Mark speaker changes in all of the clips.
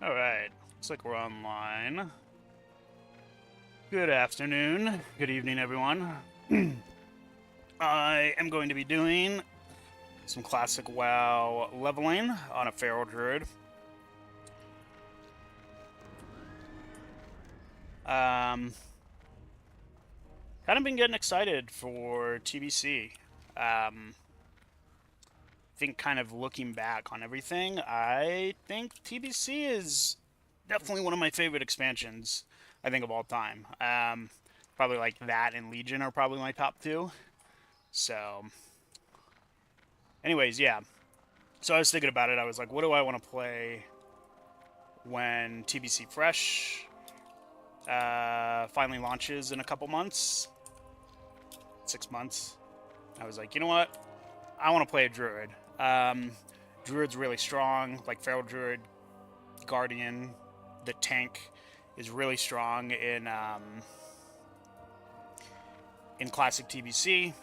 Speaker 1: Alright, looks like we're online. Good afternoon, good evening, everyone. I am going to be doing some classic WoW leveling on a Feral Druid. Kind of been getting excited for TBC. Think kind of looking back on everything, I think TBC is definitely one of my favorite expansions, I think, of all time. Probably like that and Legion are probably my top two. So, anyways, yeah. So I was thinking about it. I was like, what do I want to play when TBC Fresh finally launches in a couple months? 6 months. I was like, you know what? I want to play a Druid. Druid's really strong, like Feral Druid, Guardian. The tank is really strong in classic TBC.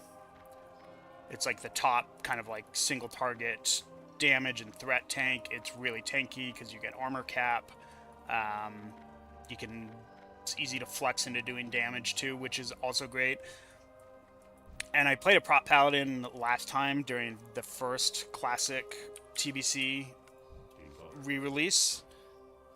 Speaker 1: It's like the top kind of like single target damage and threat tank. It's really tanky because you get armor cap. You can It's easy to flex into doing damage too, which is also great. And I played a prop paladin last time during the first classic TBC re-release.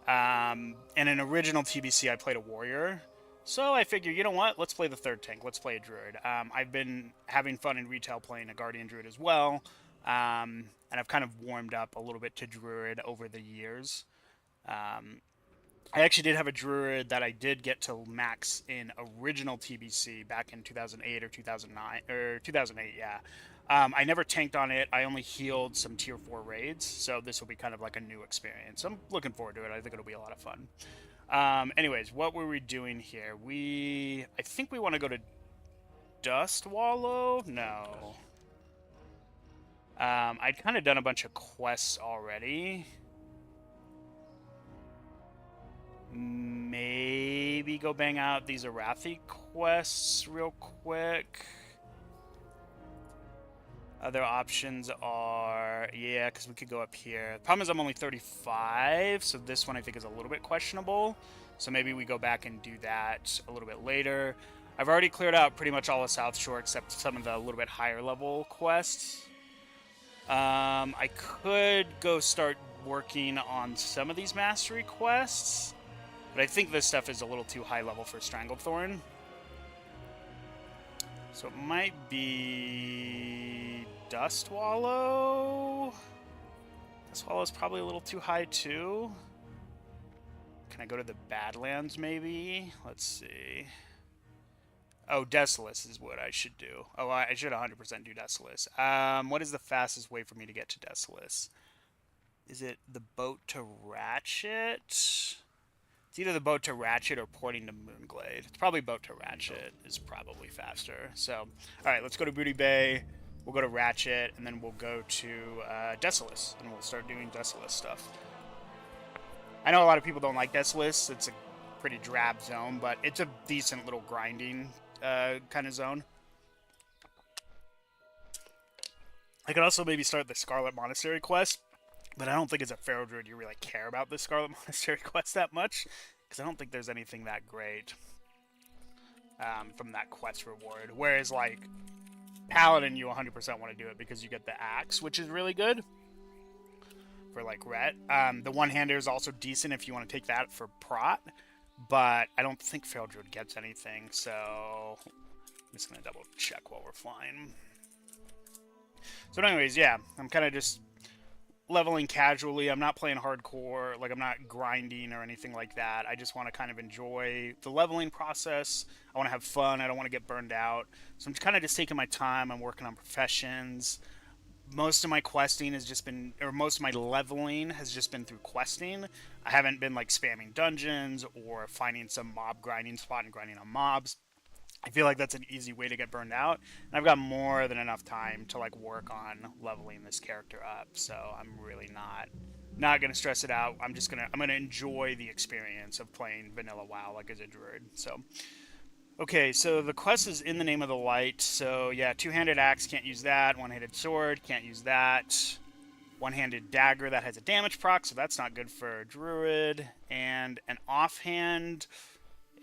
Speaker 1: And in original TBC, I played a warrior. So I figured, you know what? Let's play the third tank. Let's play a druid. I've been having fun in retail playing a guardian druid as well. And I've kind of warmed up a little bit to druid over the years. I actually did have a druid that I did get to max in original TBC back in 2008 or 2009 or 2008. Yeah. I never tanked on it. I only healed some tier 4 raids, so this will be kind of like a new experience. I'm looking forward to it. I think it'll be a lot of fun. Anyways, what were we doing here? I think we want to go to Dust Wallow? No. I'd kind of done a bunch of quests already. Maybe go bang out these Arathi quests real quick. Other options are, yeah, because we could go up here. The problem is I'm only 35, so this one I think is a little bit questionable. So maybe we go back and do that a little bit later. I've already cleared out pretty much all of South Shore except some of the little bit higher level quests. I could go start working on some of these mastery quests, but I think this stuff is a little too high level for Stranglethorn. So it might be Dust Wallow. Dust Wallow is probably a little too high too. Can I go to the Badlands maybe? Let's see. Oh, Desolace is what I should do. Oh, I should 100% do Desolace. What is the fastest way for me to get to Desolace? Is it the boat to Ratchet? It's either the boat to Ratchet or porting to Moonglade. It's probably boat to Ratchet is probably faster. So, all right, let's go to Booty Bay. We'll go to Ratchet, and then we'll go to Desolace, and we'll start doing Desolace stuff. I know a lot of people don't like Desolace. It's a pretty drab zone, but it's a decent little grinding kind of zone. I could also maybe start the Scarlet Monastery quest, but I don't think as a Feral Druid you really care about the Scarlet Monastery quest that much, because I don't think there's anything that great from that quest reward. Whereas, like, Paladin, you 100% want to do it because you get the Axe, which is really good for, like, Ret. The One-Hander is also decent if you want to take that for Prot, but I don't think Feral Druid gets anything, so I'm just going to double check while we're flying. So anyways, yeah, I'm kind of just leveling casually. I'm not playing hardcore, like I'm not grinding or anything like that. I just want to kind of enjoy the leveling process. I want to have fun. I don't want to get burned out. So I'm kind of just taking my time. I'm working on professions. Most of my questing has just been, or most of my leveling has just been through questing. I haven't been like spamming dungeons or finding some mob grinding spot and grinding on mobs. I feel like that's an easy way to get burned out, and I've got more than enough time to like work on leveling this character up. So I'm really not gonna stress it out. I'm gonna enjoy the experience of playing vanilla WoW like as a druid. So okay, so the quest is in the name of the light. So yeah, two-handed axe, can't use that. One-handed sword, can't use that. one-handed dagger that has a damage proc, so that's not good for Druid. And an offhand,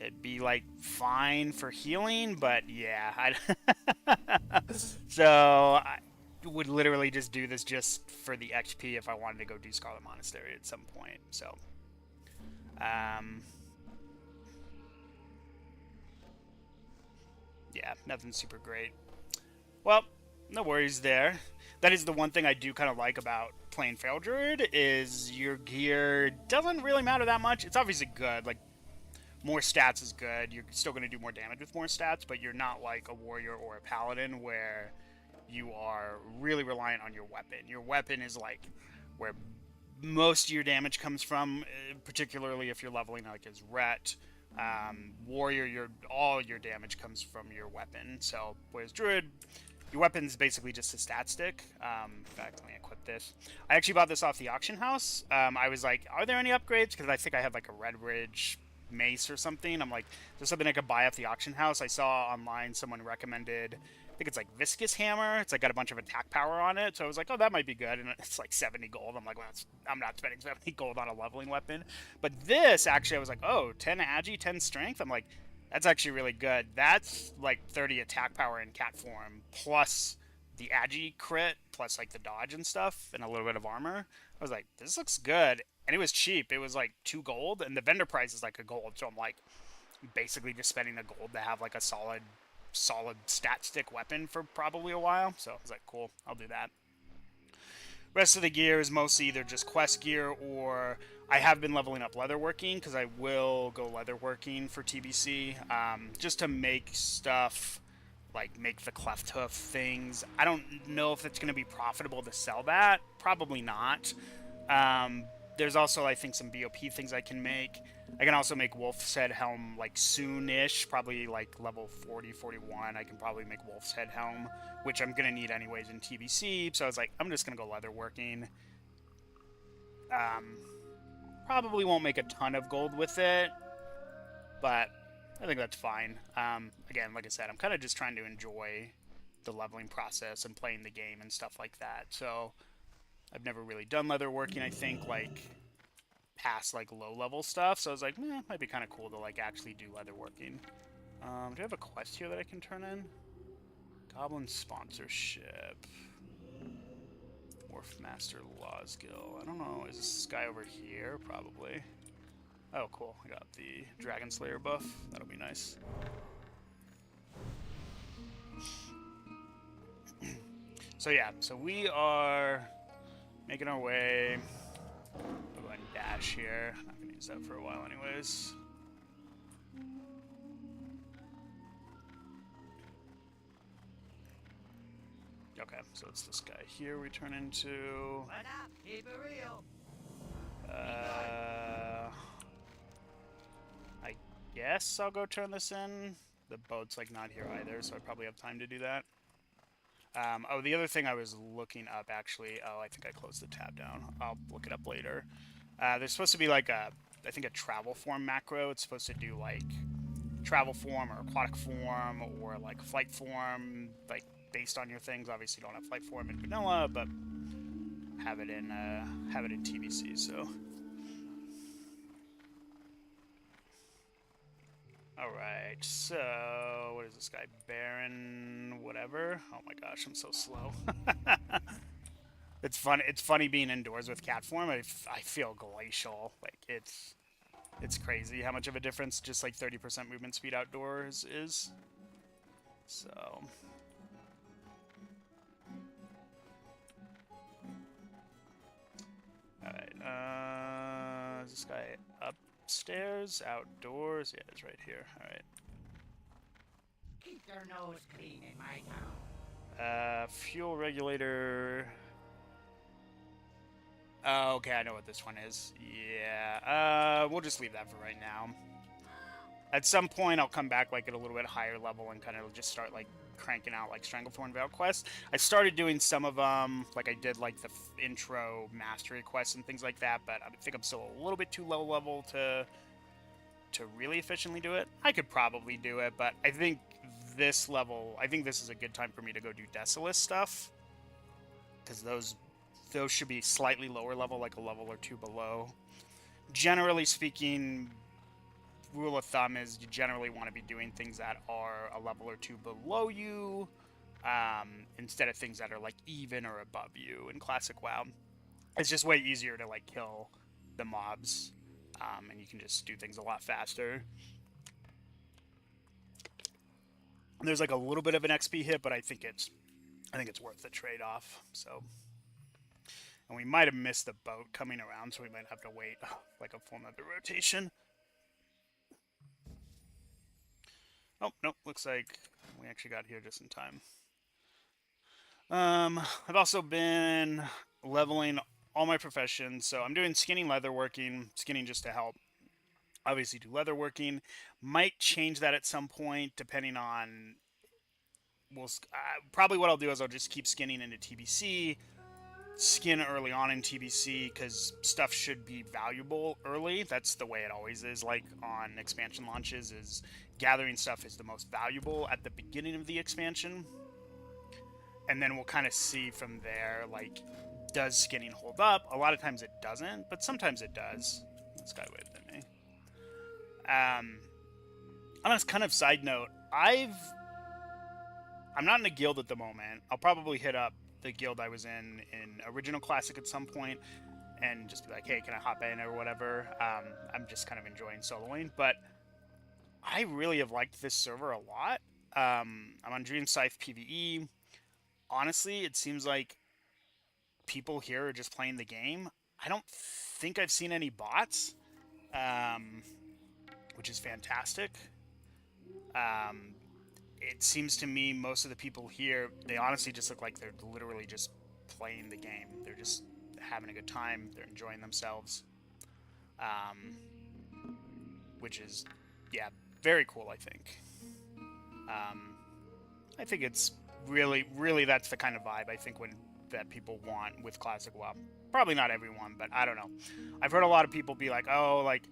Speaker 1: it'd be like fine for healing, but yeah. So I would literally just do this just for the XP if I wanted to go do Scarlet Monastery at some point. So, yeah, nothing super great. Well, no worries there. That is the one thing I do kind of like about playing Feral Druid is your gear doesn't really matter that much. It's obviously good. Like, more stats is good. You're still going to do more damage with more stats, but you're not like a warrior or a paladin where you are really reliant on your weapon. Your weapon is like where most of your damage comes from, particularly if you're leveling like as Ret. Warrior, all your damage comes from your weapon. So whereas Druid, your weapon's basically just a stat stick. In fact, let me equip this. I actually bought this off the auction house. I was like, are there any upgrades? Because I think I have like a Red Ridge mace or something. I'm like, there's something I could buy off the auction house. I saw online someone recommended, I think it's like Viscous Hammer. It's like got a bunch of attack power on it. So I was like, oh, that might be good. And it's like 70 gold. I'm like, well, I'm not spending 70 gold on a leveling weapon. But this actually, I was like, oh, 10 agi, 10 strength. I'm like, that's actually really good. That's like 30 attack power in cat form plus the agi crit plus like the dodge and stuff and a little bit of armor. I was like, this looks good. And it was cheap. It was like 2 gold, and the vendor price is like a gold. So I'm like, basically just spending the gold to have like a solid stat stick weapon for probably a while. So I was like, cool, I'll do that. Rest of the gear is mostly either just quest gear or I have been leveling up leatherworking because I will go leatherworking for TBC just to make stuff like make the cleft hoof things. I don't know if it's going to be profitable to sell that. Probably not. There's also, I think, some BOP things I can make. I can also make Wolf's Head Helm, like, soon-ish, probably, like, level 40, 41. I can probably make Wolf's Head Helm, which I'm going to need anyways in TBC. So I was like, I'm just going to go leatherworking. Probably won't make a ton of gold with it, but I think that's fine. Again, like I said, I'm kind of just trying to enjoy the leveling process and playing the game and stuff like that. So I've never really done leatherworking, I think, like, past, like, low-level stuff. So I was like, it might be kind of cool to, like, actually do leatherworking. Do I have a quest here that I can turn in? Goblin sponsorship. Wharfmaster Lawsgill. I don't know. Is this guy over here? Probably. Oh, cool. I got the Dragon Slayer buff. That'll be nice. So, yeah. So we are making our way. We'll go ahead and dash here. Not going to use that for a while anyways. Okay, so it's this guy here we turn into.
Speaker 2: What up? Keep it real.
Speaker 1: I guess I'll go turn this in. The boat's like not here either, so I probably have time to do that. Oh, the other thing I was looking up actually. Oh, I think I closed the tab down. I'll look it up later. There's supposed to be like I think a travel form macro. It's supposed to do like travel form or aquatic form or like flight form, like based on your things. Obviously, you don't have flight form in vanilla, but have it in TBC. So, all right. So, what is this guy? Baron, whatever. Oh my gosh, I'm so slow. It's fun. It's funny being indoors with cat form. I feel glacial. Like it's crazy how much of a difference just like 30% movement speed outdoors is. So. Alright, is this guy upstairs? Outdoors? Yeah, it's right here. Alright.
Speaker 2: Keep your nose clean in my town.
Speaker 1: Fuel regulator. Oh, okay, I know what this one is. Yeah, we'll just leave that for right now. At some point, I'll come back like at a little bit higher level and kind of just start like cranking out like Stranglethorn Veil quests. I started doing some of them, like I did like the intro mastery quests and things like that, but I think I'm still a little bit too low level to really efficiently do it. I could probably do it, but I think this level, I think this is a good time for me to go do Desolate stuff, because those those should be slightly lower level, like a level or two below. Generally speaking, rule of thumb is you generally want to be doing things that are a level or two below you, instead of things that are like even or above you in Classic WoW. It's just way easier to like kill the mobs, and you can just do things a lot faster. There's like a little bit of an XP hit, but I think it's worth the trade-off. So, and we might have missed the boat coming around, so we might have to wait like a full another rotation. Oh, nope, looks like we actually got here just in time. I've also been leveling all my professions, so I'm doing skinning, leatherworking, skinning just to help obviously do leatherworking. Might change that at some point depending on, probably what I'll do is I'll just keep skinning into TBC, skin early on in TBC, because stuff should be valuable early. That's the way it always is, like on expansion launches, is gathering stuff is the most valuable at the beginning of the expansion, and then we'll kind of see from there, like, does skinning hold up? A lot of times it doesn't, but sometimes it does. This guy waved at me. On a kind of side note, I'm not in a guild at the moment. I'll probably hit up the guild I was in Original Classic at some point and just be like, hey, can I hop in or whatever? I'm just kind of enjoying soloing, but I really have liked this server a lot. I'm on Dreamscythe PvE. Honestly, it seems like people here are just playing the game. I don't think I've seen any bots, which is fantastic. It seems to me most of the people here, they honestly just look like they're literally just playing the game. They're just having a good time. They're enjoying themselves, which is, yeah, very cool, I think. I think it's really that's the kind of vibe I think that people want with Classic WoW. Probably not everyone, but I don't know. I've heard a lot of people be like, oh, like,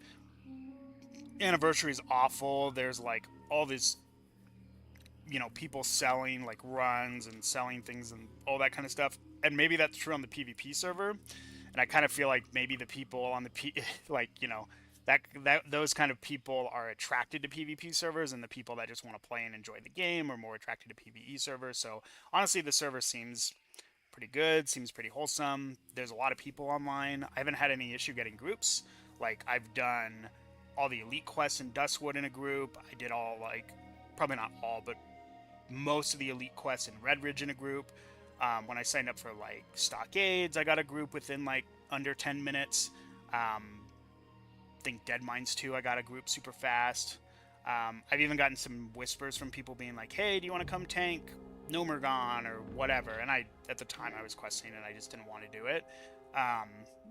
Speaker 1: Anniversary is awful. There's like all this, people selling like runs and selling things and all that kind of stuff. And maybe that's true on the PvP server. And I kind of feel like maybe the people on the like, that those kind of people are attracted to PvP servers, and the people that just want to play and enjoy the game are more attracted to PvE servers. So honestly, the server seems pretty good, seems pretty wholesome. There's a lot of people online. I haven't had any issue getting groups. Like, I've done all the elite quests in Dustwood in a group. I did all, like, probably not all, but most of the elite quests in Redridge in a group. When I signed up for, like, Stockades, I got a group within, like, under 10 minutes. I think Dead Mines 2, I got a group super fast. I've even gotten some whispers from people being like, hey, do you want to come tank Nomergon or whatever? And at the time I was questing and I just didn't want to do it.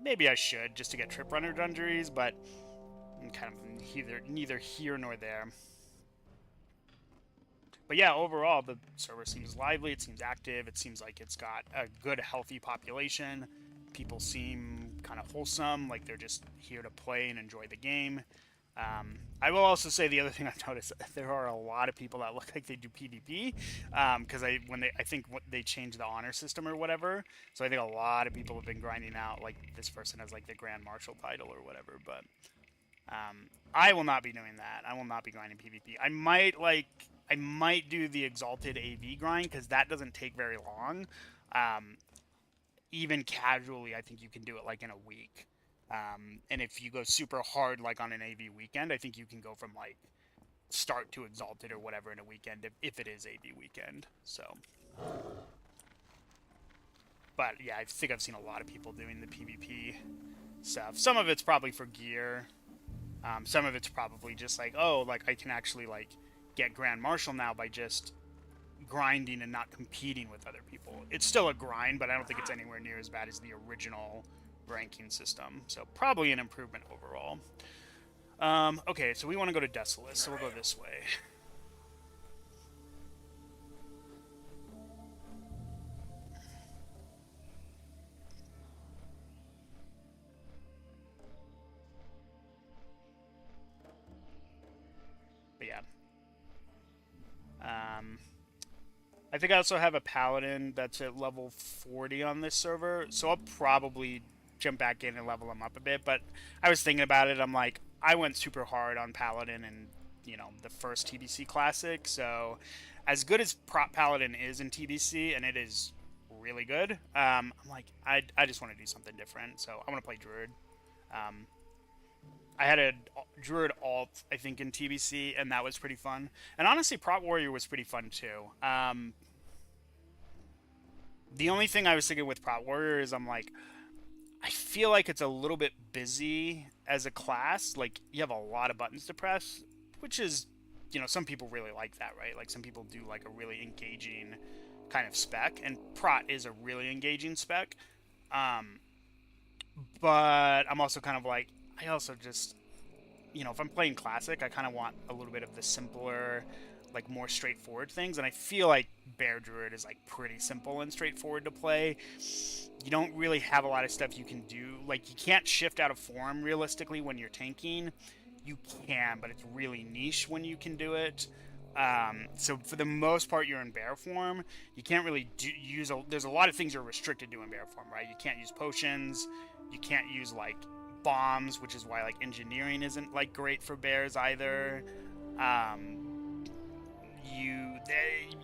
Speaker 1: Maybe I should, just to get Trip Runner Dungeries, but I'm kind of neither here nor there. But yeah, overall, the server seems lively, it seems active, it seems like it's got a good, healthy population. People seem kind of wholesome, like they're just here to play and enjoy the game. I will also say the other thing I've noticed, there are a lot of people that look like they do PvP, because I think they changed the honor system or whatever. So I think a lot of people have been grinding out, like this person has like the Grand Marshal title or whatever. But I will not be doing that. I will not be grinding PvP. I might do the Exalted AV grind, because that doesn't take very long. Even casually, I think you can do it like in a week. And if you go super hard, like on an AV weekend, I think you can go from like start to Exalted or whatever in a weekend if it is AV weekend. So, but yeah, I think I've seen a lot of people doing the PvP stuff. Some of it's probably for gear. Some of it's probably just like, oh, like I can actually like get Grand Marshal now by just grinding and not competing with other people. It's still a grind, but I don't think it's anywhere near as bad as the original ranking system. So probably an improvement overall. Okay, so we want to go to Desolate, so we'll go this way. But yeah. I think I also have a paladin that's at level 40 on this server, so I'll probably jump back in and level him up a bit. But I was thinking about it. I'm like, I went super hard on paladin and the first TBC classic. So as good as prop paladin is in TBC, and it is really good, I'm like, I just want to do something different. So I want to play Druid. Um, I had a Druid alt, I think, in TBC, and that was pretty fun. And honestly, Prot Warrior was pretty fun too. The only thing I was thinking with Prot Warrior is I'm like, I feel like it's a little bit busy as a class. Like, you have a lot of buttons to press, which is, some people really like that, right? Like, some people do like a really engaging kind of spec, and Prot is a really engaging spec. But I'm also kind of like, I also just, if I'm playing Classic, I kind of want a little bit of the simpler, like more straightforward things. And I feel like Bear Druid is like pretty simple and straightforward to play. You don't really have a lot of stuff you can do. Like, you can't shift out of form realistically when you're tanking. You can, but it's really niche when you can do it. So for the most part, you're in bear form. You can't really there's a lot of things you're restricted to in bear form, right? You can't use potions. You can't use like bombs, which is why like engineering isn't like great for bears either.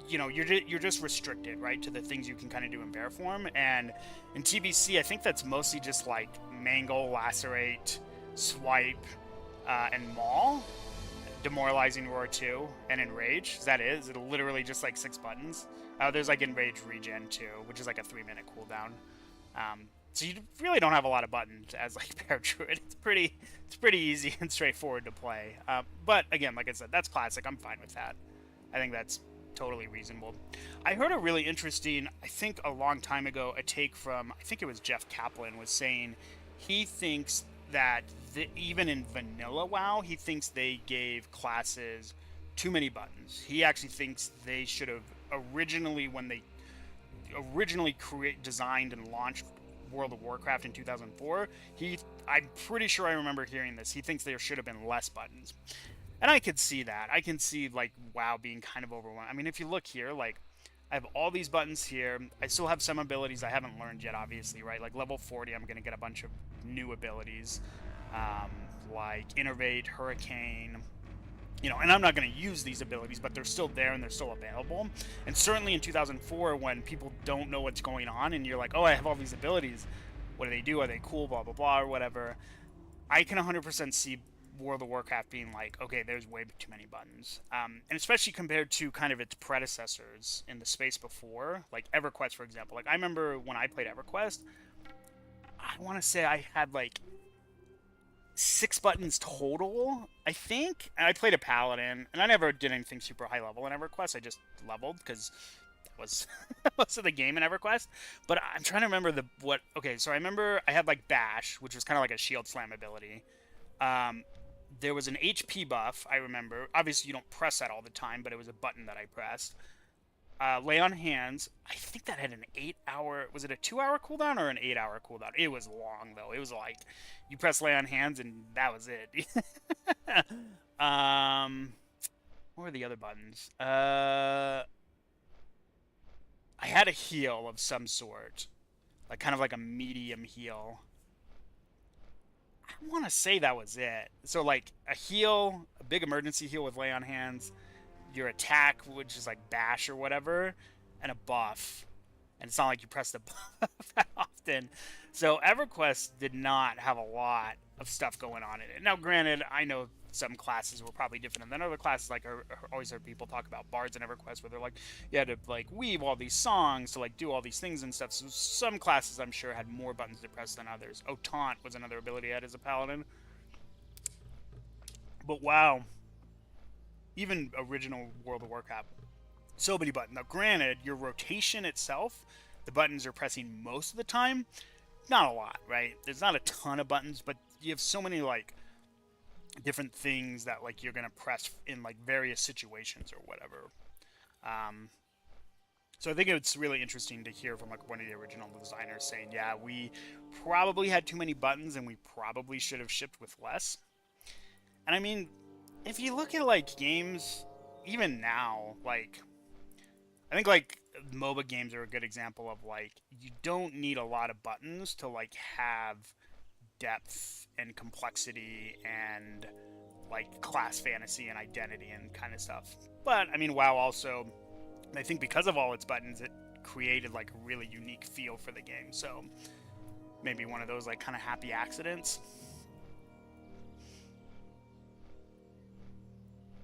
Speaker 1: You're just restricted, right, to the things you can kind of do in bear form. And in TBC, I think that's mostly just like mangle, lacerate, swipe, and maul. Demoralizing Roar 2 and Enrage. That is. It's literally just like 6 buttons. There's like Enrage Regen too, which is like a 3-minute cooldown. So you really don't have a lot of buttons as like Bear Druid. It's pretty easy and straightforward to play. But again, like I said, that's classic. I'm fine with that. I think that's totally reasonable. I heard a really interesting, I think a long time ago, a take from, I think it was Jeff Kaplan, was saying he thinks that even in vanilla WoW, he thinks they gave classes too many buttons. He actually thinks they should have originally, when they originally designed and launched World of Warcraft in 2004, I'm pretty sure I remember hearing this. He thinks there should have been less buttons. And I could see that. I can see like WoW being kind of overwhelming. I mean, if you look here, like I have all these buttons here. I still have some abilities I haven't learned yet, obviously, right? Like level 40, I'm going to get a bunch of new abilities, like Innervate, Hurricane, and I'm not going to use these abilities, but they're still there and they're still available. And certainly in 2004, when people don't know what's going on and you're like, oh, I have all these abilities. What do they do? Are they cool? Blah, blah, blah, or whatever. I can 100% see World of Warcraft being like, okay, there's way too many buttons. And especially compared to kind of its predecessors in the space before, like EverQuest, for example. Like, I remember when I played EverQuest, I want to say I had like 6 buttons total, I think. And I played a Paladin, and I never did anything super high level in EverQuest. I just leveled because that was most of the game in EverQuest. But I'm trying to remember okay, so I remember I had like Bash, which was kind of like a shield slam ability. There was an HP buff, I remember. Obviously, you don't press that all the time, but it was a button that I pressed. Lay on Hands. I think that had an 8-hour... Was it a 2-hour cooldown or an 8-hour cooldown? It was long, though. It was like, you press Lay on Hands, and that was it. What were the other buttons? I had a heal of some sort. Like, kind of like a medium heal. I want to say that was it. So, like, a heal, a big emergency heal with Lay on Hands, your attack, which is like Bash or whatever, and a buff. And it's not like you press the buff that often. So, EverQuest did not have a lot of stuff going on in it. Now, granted, I know some classes were probably different than other classes. Like, I always heard people talk about bards in EverQuest, where they're like, you had to like weave all these songs to like do all these things and stuff. So some classes, I'm sure, had more buttons to press than others. Oh, Taunt was another ability I had as a paladin. But wow, even original World of Warcraft, so many buttons. Now, granted, your rotation itself, the buttons are pressing most of the time. Not a lot, right? There's not a ton of buttons, but you have so many like different things that like you're gonna press in like various situations or whatever. So I think it's really interesting to hear from like one of the original designers saying, yeah, we probably had too many buttons and we probably should have shipped with less. And I mean, if you look at like games even now, like I think like MOBA games are a good example of like you don't need a lot of buttons to like have depth and complexity and like class fantasy and identity and kind of stuff. But I mean, WoW also, I think because of all its buttons, it created like a really unique feel for the game. So maybe one of those like kind of happy accidents.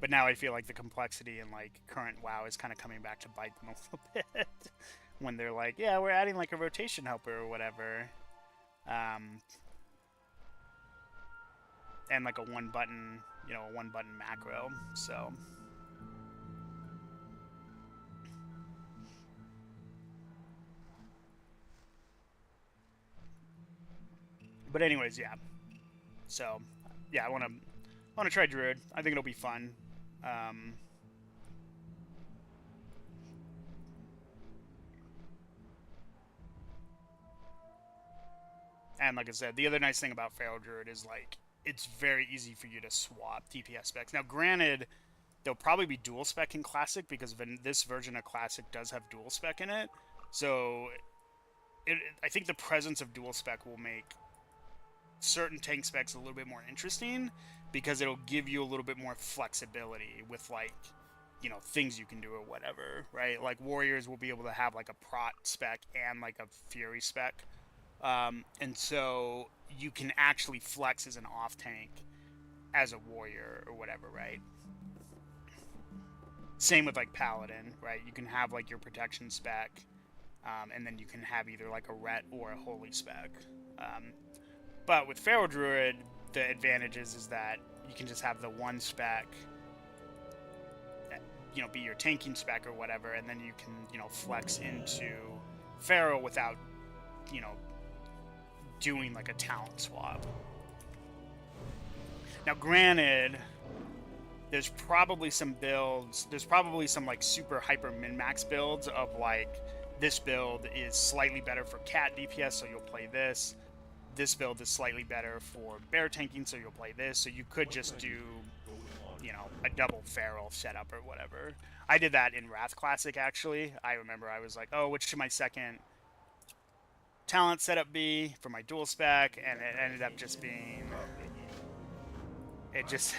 Speaker 1: But now I feel like the complexity in like current WoW is kind of coming back to bite them a little bit when they're like, yeah, we're adding like a rotation helper or whatever, and like a one button macro. So. But anyways, yeah. So, yeah, I want to try Druid. I think it'll be fun. And like I said, the other nice thing about Feral Druid is like it's very easy for you to swap DPS specs. Now, granted, there'll probably be dual spec in Classic because this version of Classic does have dual spec in it. So, I think the presence of dual spec will make certain tank specs a little bit more interesting because it'll give you a little bit more flexibility with like, you know, things you can do or whatever, right? Like warriors will be able to have like a prot spec and like a fury spec, and so you can actually flex as an off tank as a warrior or whatever, right? Same with like paladin, right? You can have like your protection spec, and then you can have either like a ret or a holy spec. But with Feral Druid, the advantage is that you can just have the one spec, you know, be your tanking spec or whatever, and then you can, you know, flex into Feral without, you know, doing like a talent swap. Now, granted, there's probably some like super hyper min-max builds of like, this build is slightly better for cat DPS, so you'll play this. This build is slightly better for bear tanking, so you'll play this. So you could just do, you know, a double Feral setup or whatever. I did that in Wrath Classic, actually. I remember I was like, oh, which should my second talent setup be for my dual spec? And it ended up just being... It just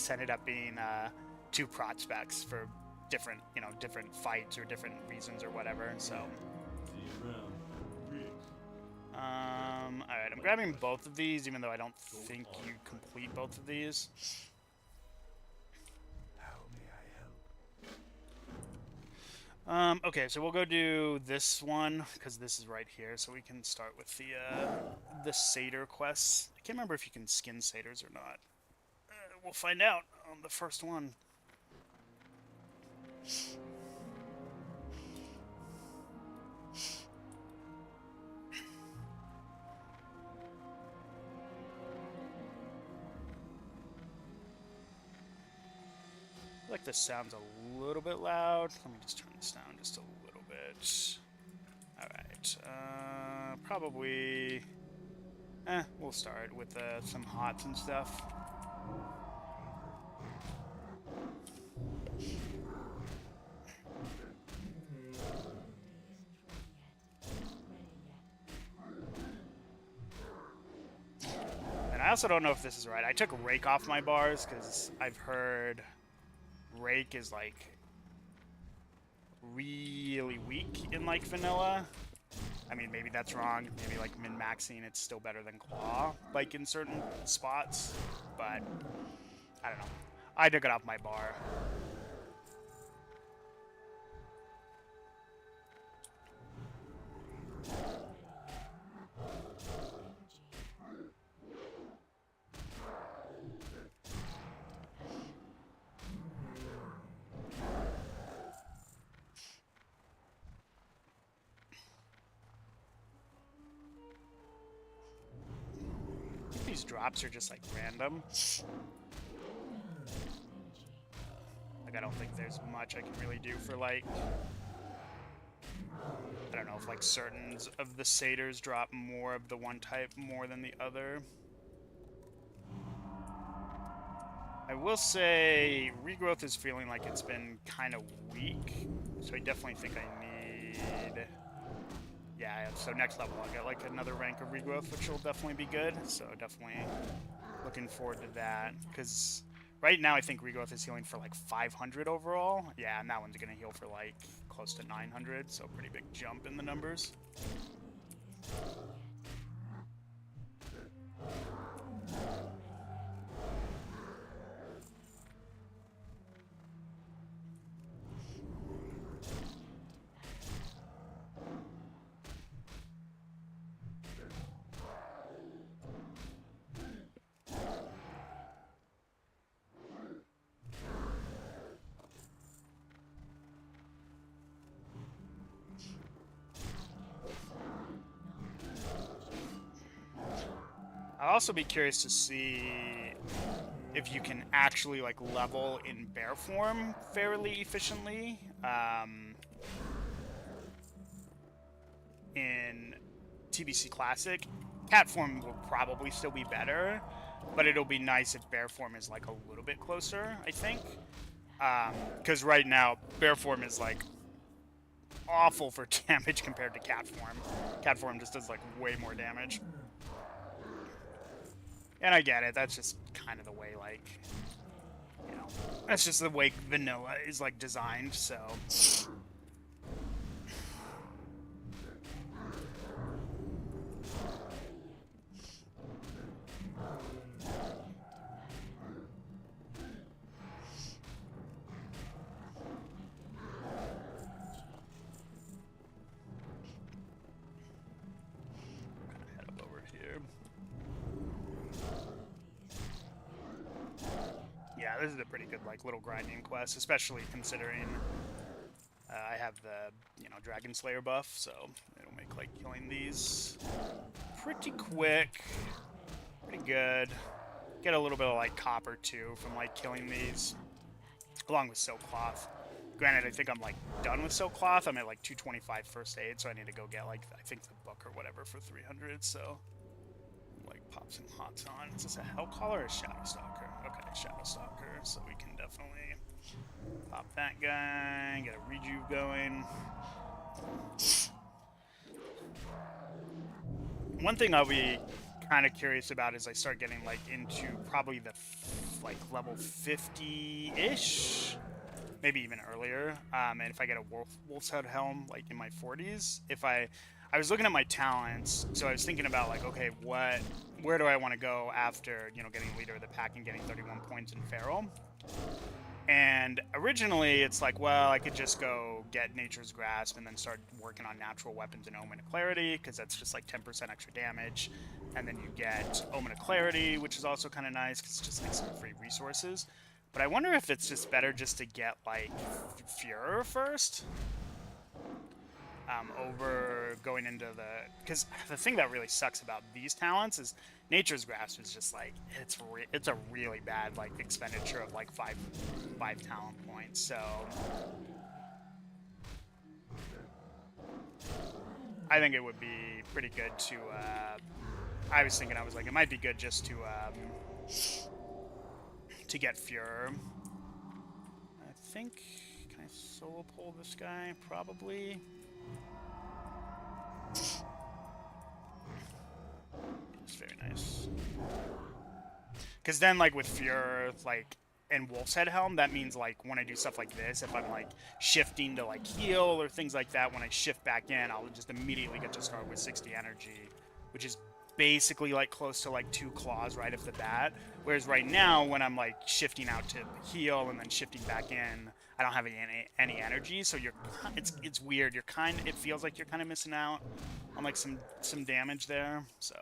Speaker 1: ended up being two prot specs for different, you know, different fights or different reasons or whatever, so... Alright, I'm grabbing both of these, even though I don't think you complete both of these.
Speaker 3: How may I help?
Speaker 1: Okay, so we'll go do this one, because this is right here, so we can start with the satyr quests. I can't remember if you can skin satyrs or not. We'll find out on the first one. I feel like this sounds a little bit loud. Let me just turn this down just a little bit. Alright, probably... we'll start with some hots and stuff. And I also don't know if this is right. I took Rake off my bars because I've heard Rake is like really weak in like vanilla. I mean, maybe that's wrong. Maybe like min-maxing it's still better than Claw, like in certain spots. But I don't know. I took it off my bar. These drops are just like random. Like I don't think there's much I can really do for like, I don't know if like certain of the satyrs drop more of the one type more than the other. I will say regrowth is feeling like it's been kind of weak So I definitely think I need... Yeah, so next level I'll get like another rank of regrowth, which will definitely be good. So definitely looking forward to that. Because right now I think regrowth is healing for like 500 overall. Yeah, and that one's going to heal for like close to 900. So pretty big jump in the numbers. I'll also be curious to see if you can actually like level in bear form fairly efficiently. In TBC Classic, cat form will probably still be better, but it'll be nice if bear form is like a little bit closer, I think. Because right now, bear form is like awful for damage compared to cat form. Cat form just does like way more damage. And I get it, that's just kind of the way, like, you know, that's just the way vanilla is, like, designed, so. Head up over here. Yeah, this is a pretty good, like, little grinding quest, especially considering I have the, you know, Dragon Slayer buff, so it'll make, like, killing these pretty quick, pretty good. Get a little bit of, like, copper, too, from, like, killing these, along with Silk Cloth. Granted, I think I'm, like, done with Silk Cloth. I'm at, like, 225 first aid, so I need to go get, like, I think the book or whatever for 300, so... like pop some hots on. Is this a Hellcaller or a Shadow Stalker? Okay, Shadow Stalker, so we can definitely pop that guy, get a rejuve going. One thing I'll be kind of curious about is I start getting like into probably the like level 50-ish, maybe even earlier. And if I get a Wolf's Head Helm like in my 40s, if I was looking at my talents, so I was thinking about like, okay, where do I want to go after, you know, getting Leader of the Pack and getting 31 points in Feral? And originally it's like, well, I could just go get Nature's Grasp and then start working on natural weapons and Omen of Clarity, because that's just like 10% extra damage. And then you get Omen of Clarity, which is also kind of nice because it's just like some free resources. But I wonder if it's just better just to get like Furor first. Over going into the... Because the thing that really sucks about these talents is Nature's Grasp is just like, it's a really bad like expenditure of like five talent points, so... I think it would be pretty good to, I was like, it might be good just to get Furor. I think, can I solo pull this guy? Probably. It's very nice. Because then, like, with Furor, like, and Wolf's Head Helm, that means, like, when I do stuff like this, if I'm, like, shifting to, like, heal or things like that, when I shift back in, I'll just immediately get to start with 60 energy, which is basically, like, close to, like, 2 claws right off the bat. Whereas right now, when I'm, like, shifting out to heal and then shifting back in, I don't have any energy, so it's weird. It feels like you're kind of missing out on, like, some damage there, so...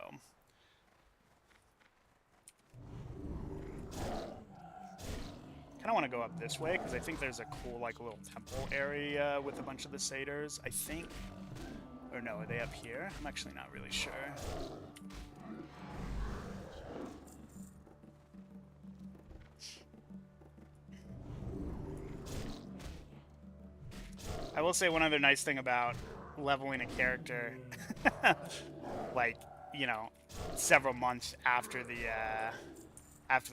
Speaker 1: I want to go up this way because I think there's a cool like little temple area with a bunch of the satyrs, I think. Or no, are they up here? I'm actually not really sure. I will say one other nice thing about leveling a character like, you know, several months after the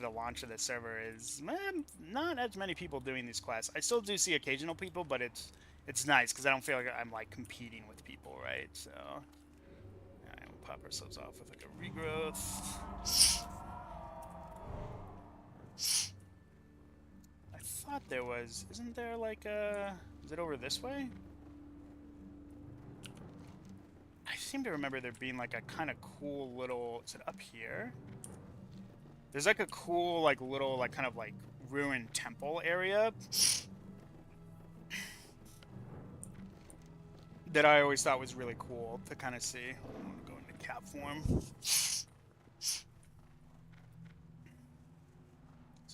Speaker 1: launch of the server is not as many people doing these quests. I still do see occasional people, but it's It's nice because I don't feel like I'm like competing with people, right? So, alright, we'll pop ourselves off with like a regrowth. I thought there was, isn't there like a, is it over this way? I seem to remember there being like a kind of cool little, is it up here? There's like a cool like little like kind of like ruined temple area that I always thought was really cool to kind of see. I'm gonna go into cap form. Is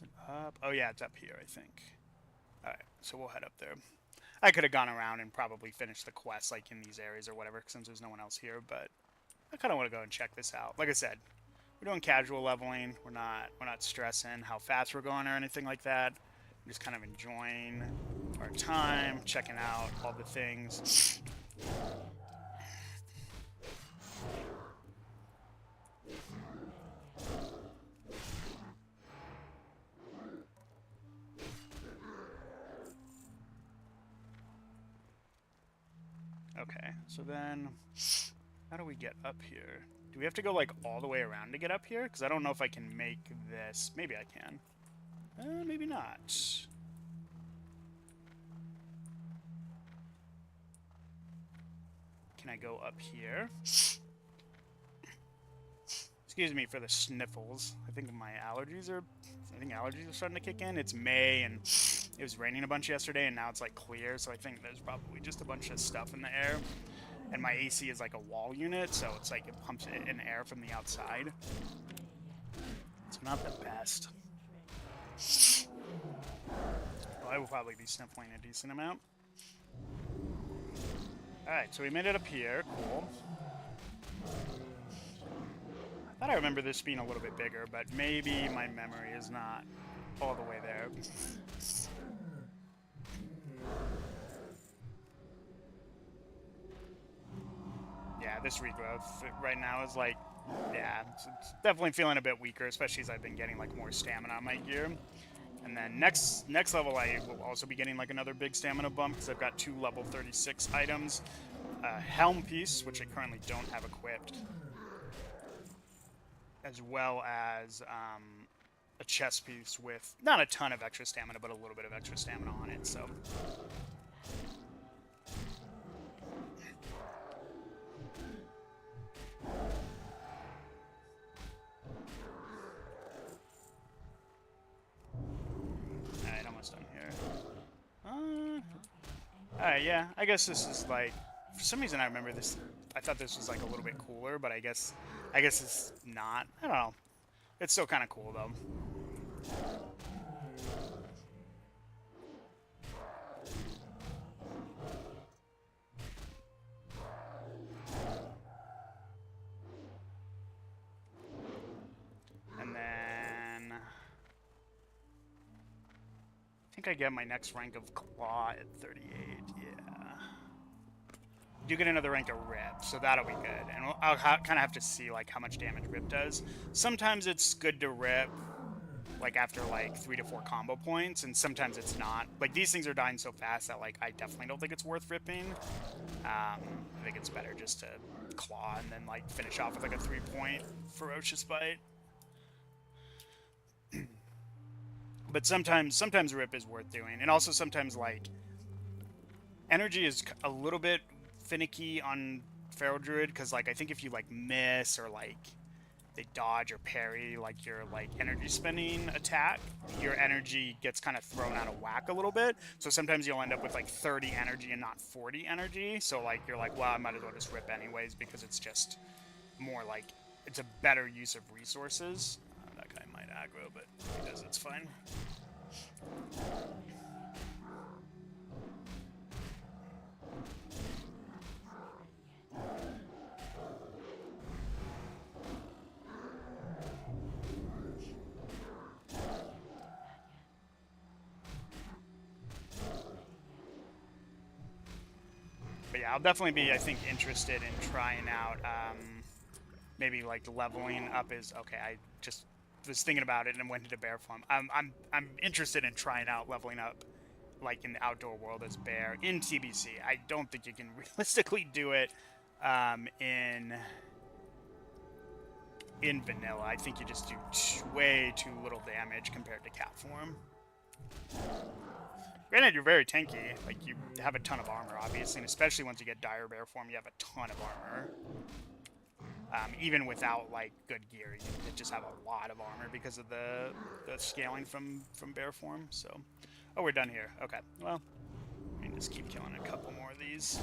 Speaker 1: it up? Oh yeah, it's up here, I think. Alright, so we'll head up there. I could have gone around and probably finished the quest like in these areas or whatever, since there's no one else here, but I kind of want to go and check this out. Like I said, we're doing casual leveling. We're not stressing how fast we're going or anything like that. We're just kind of enjoying our time, checking out all the things. Okay, so then how do we get up here? Do we have to go like all the way around to get up here? Because I don't know if I can make this. Maybe I can. Maybe not. Can I go up here? Excuse me for the sniffles. I think allergies are starting to kick in. It's May and it was raining a bunch yesterday and now it's like clear, so I think there's probably just a bunch of stuff in the air. And my AC is like a wall unit, so it's like it pumps in air from the outside. It's not the best. Well, I will probably be sniffling a decent amount. Alright, so we made it up here. Cool. I thought I remember this being a little bit bigger, but maybe my memory is not all the way there. Yeah, this regrowth right now is like, yeah, it's definitely feeling a bit weaker, especially as I've been getting like more stamina on my gear. And then next level I will also be getting like another big stamina bump because I've got 2 level 36 items. A helm piece, which I currently don't have equipped, as well as a chest piece with not a ton of extra stamina, but a little bit of extra stamina on it, so... Alright, almost done here. Alright, yeah, I guess this is like... For some reason I remember this... I thought this was like a little bit cooler, but I guess it's not. I don't know. It's still kind of cool, though. And then... I think I get my next rank of Claw at 38, yeah. Do get another rank of Rip, so that'll be good. And I'll kind of have to see like how much damage Rip does. Sometimes it's good to Rip like after like 3 to 4 combo points, and sometimes it's not. Like these things are dying so fast that like I definitely don't think it's worth ripping. I think it's better just to Claw and then like finish off with like a 3-point ferocious bite. But sometimes Rip is worth doing, and also sometimes like energy is a little bit finicky on Feral Druid, because like I think if you like miss or like they dodge or parry like your like energy spending attack, your energy gets kind of thrown out of whack a little bit. So sometimes you'll end up with like 30 energy and not 40 energy. So like you're like, well, I might as well just rip anyways because it's just more like it's a better use of resources. That guy might aggro, but if he does, it's fine. But yeah, I'll definitely be, I think, interested in trying out, maybe like leveling up is, okay, I just was thinking about it and went into bear form. I'm interested in trying out leveling up like in the outdoor world as bear in TBC. I don't think you can realistically do it in vanilla. I think you just do way too little damage compared to cat form. Granted, you're very tanky. Like, you have a ton of armor, obviously, and especially once you get dire bear form, you have a ton of armor. Even without, like, good gear, you just have a lot of armor because of the scaling from bear form, so... Oh, we're done here. Okay, well, we can just keep killing a couple more of these.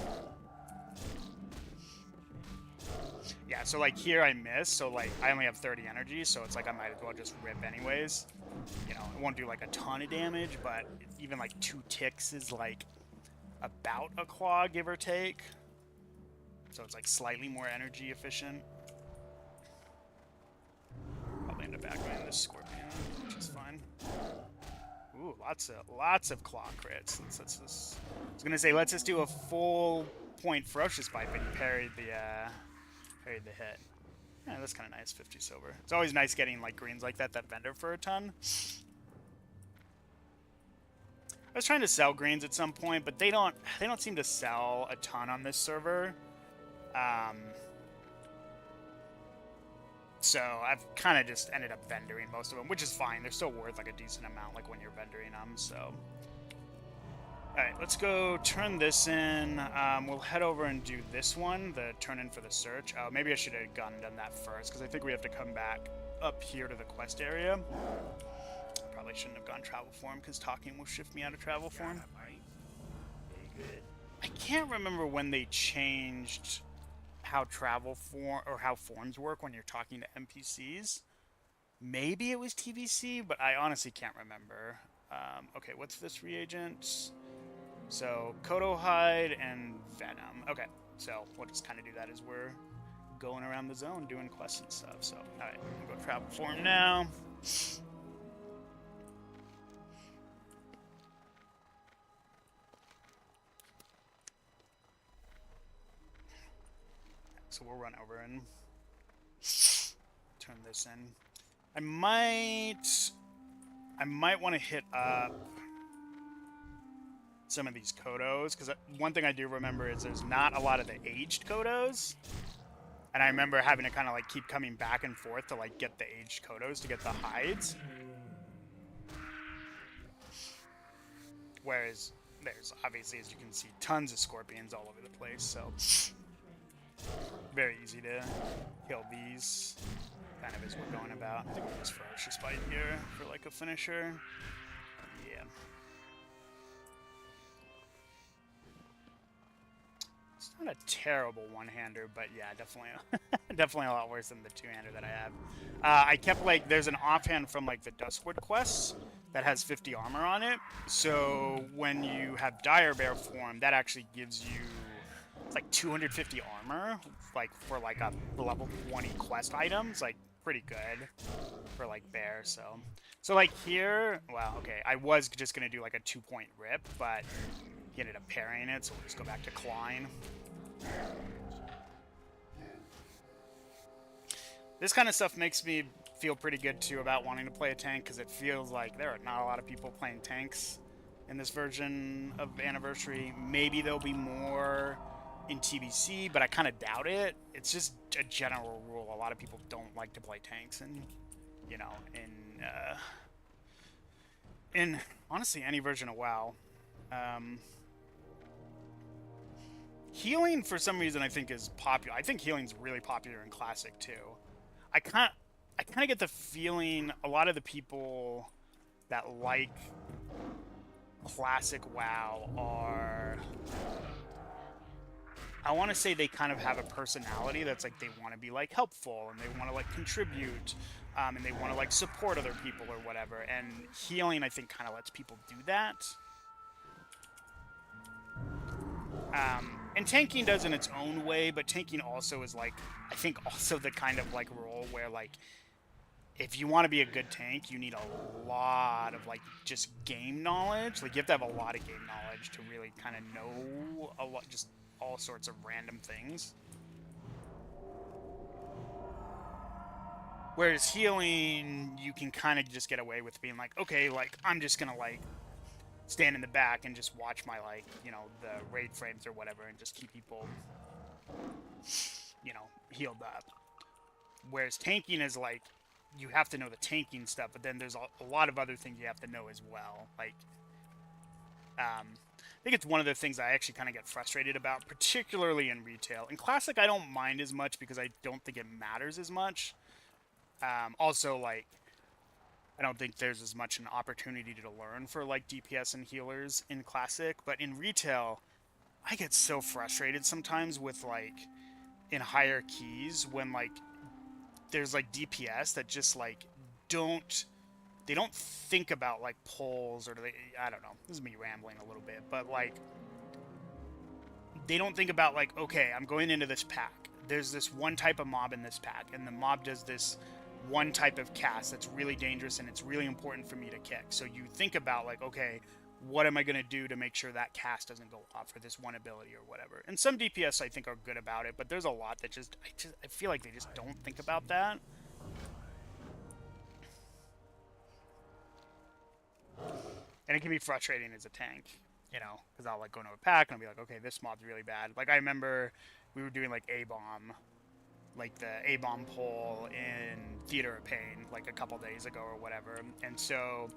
Speaker 1: Yeah, so, like, here I miss, so, like, I only have 30 energy, so it's like I might as well just rip anyways. You know, it won't do, like, a ton of damage, but even, like, 2 ticks is, like, about a claw, give or take. So it's, like, slightly more energy efficient. Probably end up backlining this scorpion, which is fine. Ooh, lots of claw crits. Let's I was gonna say, let's just do a full point ferocious bite, but he parried the hit. Yeah, that's kind of nice. 50 silver. It's always nice getting like greens like that vendor for a ton. I was trying to sell greens at some point, but they don't seem to sell a ton on this server. So I've kind of just ended up vendoring most of them, which is fine. They're still worth like a decent amount, like when you're vendoring them. So, all right, let's go turn this in. We'll head over and do this one, the turn in for the search. Oh, maybe I should have gone and done that first, because I think we have to come back up here to the quest area. Probably shouldn't have gone travel form, because talking will shift me out of travel form. I can't remember when they changed how travel form or how forms work when you're talking to NPCs. Maybe it was TBC, but I honestly can't remember. Okay, what's this reagent? So Kodo hide and venom. Okay, so we'll just kind of do that as we're going around the zone doing quests and stuff. So all right, we'll go travel form now. So we'll run over and turn this in. I might want to hit up some of these Kodos, because one thing I do remember is there's not a lot of the aged Kodos. And I remember having to kind of like keep coming back and forth to like get the aged Kodos to get the hides. Whereas there's obviously, as you can see, tons of scorpions all over the place, so very easy to kill these, kind of as we're going about. I think we'll just ferocious bite here for like a finisher. Yeah. It's not a terrible one-hander, but yeah, definitely, definitely a lot worse than the two-hander that I have. I kept like, there's an offhand from like the Duskwood quests that has 50 armor on it. So when you have dire bear form, that actually gives you like 250 armor, like for like a level 20 quest items, like pretty good for like bear. So like here, well, okay, I was just gonna do like a 2-point rip, but he ended up parrying it, so we'll just go back to Klein. This kind of stuff makes me feel pretty good too about wanting to play a tank, because it feels like there are not a lot of people playing tanks in this version of Anniversary. Maybe there'll be more in TBC, but I kind of doubt it. It's just a general rule. A lot of people don't like to play tanks, and you know, in honestly any version of WoW. Healing, for some reason, I think is popular. I think healing's really popular in Classic too. I kind of get the feeling a lot of the people that like Classic WoW are, I want to say they kind of have a personality that's like they want to be like helpful and they want to like contribute, and they want to like support other people or whatever. And healing, I think, kind of lets people do that. And tanking does in its own way, but tanking also is like, I think also the kind of like role where like, if you want to be a good tank, you need a lot of like just game knowledge. Like you have to have a lot of game knowledge to really kind of know a lot, just all sorts of random things. Whereas healing, you can kind of just get away with being like, okay, like I'm just gonna like stand in the back and just watch my, like, you know, the raid frames or whatever and just keep people, you know, healed up. Whereas tanking is like, you have to know the tanking stuff, but then there's a lot of other things you have to know as well. Like, I think it's one of the things I actually kind of get frustrated about, particularly in retail. In Classic, I don't mind as much because I don't think it matters as much. Also, like, I don't think there's as much an opportunity to learn for, like, DPS and healers in Classic. But in retail, I get so frustrated sometimes with, like, in higher keys when, like, there's, like, DPS that just, like, they don't think about, like, polls, or I don't know, this is me rambling a little bit, but, like, they don't think about, like, okay, I'm going into this pack, there's this one type of mob in this pack, and the mob does this one type of cast that's really dangerous, and it's really important for me to kick. So you think about, like, okay, what am I going to do to make sure that cast doesn't go off for this one ability or whatever. And some DPS I think are good about it, but there's a lot that I feel like they just don't think about that. And it can be frustrating as a tank, you know, because I'll, like, go into a pack and I'll be like, okay, this mob's really bad. Like, I remember we were doing, like, A-bomb, like the A-bomb poll in Theater of Pain, like, a couple days ago or whatever. And so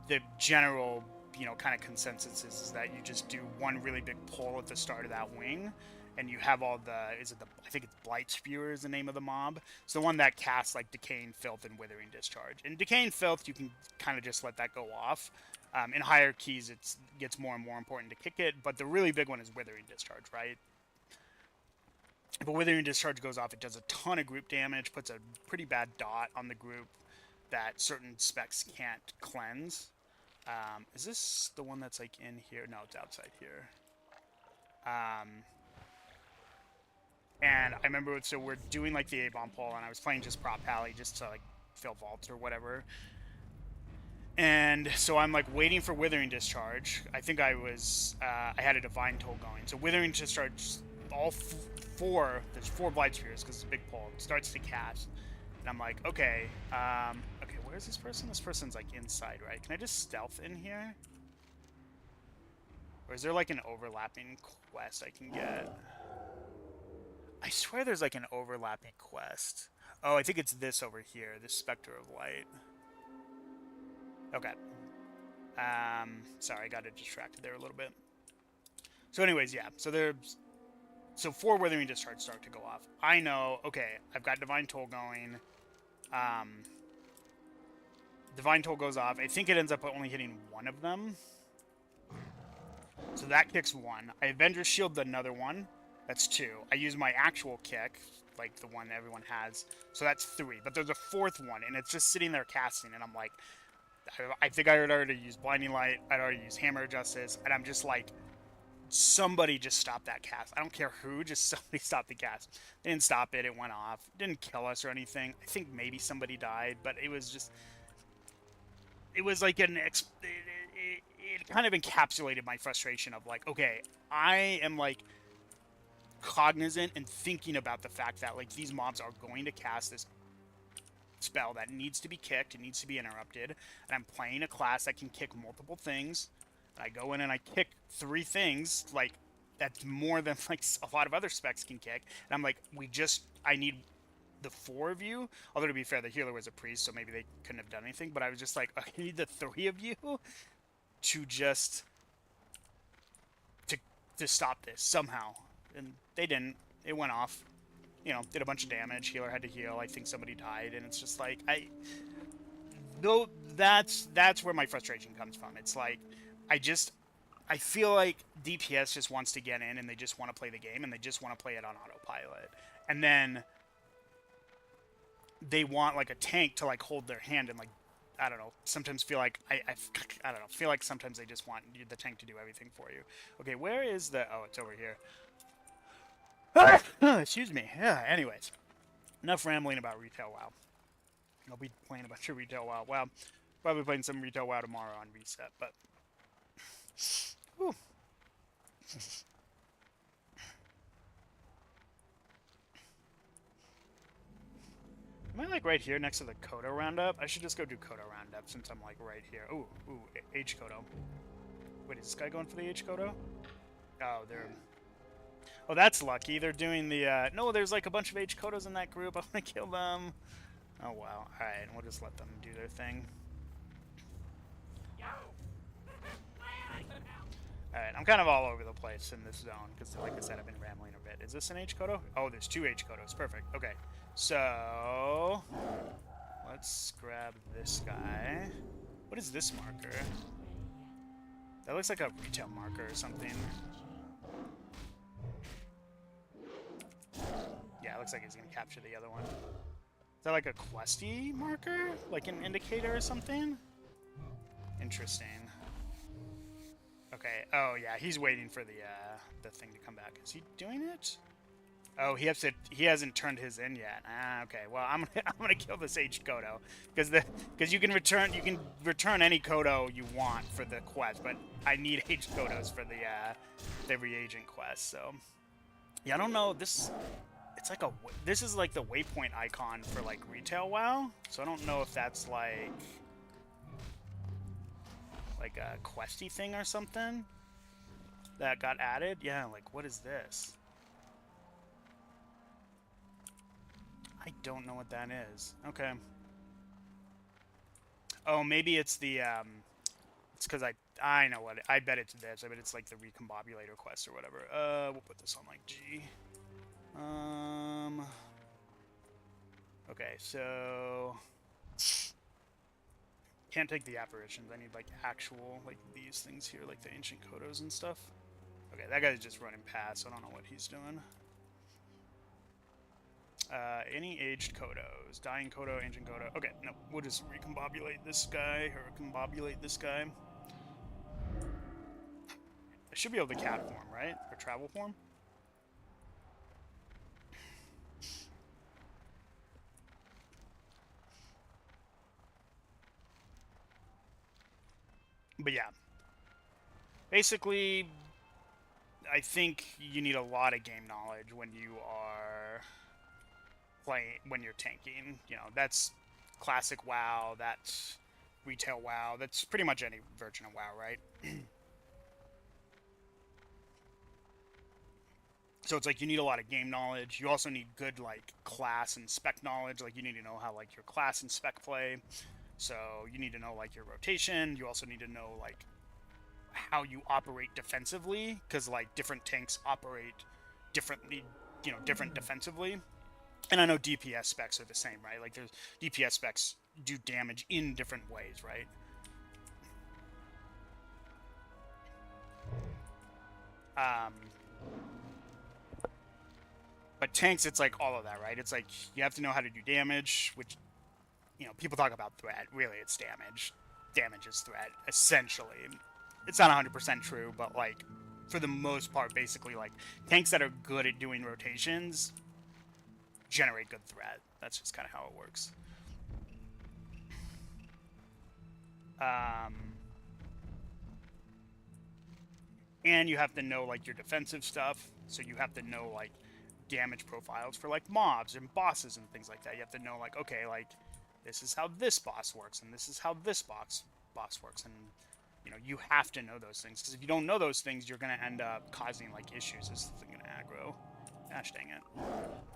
Speaker 1: the general, you know, kind of consensus is that you just do one really big pull at the start of that wing, and you have all the, I think it's Blight Spewer is the name of the mob. It's the one that casts, like, Decaying Filth and Withering Discharge. And Decaying Filth, you can kind of just let that go off. In higher keys, it gets more and more important to kick it, but the really big one is Withering Discharge, right? If a Withering Discharge goes off, it does a ton of group damage, puts a pretty bad dot on the group that certain specs can't cleanse. Is this the one that's, like, in here? No, it's outside here. And I remember, so we're doing, like, the A-bomb poll, and I was playing just Prop Pally just to, like, fill vaults or whatever. And so I'm, like, waiting for Withering Discharge. I think I had a Divine Toll going. So Withering Discharge, all there's 4 Blight Spears, because it's a big pull. It starts to cast. And I'm like, okay, okay, where's this person? This person's, like, inside, right? Can I just stealth in here? Or is there, like, an overlapping quest I can get? I swear there's, like, an overlapping quest. Oh, I think it's this over here, this Spectre of Light. Okay. Sorry, I got distracted there a little bit. So anyways, yeah. So 4 Withering Discharge start to go off. I know, okay, I've got Divine Toll going. Divine Toll goes off. I think it ends up only hitting one of them. So that kicks 1. I Avenger Shield another one. That's 2. I use my actual kick, like the one everyone has. So that's 3. But there's a 4th one, and it's just sitting there casting, and I'm like, I think I had already used Blinding Light. I'd already used Hammer of Justice, and I'm just like, somebody just stop that cast. I don't care who, just somebody stop the cast. They didn't stop it. It went off. It didn't kill us or anything. I think maybe somebody died, but it was just... It was like it kind of encapsulated my frustration of, like, okay, I am, like, cognizant and thinking about the fact that, like, these mobs are going to cast this spell that needs to be kicked, it needs to be interrupted, and I'm playing a class that can kick multiple things, and I go in and I kick 3 things, like, that's more than, like, a lot of other specs can kick, and I'm like, I need the 4 of you, although to be fair, the healer was a priest, so maybe they couldn't have done anything, but I was just like, I need the 3 of you to just, to stop this, somehow, and they didn't. It went off. You know, did a bunch of damage. Healer had to heal. I think somebody died, and it's just like that's where my frustration comes from. It's like I feel like DPS just wants to get in, and they just want to play the game, and they just want to play it on autopilot, and then they want, like, a tank to, like, hold their hand and, like, I don't know, sometimes feel like I don't know, feel like sometimes they just want the tank to do everything for you. Okay, where is the... Oh, it's over here. Excuse me. Yeah, anyways. Enough rambling about Retail WoW. I'll be playing a bunch of Retail WoW. Well, probably playing some Retail WoW tomorrow on Reset, but... Whew. Am I like right here next to the Kodo roundup? I should just go do Kodo roundup since I'm like right here. Ooh, H Kodo. Wait, is this guy going for the H Kodo? Oh, they're... Oh, that's lucky. They're doing the, no, there's like a bunch of H Kodos in that group. I'm gonna kill them. Oh, wow. Alright, we'll just let them do their thing. Alright, I'm kind of all over the place in this zone, because like I said, I've been rambling a bit. Is this an H Kodo? Oh, there's 2 H Kodos. Perfect. Okay. So... let's grab this guy. What is this marker? That looks like a retail marker or something. Yeah, it looks like he's gonna capture the other one. Is that like a questy marker? Like an indicator or something? Interesting. Okay. Oh yeah, he's waiting for the thing to come back. Is he doing it? Oh, he hasn't turned his in yet. Ah, okay. Well, I'm gonna kill this H Kodo because you can return any Kodo you want for the quest, but I need H Kodos for the reagent quest. So yeah, I don't know this. It's like this is like the waypoint icon for like retail WoW. So I don't know if that's like a questy thing or something that got added. Yeah, like what is this? I don't know what that is. Okay. Oh, maybe it's the, it's because I know what, I bet it's this. I bet it's like the Recombobulator quest or whatever. We'll put this on like G. Okay, so... can't take the apparitions. I need like actual, like these things here, like the ancient Kodos and stuff. Okay, that guy's just running past, so I don't know what he's doing. Any aged Kodos. Dying Kodo, ancient Kodo. Okay, no, we'll just recombobulate this guy, or combobulate this guy. I should be able to cat form, right? Or travel form? But yeah. Basically, I think you need a lot of game knowledge when you are... when you're tanking. You know, that's classic WoW, that's retail WoW, that's pretty much any version of WoW, right? So it's like you need a lot of game knowledge. You also need good like class and spec knowledge. Like you need to know how like your class and spec play. So you need to know like your rotation. You also need to know like how you operate defensively, because like different tanks operate differently, you know, different defensively. And I know DPS specs are the same, right? Like, there's DPS specs do damage in different ways, right? But tanks, it's like all of that, right? It's like you have to know how to do damage, which, you know, people talk about threat. Really, it's damage. Damage is threat, essentially. It's not 100% true, but like, for the most part, basically, like, tanks that are good at doing rotations generate good threat. That's just kind of how it works. And you have to know like your defensive stuff, so you have to know like damage profiles for like mobs and bosses and things like that. You have to know like, okay, like this is how this boss works and this is how this boss works, and you know, you have to know those things, because if you don't know those things, you're gonna end up causing like issues. This is gonna aggro. Gosh dang it.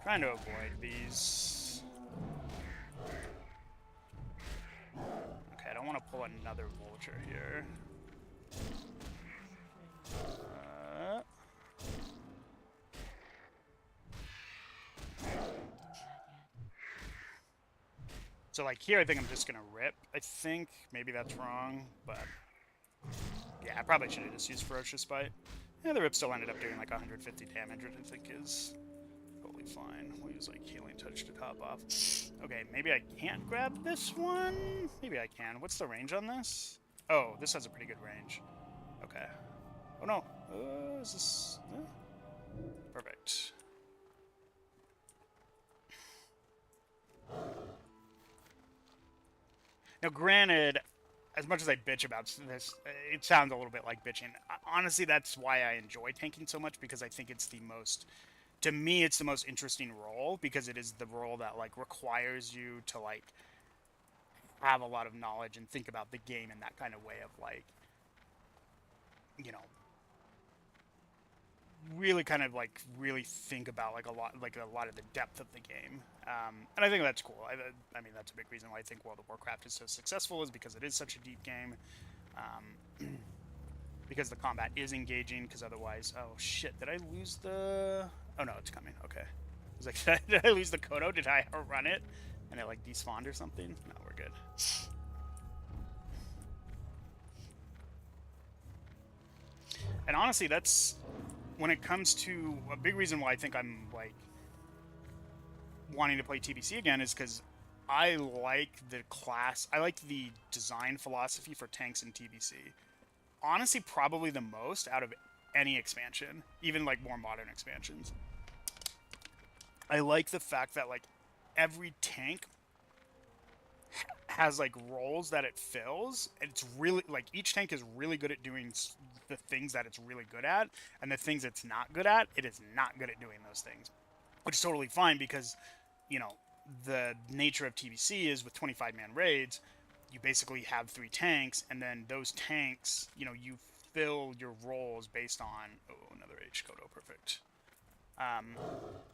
Speaker 1: Trying to avoid these. Okay, I don't want to pull another vulture here. So like here, I think I'm just gonna rip. I think maybe that's wrong, but yeah, I probably should have just used Ferocious Bite. Yeah, the rip still ended up doing like 150 damage, which I think is totally fine. We'll use like Healing Touch to top off. Okay, maybe I can't grab this one. Maybe I can. What's the range on this? Oh, this has a pretty good range. Okay. Oh no. Is this? Perfect. Now, granted, as much as I bitch about this, it sounds a little bit like bitching. Honestly, that's why I enjoy tanking so much, because I think it's the most to me, it's the most interesting role because it is the role that like requires you to like have a lot of knowledge and think about the game in that kind of way of like, you know, really kind of like really think about like a lot of the depth of the game. And I think that's cool. I mean, that's a big reason why I think World of Warcraft is so successful, is because it is such a deep game. Because the combat is engaging, because otherwise, oh shit, did I lose the... Oh no, it's coming, okay. I was like, did I lose the Kodo? Did I outrun it? And it like despawned or something? No, we're good. And honestly, that's, when it comes to, a big reason why I think I'm like wanting to play TBC again is because I like the class, I like the design philosophy for tanks in TBC. Honestly, probably the most out of any expansion, even like more modern expansions. I like the fact that like every tank has like roles that it fills, and it's really like each tank is really good at doing the things that it's really good at, and the things it's not good at, it is not good at doing those things, which is totally fine because, you know, the nature of TBC is with 25-man raids, you basically have 3 tanks, and then those tanks, you know, you fill your roles based on... Oh, another H Kodo, perfect.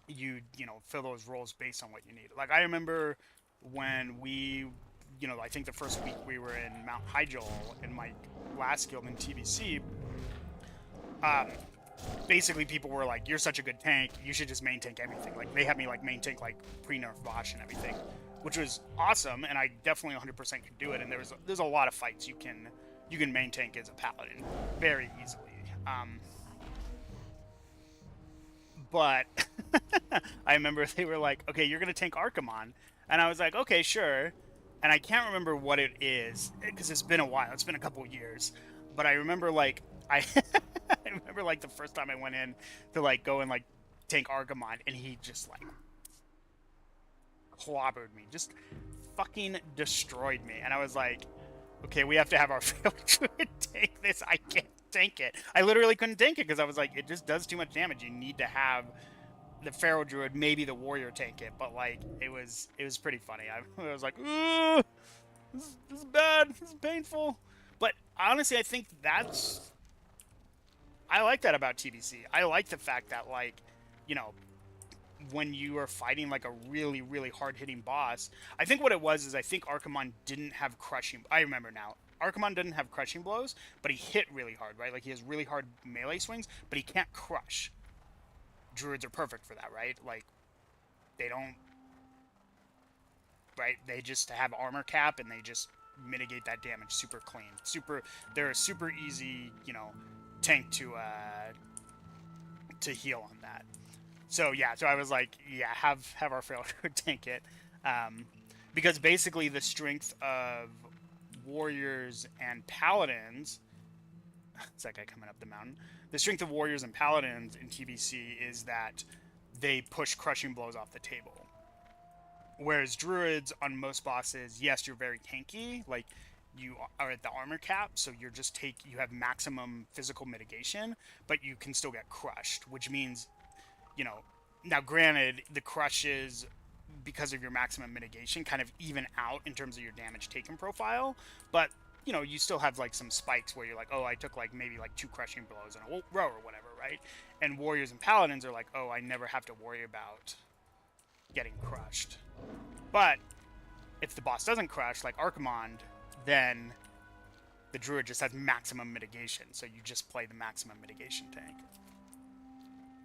Speaker 1: You know, fill those roles based on what you need. Like, I remember when we, you know, I think the first week we were in Mount Hyjal in my last guild in TBC, basically people were like, you're such a good tank, you should just main tank everything. Like, they had me, like, main tank, like, pre-nerf Vosh and everything, which was awesome, and I definitely 100% could do it, and there's a lot of fights you can main tank as a paladin very easily. But I remember they were like, okay, you're going to tank Archimon, and I was like, okay, sure, and I can't remember what it is, because it's been a while, it's been a couple years, but I remember, like, I remember, like, the first time I went in to, like, go and, like, tank Archimon, and he just, like, clobbered me, just fucking destroyed me, and I was like, okay, we have to have our field druid tank this. I can't tank it. I literally couldn't tank it because I was like, it just does too much damage. You need to have the feral druid, maybe the warrior tank it, but like it was pretty funny. I was like, ooh, this is bad. This is painful. But honestly, I think I like that about TBC. I like the fact that, like, you know, when you are fighting like a really, really hard-hitting boss, I think what it was is I think Archimon didn't have crushing... I remember now. Archimon didn't have crushing blows, but he hit really hard, right? Like, he has really hard melee swings, but he can't crush. Druids are perfect for that, right? Like, they don't... Right? They just have armor cap, and they just mitigate that damage super clean. They're a super easy, you know, tank to heal on that. So yeah, so I was like, yeah, have our failure tank it, because basically the strength of warriors and paladins, it's that guy coming up the mountain. The strength of warriors and paladins in TBC is that they push crushing blows off the table, whereas druids on most bosses, yes, you're very tanky, like you are at the armor cap, so you have maximum physical mitigation, but you can still get crushed, which means, you know, now granted, the crushes, because of your maximum mitigation, kind of even out in terms of your damage taken profile, but, you know, you still have, like, some spikes where you're like, oh, I took, like, maybe, like, 2 crushing blows in a row or whatever, right? And warriors and paladins are like, oh, I never have to worry about getting crushed. But if the boss doesn't crush, like Archimon, then the druid just has maximum mitigation, so you just play the maximum mitigation tank.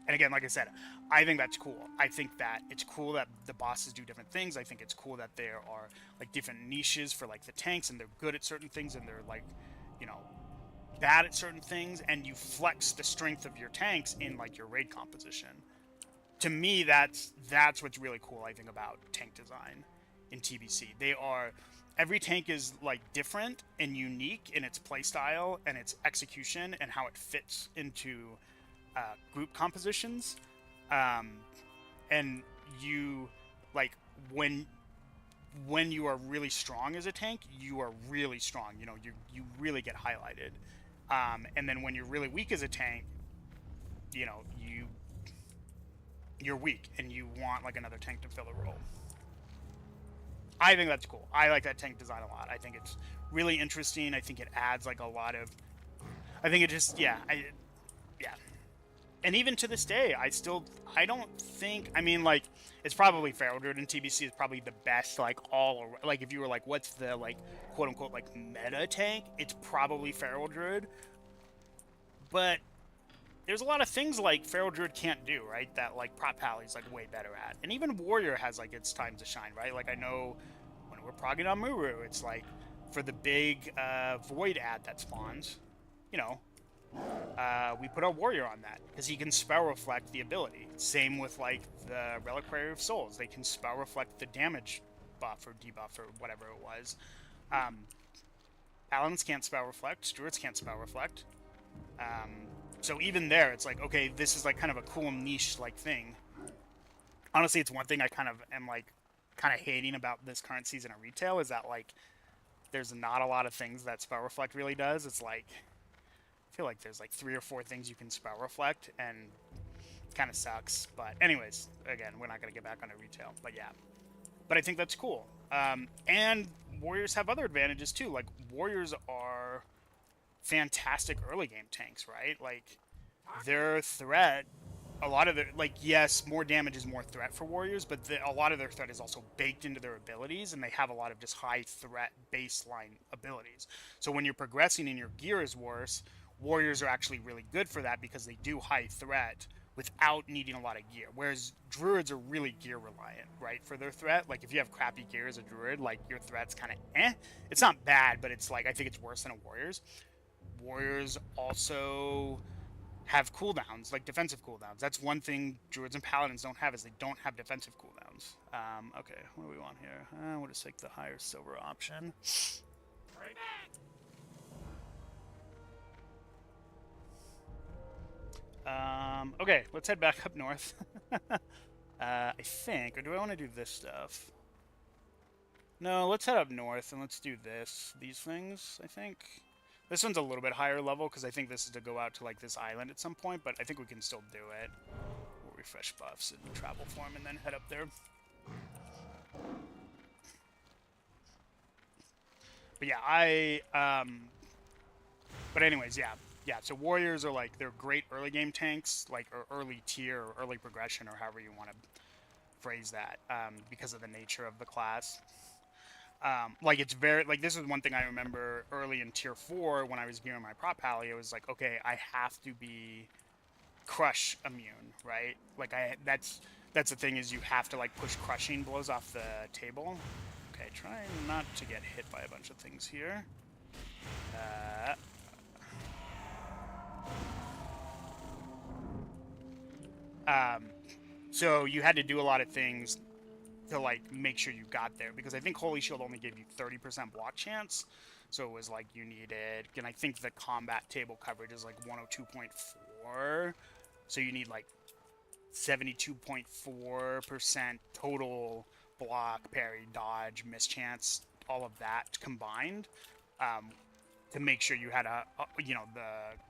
Speaker 1: And again, like I said, I think that's cool. I think that it's cool that the bosses do different things. I think it's cool that there are, like, different niches for, like, the tanks, and they're good at certain things, and they're, like, you know, bad at certain things, and you flex the strength of your tanks in, like, your raid composition. To me, that's what's really cool, I think, about tank design in TBC. Every tank is, like, different and unique in its playstyle and its execution and how it fits into group compositions, and you, like, when you are really strong as a tank, you are really strong, you know, you really get highlighted, and then when you're really weak as a tank, you know, you're weak and you want like another tank to fill the role. I think that's cool. I like that tank design a lot. I think it's really interesting. I think it adds like a lot of. I think it just yeah. And even to this day, I don't think, I mean, like, it's probably Feral Druid and TBC is probably the best, like, like, if you were like, what's the, like, quote-unquote, like, meta tank, it's probably Feral Druid, but there's a lot of things, like, Feral Druid can't do, right, that, like, Prot Pally's, like, way better at, and even Warrior has, like, its time to shine, right, like, I know when we're progging on Muru, it's, like, for the big, Void ad that spawns, you know, we put our Warrior on that because he can spell reflect the ability. Same with like the Reliquary of Souls; they can spell reflect the damage buff or debuff or whatever it was. Paladins can't spell reflect. Druids can't spell reflect. So even there, it's like okay, this is like kind of a cool niche like thing. Honestly, it's one thing I kind of am like kind of hating about this current season of retail is that like there's not a lot of things that spell reflect really does. It's like I feel like there's like 3 or 4 things you can spell reflect, and it kind of sucks. But anyways, again, we're not going to get back onto retail. But yeah. But I think that's cool. And Warriors have other advantages too. Like, Warriors are fantastic early game tanks, right? Like, their threat, a lot of their, like, yes, more damage is more threat for Warriors, but a lot of their threat is also baked into their abilities, and they have a lot of just high threat baseline abilities. So when you're progressing and your gear is worse, Warriors are actually really good for that because they do high threat without needing a lot of gear. Whereas Druids are really gear reliant, right, for their threat. Like, if you have crappy gear as a Druid, like, your threat's kind of eh. It's not bad, but it's like, I think it's worse than a Warriors. Warriors also have cooldowns, like defensive cooldowns. That's one thing Druids and Paladins don't have is they don't have defensive cooldowns. Okay, what do we want here? We'll just take the higher silver option. Okay, let's head back up north. I think, or do I want to do this stuff? No, let's head up north and let's do these things, I think. This one's a little bit higher level because I think this is to go out to like this island at some point, but I think we can still do it. We'll refresh buffs and travel form and then head up there. But yeah, but anyways, yeah. Yeah, so Warriors are like, they're great early game tanks, like, or early tier, or early progression, or however you want to phrase that, because of the nature of the class. Like, it's very, like, this is one thing I remember early in tier 4 when I was gearing my prop pally. It was like, okay, I have to be crush immune, right? Like, that's the thing, is you have to, like, push crushing blows off the table. Okay, try not to get hit by a bunch of things here. So you had to do a lot of things to like make sure you got there, because I think Holy Shield only gave you 30% block chance, so it was like you needed, and I think the combat table coverage is like 102.4, so you need like 72.4% total block, parry, dodge, mischance, all of that combined, to make sure you had the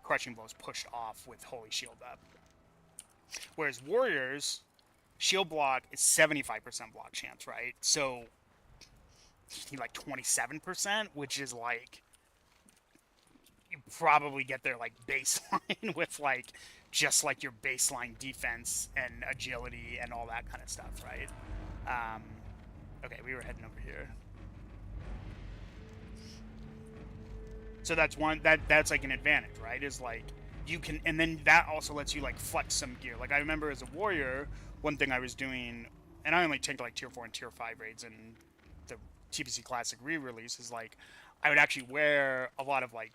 Speaker 1: crushing blows pushed off with Holy Shield up. Whereas Warriors, shield block is 75% block chance, right? So you need like 27%, which is like, you probably get there like baseline with like just like your baseline defense and agility and all that kind of stuff, right? Okay, we were heading over here. So that's that's like an advantage, right? Is like you can, and then that also lets you like flex some gear. Like, I remember as a Warrior, one thing I was doing, and I only tanked like tier 4 and tier 5 raids in the TBC Classic re-release, is like I would actually wear a lot of like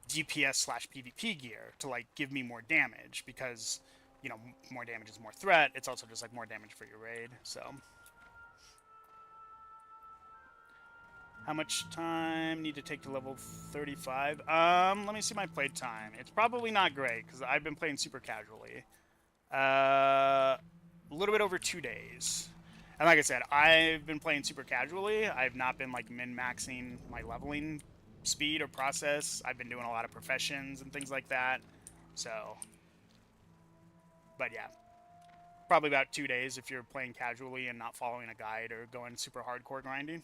Speaker 1: DPS / PvP gear to like give me more damage, because more damage is more threat. It's also just like more damage for your raid. So how much time need to take to level 35? Let me see my play time. It's probably not great because I've been playing super casually. A little bit over 2 days. And like I said, I've been playing super casually. I've not been like min-maxing my leveling speed or process. I've been doing a lot of professions and things like that. So, but yeah. probably about 2 days if you're playing casually and not following a guide or going super hardcore grinding.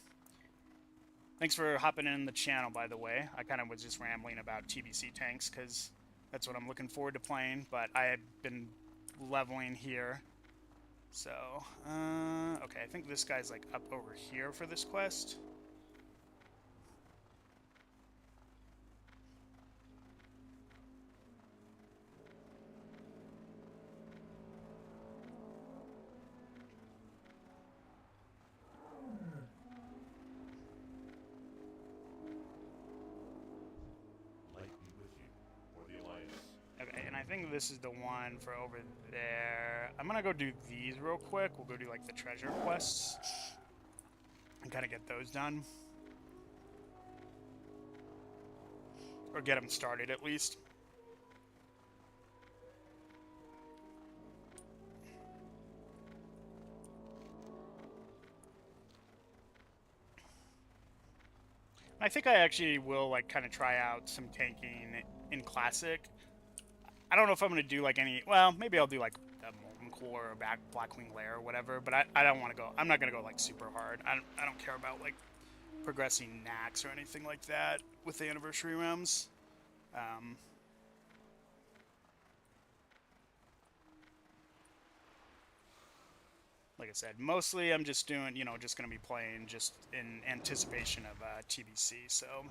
Speaker 1: Thanks for hopping in the channel, by the way. I kind of was just rambling about TBC tanks because that's what I'm looking forward to playing, but I have been leveling here. So, okay, I think this guy's like up over here for this quest. Okay, and I think this is the one for over there. I'm gonna go do these real quick. We'll go do like the treasure quests and kind of get those done. Or get them started at least. I think I actually will like kind of try out some tanking in Classic. I don't know if I'm going to do like any, well, maybe I'll do like a Molten Core or a Blackwing Lair or whatever, but I don't want to go, I'm not going to go like super hard. I don't care about like progressing Nax or anything like that with the Anniversary Realms. Like I said, mostly I'm just doing, you know, just going to be playing just in anticipation of TBC, so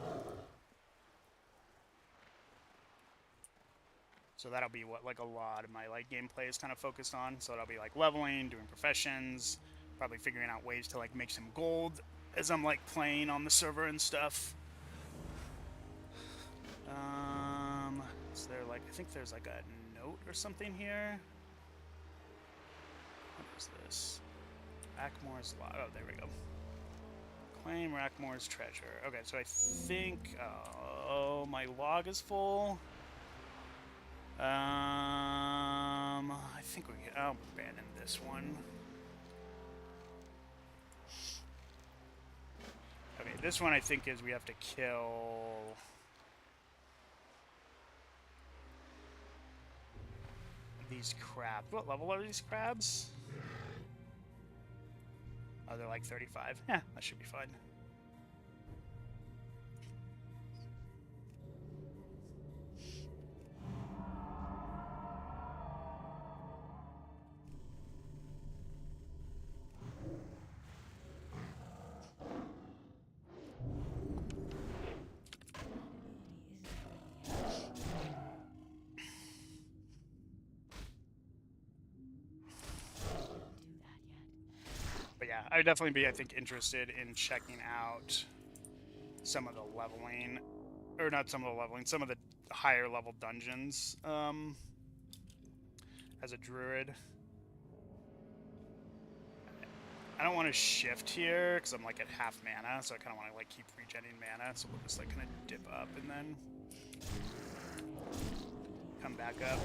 Speaker 1: that'll be what like a lot of my like gameplay is kind of focused on. So it'll be like leveling, doing professions, probably figuring out ways to like make some gold as I'm like playing on the server and stuff. Is there like, I think there's like a note or something here. What is this? Rackmore's log. Oh, there we go. Claim Rackmore's treasure. Okay, so I think, oh, my log is full. I think we can, I'll abandon this one. Okay, this one I think is we have to kill these crabs. What level are these crabs? Oh, they're like 35. Yeah, that should be fine. But yeah, I would definitely be, I think, interested in checking out some of the leveling, or not some of the leveling, some of the higher level dungeons as a druid. I don't want to shift here because I'm like at half mana, so I kind of want to like keep regenerating mana, so we'll just like kind of dip up and then come back up.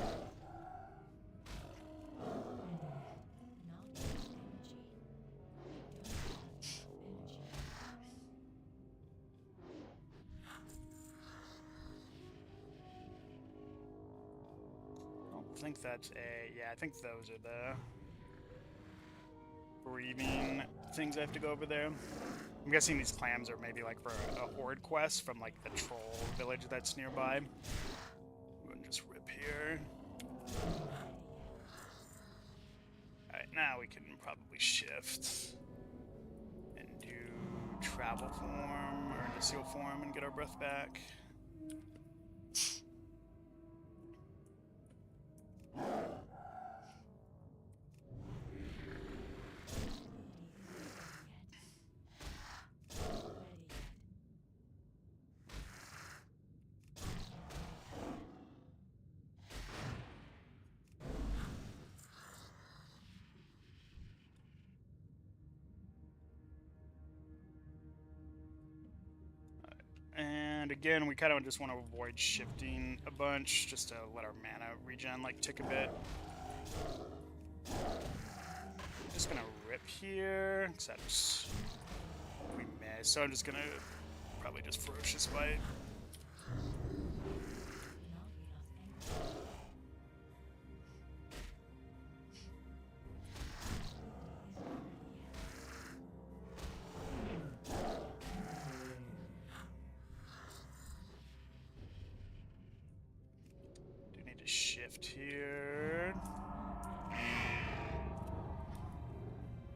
Speaker 1: I think that's a, yeah, I think those are the breathing things I have to go over there. I'm guessing these clams are maybe like for a horde quest from like the troll village that's nearby. I'm going to just rip here. Alright, now we can probably shift and do travel form or the seal form and get our breath back. And again, we kind of just want to avoid shifting a bunch, just to let our mana regen like tick a bit. Just gonna rip here, except we miss, so I'm just gonna probably just Ferocious Bite. to shift here.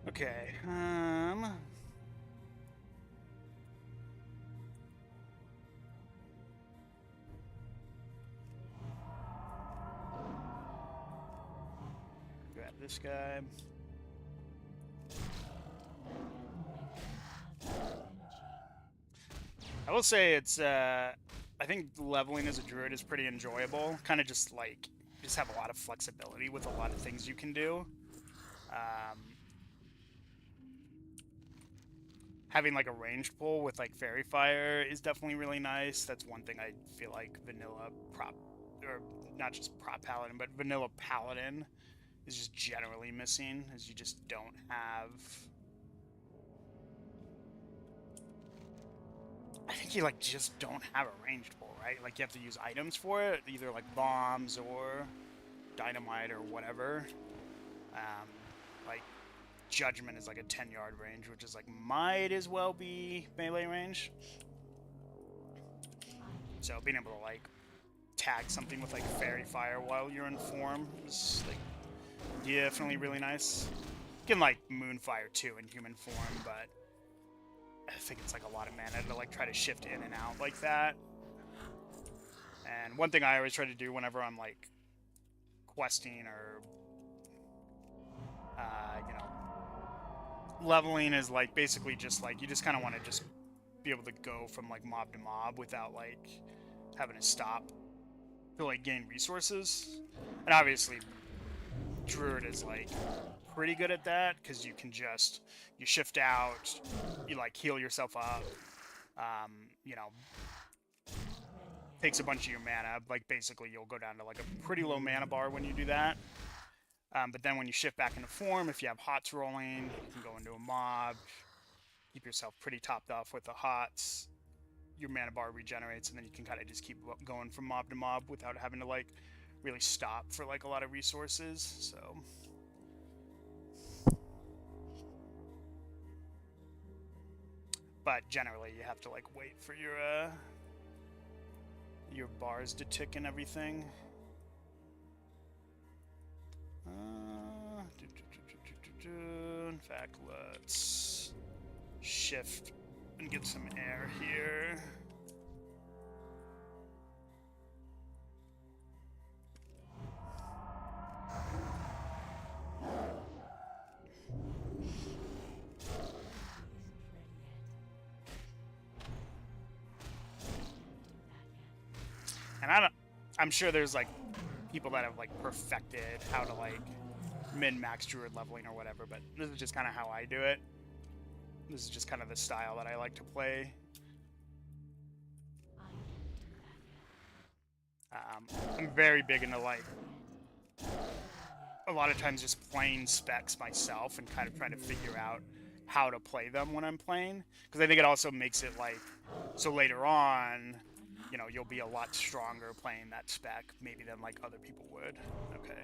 Speaker 1: Okay. Grab this guy. I will say it's, I think leveling as a druid is pretty enjoyable. Kind of just like, just have a lot of flexibility with a lot of things you can do. Having like a ranged pull with like Fairy Fire is definitely really nice. That's one thing I feel like vanilla prop, or not just prop paladin, but vanilla paladin is just generally missing, is you just don't have... I think you like just don't have a ranged pull, right? Like you have to use items for it, either like bombs or dynamite or whatever. Like Judgment is like a 10-yard range, which is like might as well be melee range. So being able to like tag something with like Fairy Fire while you're in form is like definitely really nice. You can like Moonfire too in human form, but I think it's like a lot of mana to like try to shift in and out like that. And one thing I always try to do whenever I'm like questing or you know, leveling is like basically just like you just kind of want to just be able to go from like mob to mob without like having to stop to like gain resources. And obviously Druid is like pretty good at that because you can just you shift out, you like heal yourself up, you know, takes a bunch of your mana. Like basically you'll go down to like a pretty low mana bar when you do that. But then when you shift back into form, if you have hots rolling, you can go into a mob, keep yourself pretty topped off with the hots. Your mana bar regenerates, and then you can kind of just keep going from mob to mob without having to like really stop for like a lot of resources. So but generally you have to like wait for your bars to tick and everything. In fact, let's shift and get some air here. And I'm sure there's like people that have like perfected how to like min-max druid leveling or whatever, but this is just kind of how I do it. This is just kind of the style that I like to play. I'm very big into like a lot of times just playing specs myself and kind of trying to figure out how to play them when I'm playing, because I think it also makes it like so later on, you know, you'll be a lot stronger playing that spec maybe than like other people would. Okay.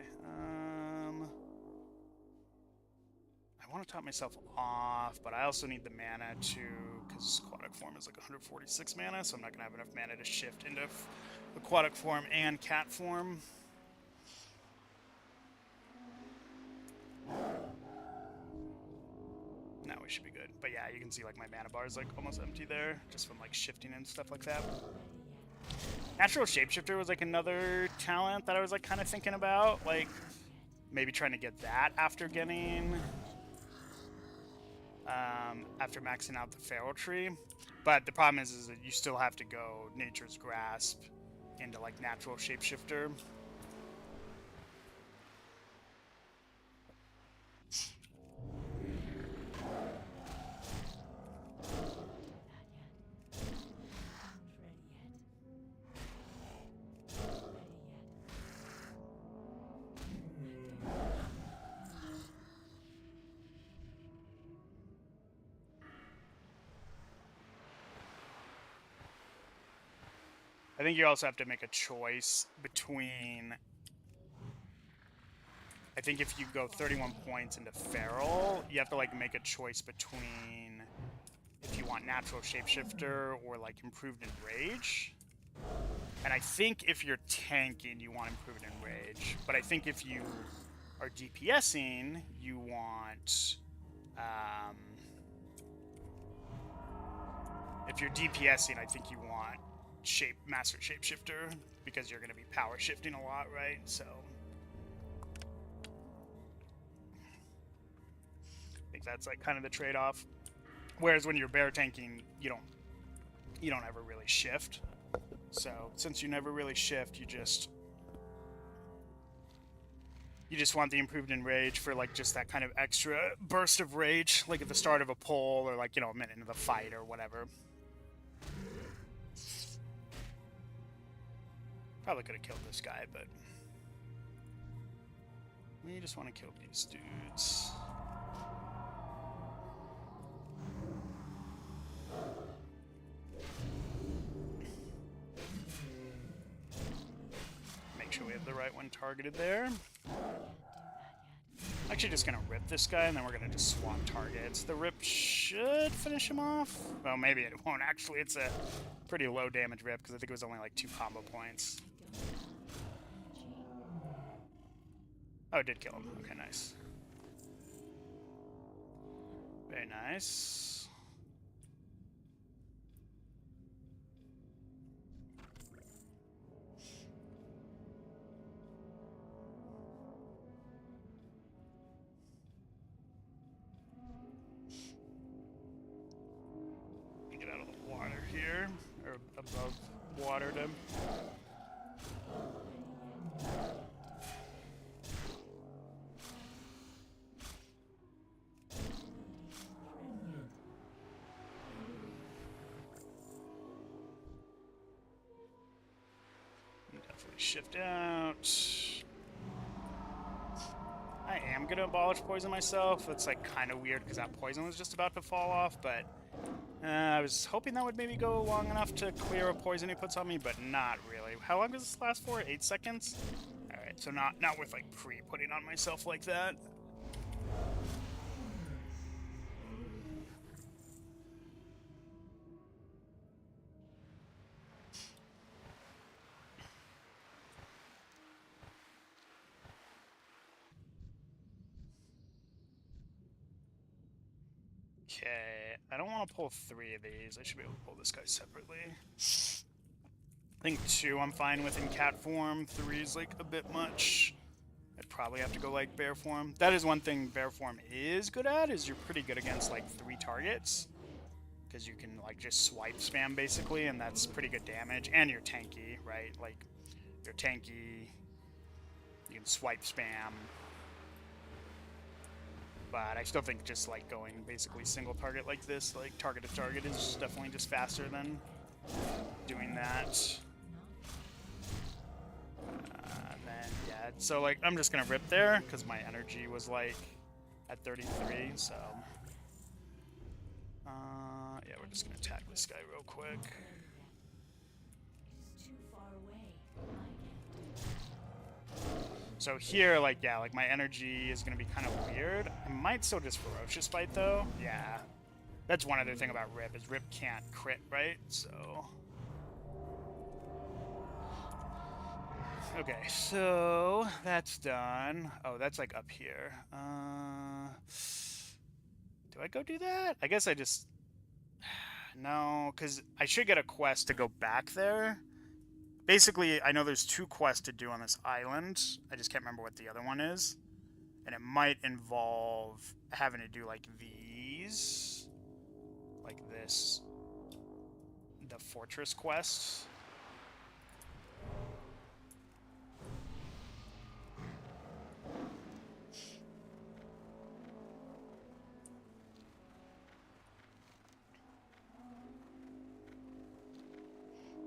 Speaker 1: I want to top myself off, but I also need the mana to, because aquatic form is like 146 mana, so I'm not going to have enough mana to shift into aquatic form and cat form. Now we should be good. But yeah, you can see like my mana bar is like almost empty there, just from like shifting and stuff like that. Natural Shapeshifter was like another talent that I was like kind of thinking about, like maybe trying to get that after getting... after maxing out the Feral Tree. But the problem is that you still have to go Nature's Grasp into like Natural Shapeshifter. I think you also have to make a choice between... I think if you go 31 points into Feral, you have to like make a choice between if you want Natural Shapeshifter or like Improved Enrage. And I think if you're tanking, you want improvement in rage. But I think if you are DPSing, you want... if you're DPSing, I think you want Master Shapeshifter, because you're going to be power shifting a lot, right? So... I think that's like kind of the trade-off. Whereas when you're bear tanking, you don't ever really shift. So since you never really shift, you just want the improved in rage for like just that kind of extra burst of rage, like at the start of a pull or like, you know, a minute into the fight or whatever. Probably could have killed this guy, but we just want to kill these dudes. Sure we have the right one targeted there. I'm actually just gonna rip this guy and then we're gonna just swap targets. The rip should finish him off. Well, maybe it won't actually. It's a pretty low damage rip because I think it was only like 2 combo points. Oh, it did kill him. Okay, nice. Very nice. Get out of the water here, or above water to... Definitely shift out. I am gonna abolish poison myself. That's like kind of weird because that poison was just about to fall off, but I was hoping that would maybe go long enough to clear a poison he puts on me, but not really. How long does this last for? 8 seconds? Alright, so not with like pre-putting on myself like that. Okay, I don't want to pull 3 of these. I should be able to pull this guy separately. I think 2 I'm fine with in cat form. 3 is like a bit much. I'd probably have to go like bear form. That is one thing bear form is good at, is you're pretty good against like 3 targets. Because you can like just swipe spam basically, and that's pretty good damage. And you're tanky, right? Like, you're tanky. You can swipe spam. But I still think just like going basically single target like this, like target to target, is definitely just faster than doing that. And then, yeah, so like I'm just gonna rip there because my energy was like at 33, so yeah, we're just gonna attack this guy real quick. So here, like, yeah, like my energy is gonna be kind of weird. I might still just Ferocious Bite though. Yeah, that's one other thing about Rip, is Rip can't crit, right? So okay, so that's done. Oh, that's like up here. Do I go do that? I guess I just... No, because I should get a quest to go back there. Basically, I know there's 2 quests to do on this island. I just can't remember what the other one is. And it might involve having to do, like, these. Like this. The Fortress quest.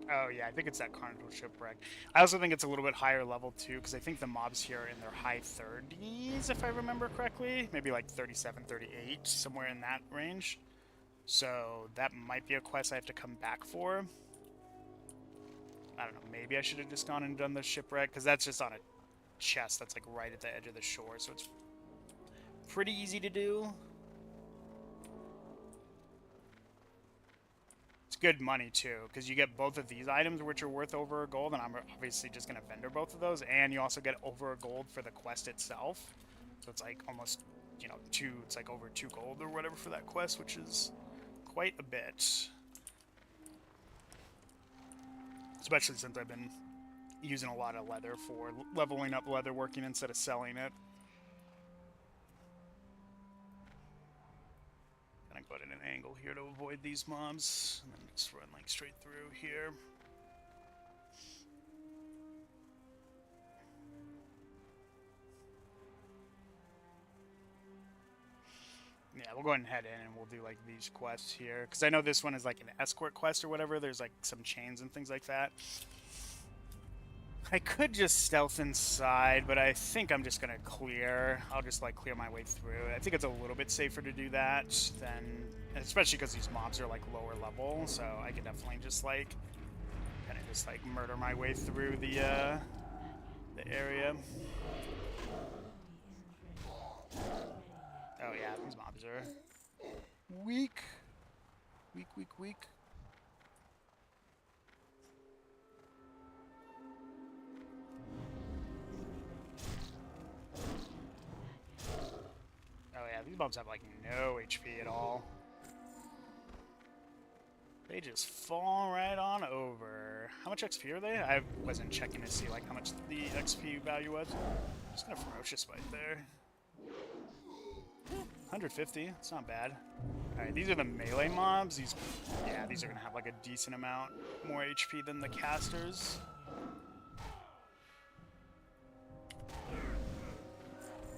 Speaker 1: Oh yeah, I think it's that Carnival Shipwreck. I also think it's a little bit higher level too, because I think the mobs here are in their high 30s, if I remember correctly. Maybe like 37, 38, somewhere in that range. So that might be a quest I have to come back for. I don't know, maybe I should have just gone and done the Shipwreck, because that's just on a chest that's like right at the edge of the shore, so it's pretty easy to do. good money too, because you get both of these items, which are worth over a gold, and I'm obviously just gonna vendor both of those, and you also get over a gold for the quest itself. So it's like almost, you know, it's like over 2 gold or whatever for that quest, which is quite a bit. Especially since I've been using a lot of leather for leveling up leather working instead of selling it. Gonna go at an angle here to avoid these mobs, and then just run like straight through here. Yeah, we'll go ahead and head in and we'll do like these quests here, because I know this one is like an escort quest or whatever. There's like some chains and things like that. I could just stealth inside, but I think I'm just gonna clear. I'll just like clear my way through. I think it's a little bit safer to do that than, especially because these mobs are like lower level, so I could definitely just like kind of just like murder my way through the area. Oh yeah, these mobs are weak, weak. Oh yeah, these mobs have like no HP at all. They just fall right on over. How much XP are they? I wasn't checking to see like how much the XP value was. Just gonna ferocious bite there. 150, it's not bad. Alright, these are the melee mobs. These are gonna have like a decent amount more HP than the casters.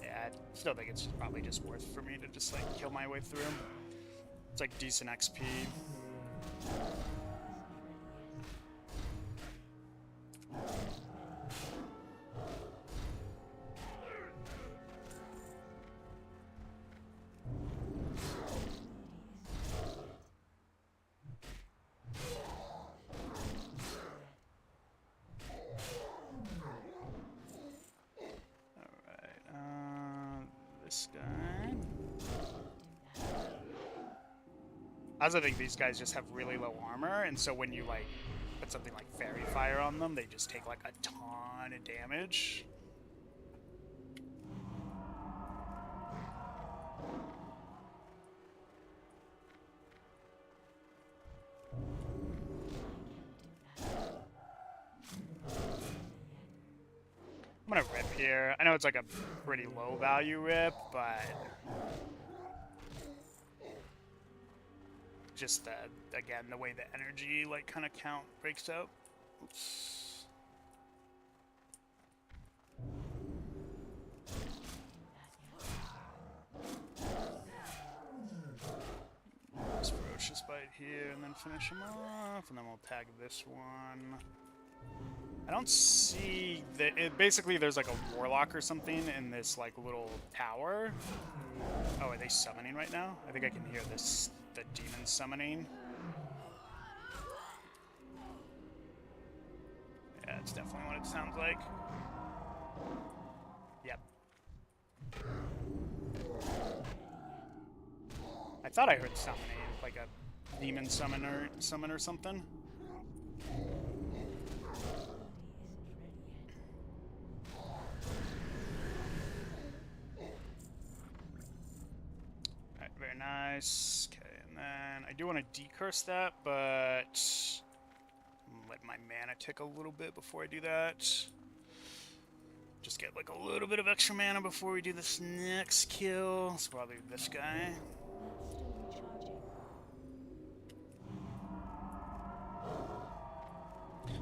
Speaker 1: Yeah, I still think it's probably just worth for me to just like kill my way through. It's like decent XP. This guy. I also think these guys just have really low armor, and so when you like put something like Fairy Fire on them, they just take like a ton of damage. I'm gonna rip here. I know it's like a pretty low value rip, but just again, the way the energy like kind of count breaks out. Oops. Just ferocious bite here, and then finish him off, and then we'll tag this one. I don't see the. Basically, there's like a warlock or something in this like little tower. Oh, are they summoning right now? I think I can hear this. The demon summoning. Yeah, it's definitely what it sounds like. Yep. I thought I heard summoning, like a demon summon or something. Alright, very nice. Okay, and then I do want to decurse that, but let my mana tick a little bit before I do that. Just get like a little bit of extra mana before we do this next kill. It's probably this guy.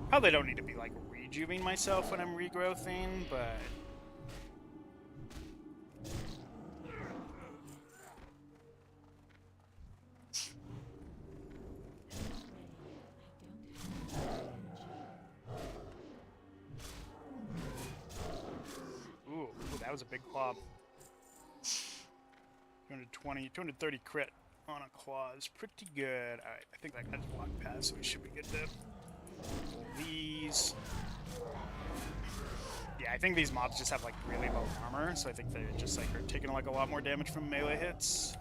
Speaker 1: Probably don't need to be like rejuvenating myself when I'm regrowthing, but ooh, that was a big claw. 220, 230 crit on a claw is pretty good. Alright, I think that guy's block pass, so we should be good to pull these. Yeah, I think these mobs just have like really low armor, so I think they're just like are taking like a lot more damage from melee hits.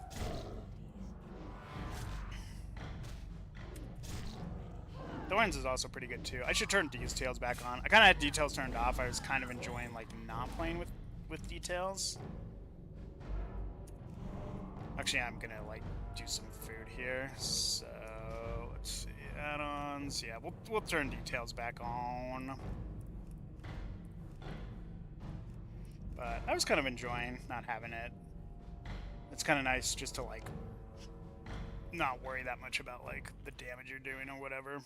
Speaker 1: Thorns is also pretty good too. I should turn details back on. I kind of had details turned off. I was kind of enjoying like not playing with details. Actually, I'm gonna like do some food here. So let's see, add-ons. Yeah, we'll turn details back on. But I was kind of enjoying not having it. It's kind of nice just to like not worry that much about like the damage you're doing or whatever.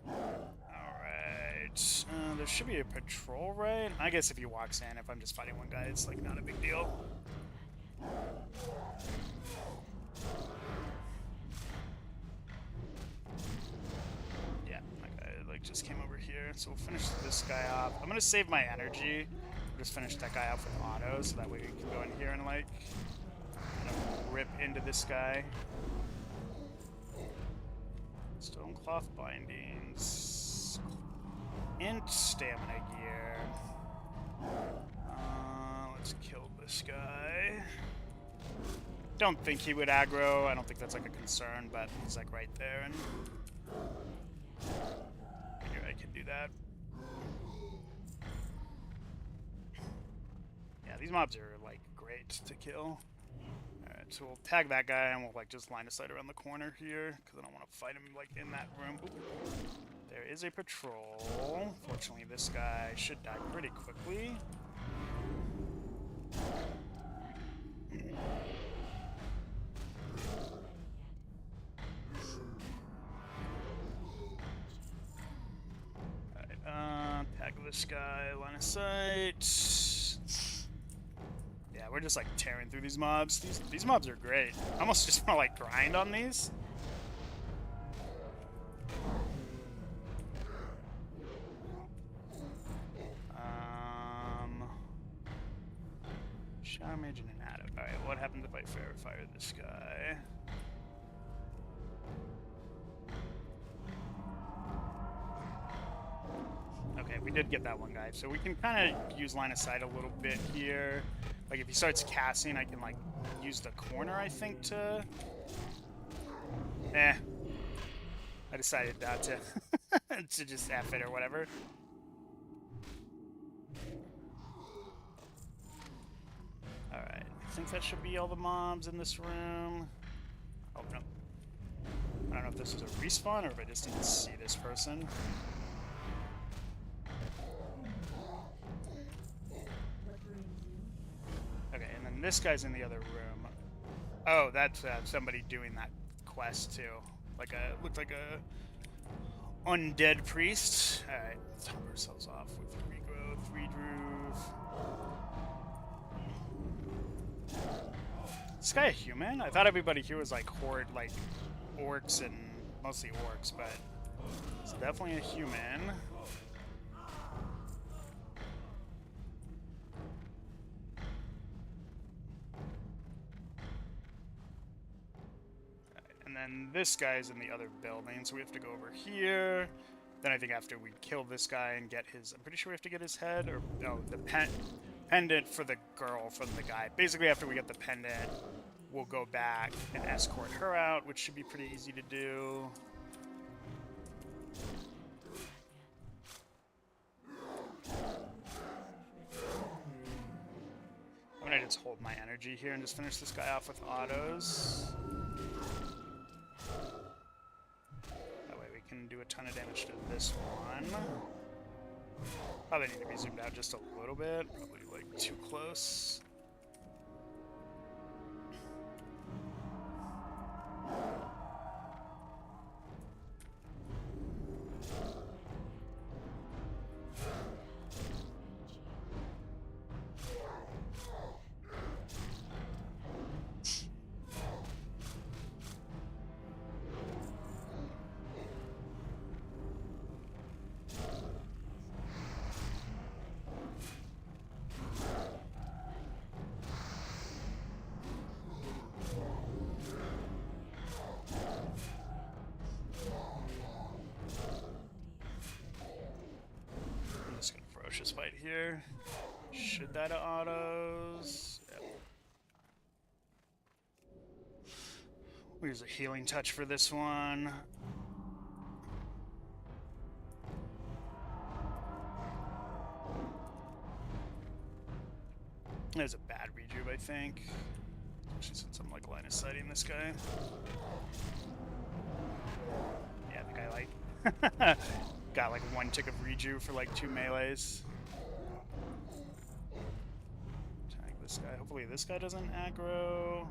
Speaker 1: Alright, there should be a patrol, right? I guess if he walks in, if I'm just fighting one guy, it's like not a big deal. Yeah, that guy like just came over here, so we'll finish this guy off. I'm gonna save my energy. We'll just finish that guy off with auto, so that way we can go in here and like kind of rip into this guy. Stone cloth bindings. Int stamina gear. Let's kill this guy. Don't think he would aggro. I don't think that's like a concern, but he's like right there, and here I can do that. Yeah, these mobs are like great to kill. Alright, so we'll tag that guy and we'll like just line of sight around the corner here, because I don't want to fight him like in that room. Oop. There is a patrol. Fortunately, this guy should die pretty quickly. Alright, tag this guy, line of sight. Yeah, we're just like tearing through these mobs. These mobs are great. I almost just want to like grind on these. Shadow Mage and an Atom. Alright, what happens if I Fair Fire this guy? Okay, we did get that one guy, so we can kind of use line of sight a little bit here. Like if he starts casting, I can like use the corner, I think, to... I decided not to, to just F it or whatever. Alright, I think that should be all the mobs in this room. Oh, no. I don't know if this is a respawn or if I just didn't see this person. Okay, and then this guy's in the other room. Oh, that's somebody doing that quest too. Like a, looked like a undead priest. Alright, let's help ourselves off with regrowth, redruve. Is this guy a human? I thought everybody here was like horde, like orcs and mostly orcs, but it's definitely a human. And then this guy's in the other building, so we have to go over here. Then I think after we kill this guy and get his, I'm pretty sure we have to get his head, or no, the pendant for the girl from the guy. Basically, after we get the pendant, we'll go back and escort her out, which should be pretty easy to do. I'm gonna just hold my energy here and just finish this guy off with autos. That way we can do a ton of damage to this one. Probably need to be zoomed out just a little bit. Probably like too close. Ferocious fight here. Should that have autos? Yep. We'll use a healing touch for this one. There's a bad rejuve, I think. Especially since I'm like line of sighting this guy. Yeah, the guy like got like 1 tick of rejuve for like 2 melees. Tag this guy. Hopefully this guy doesn't aggro.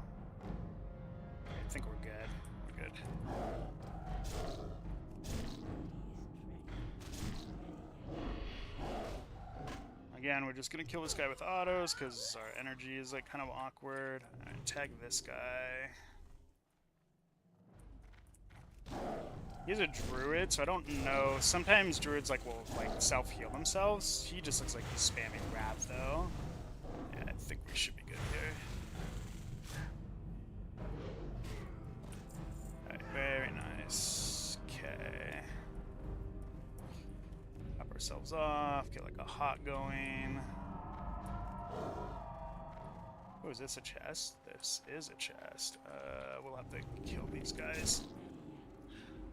Speaker 1: I think we're good. We're good. Again, we're just gonna kill this guy with autos because our energy is like kind of awkward. Alright, tag this guy. He's a druid, so I don't know. Sometimes druids like will like self-heal themselves. He just looks like he's spamming wrath though. Yeah, I think we should be good here. Alright, very nice. Okay. Top ourselves off, get like a hot going. Oh, is this a chest? This is a chest. We'll have to kill these guys.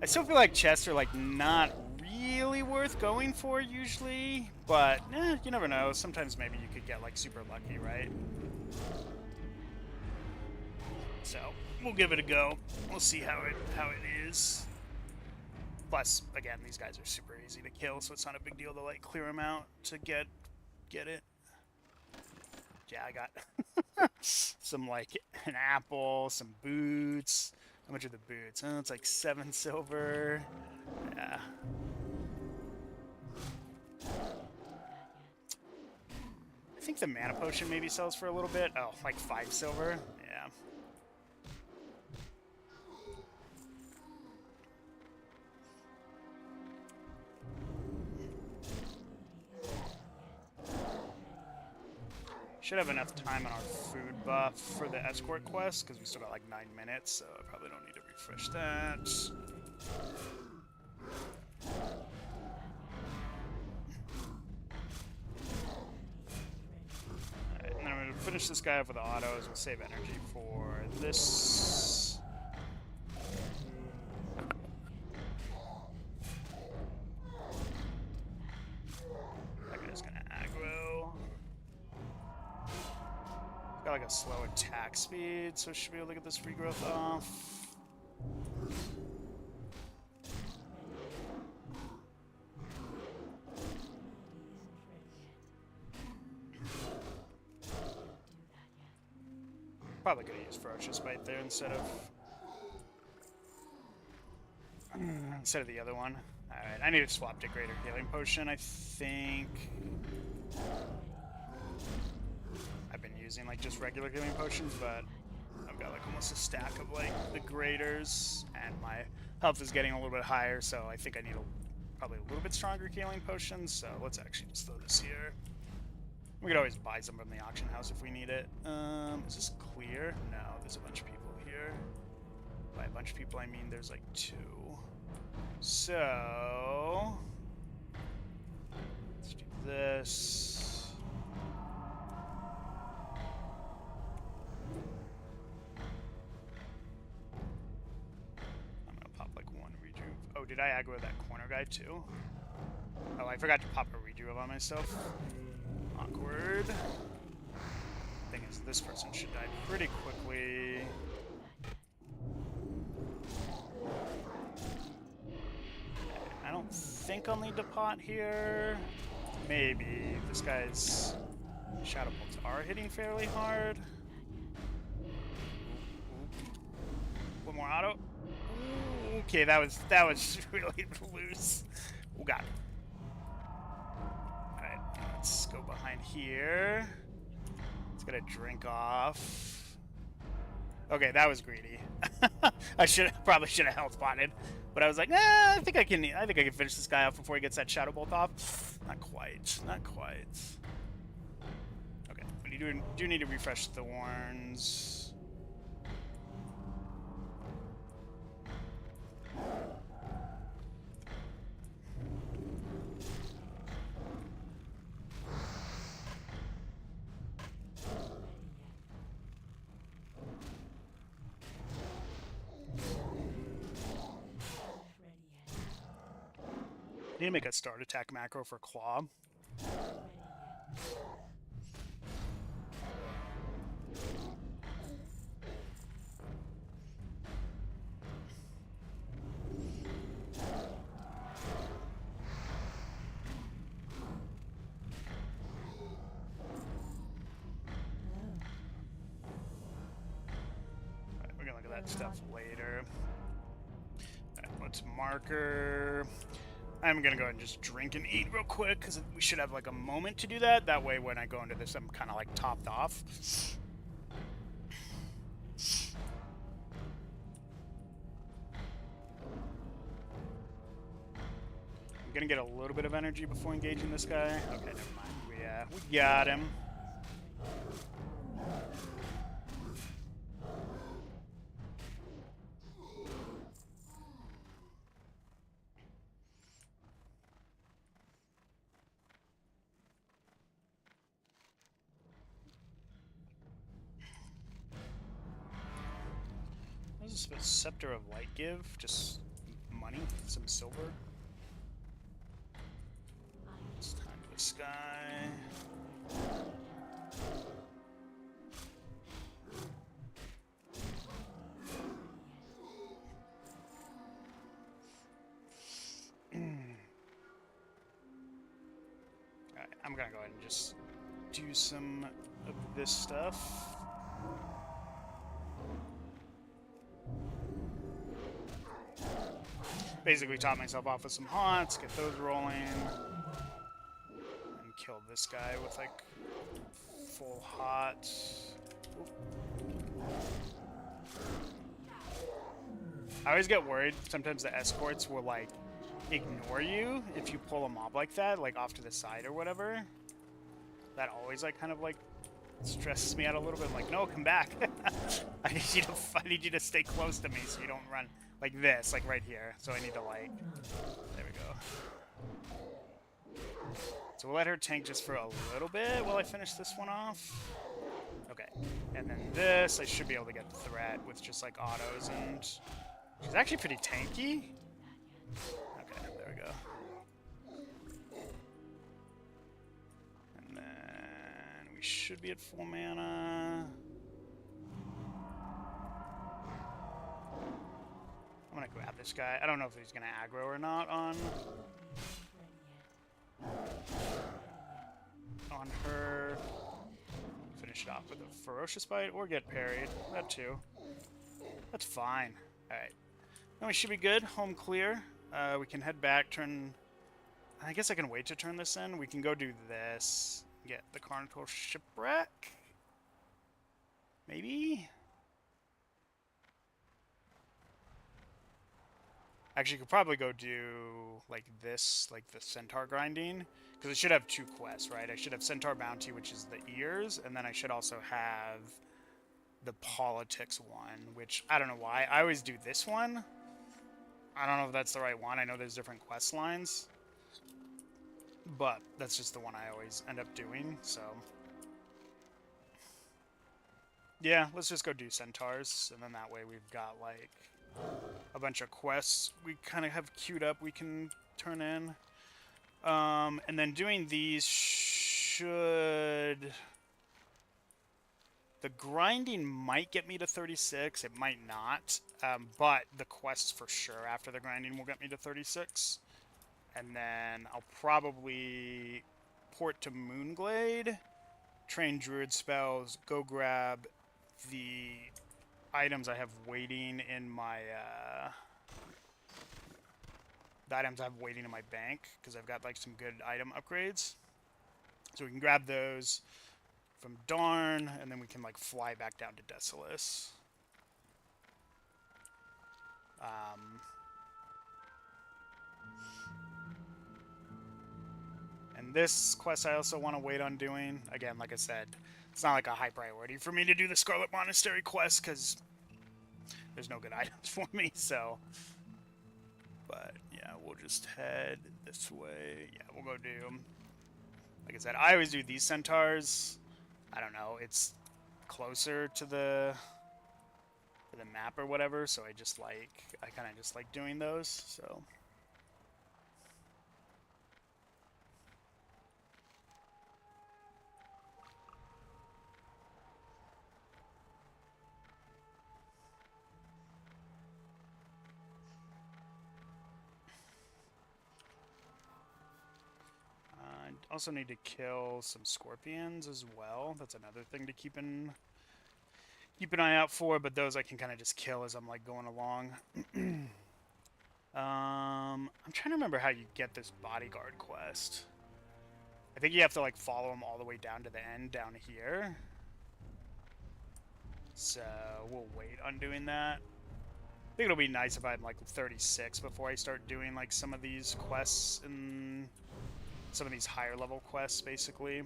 Speaker 1: I still feel like chests are like not really worth going for usually, but you never know. Sometimes maybe you could get like super lucky, right? So we'll give it a go. We'll see how it is. Plus, again, these guys are super easy to kill, so it's not a big deal to like clear them out to get it. Yeah, I got some like an apple, some boots. How much are the boots? Oh, it's like 7 silver. Yeah. I think the mana potion maybe sells for a little bit. Oh, like 5 silver. Yeah. Should have enough time on our food buff for the escort quest because we still got like 9 minutes, so I probably don't need to refresh that. Alright, and then I'm going to finish this guy up with the autos. We'll save energy for this. That guy's going to aggro. Got like a slow attack speed, so should be able to get this regrowth off. Probably gonna use Ferocious Bite there instead of the other one. Alright, I need to swap to Greater Healing Potion, I think. I've been using like just regular healing potions, but I've got like almost a stack of like the graders, and my health is getting a little bit higher, so I think I need probably a little bit stronger healing potions. So let's actually just throw this here. We could always buy some from the auction house if we need it. Is this clear? No, there's a bunch of people here. By a bunch of people, I mean there's like 2. So let's do this. I'm gonna pop like 1 rejuve. Oh, did I aggro that corner guy too? Oh, I forgot to pop a rejuve on myself. Awkward. Thing is, this person should die pretty quickly. I don't think I'll need to pot here. Maybe. This guy's shadow bolts are hitting fairly hard. One more auto. Ooh, okay, that was really loose. Oh god. Alright, let's go behind here. Let's get a drink off. Okay, that was greedy. I probably should have health potted, but I was like, I think I can finish this guy off before he gets that shadow bolt off. Not quite. Okay, but you do need to refresh Thorns. Need to make a start attack macro for Claw. that stuff later. Alright, what's marker? I'm gonna go ahead and just drink and eat real quick, because we should have like a moment to do that. That way when I go into this, I'm kind of like topped off. I'm gonna get a little bit of energy before engaging this guy. Okay, never mind. We got him. What is this? Scepter of Light give? Just money? Some silver? It's time to this guy. Alright, I'm gonna go ahead and just do some of this stuff. Basically top myself off with some haunts, get those rolling, and kill this guy with like full hot. I always get worried sometimes the escorts will like ignore you if you pull a mob like that, like off to the side or whatever. That always like kind of like stresses me out a little bit. I'm like, no, come back. I need you to stay close to me so you don't run like this, like right here. So I need to like, there we go. So we'll let her tank just for a little bit while I finish this one off. Okay, and then this, I should be able to get the threat with just like autos, and she's actually pretty tanky. Okay, there we go. And then we should be at full mana. I'm gonna grab this guy. I don't know if he's gonna aggro or not on her. Finish it off with a ferocious bite or get parried. That too. That's fine. Alright. Then we should be good. Home clear. We can head back, turn... I guess I can wait to turn this in. We can go do this. Get the Carnival Shipwreck. Maybe? Actually, you could probably go do, like, this, like, the Centaur grinding. Because it should have two quests, right? I should have Centaur Bounty, which is the ears, and then I should also have the Politics one, which, I don't know why. I always do this one. I don't know if that's the right one. I know there's different quest lines. But that's just the one I always end up doing, so... Yeah, let's just go do Centaurs, and then that way we've got, like, a bunch of quests we kind of have queued up we can turn in. And then doing these should... The grinding might get me to 36, it might not, but the quests for sure after the grinding will get me to 36. And then I'll probably port to Moonglade, train Druid spells, go grab the items I have waiting in my, the items I have waiting in my bank, because I've got, like, some good item upgrades. So we can grab those from Darn, and then we can, like, fly back down to Desolace. And this quest I also want to wait on doing. Again, like I said, it's not like a high priority for me to do the Scarlet Monastery quest, because there's no good items for me, so... But, yeah, we'll just head this way. Yeah, we'll go do... Like I said, I always do these Centaurs. I don't know, it's closer to the map or whatever, so I kind of just like doing those, so... Also need to kill some scorpions as well. That's another thing to keep keep an eye out for, but those I can kind of just kill as I'm like going along. I'm trying to remember how you get this bodyguard quest. I think you have to like follow him all the way down to the end down here. So we'll wait on doing that. I think it'll be nice if I'm like 36 before I start doing like some of these quests and some of these higher level quests, basically.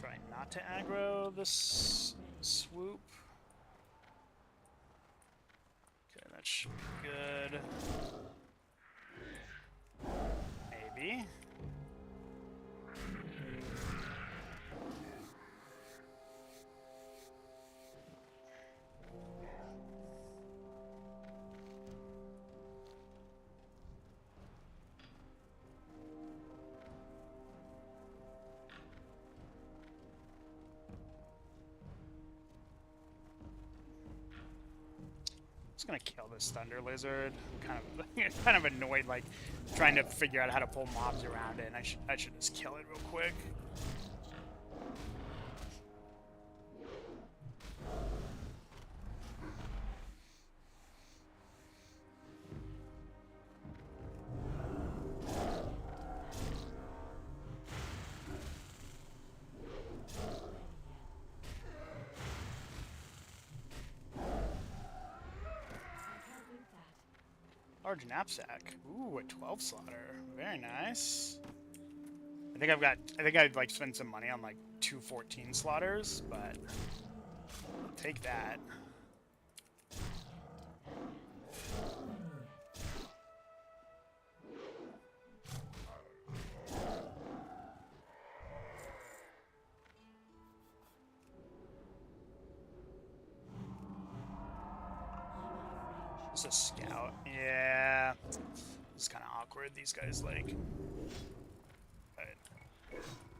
Speaker 1: Try not to aggro this swoop. Okay, that should be good. Maybe. Just gonna kill this thunder lizard. I'm kind of annoyed, like trying to figure out how to pull mobs around it. And I should just kill it real quick. Large knapsack. Ooh, a 12 slaughter. Very nice. I think I'd like spend some money on like 214 slaughters, but I'll take that. It's a scout. Yeah. It's kind of awkward. These guys like.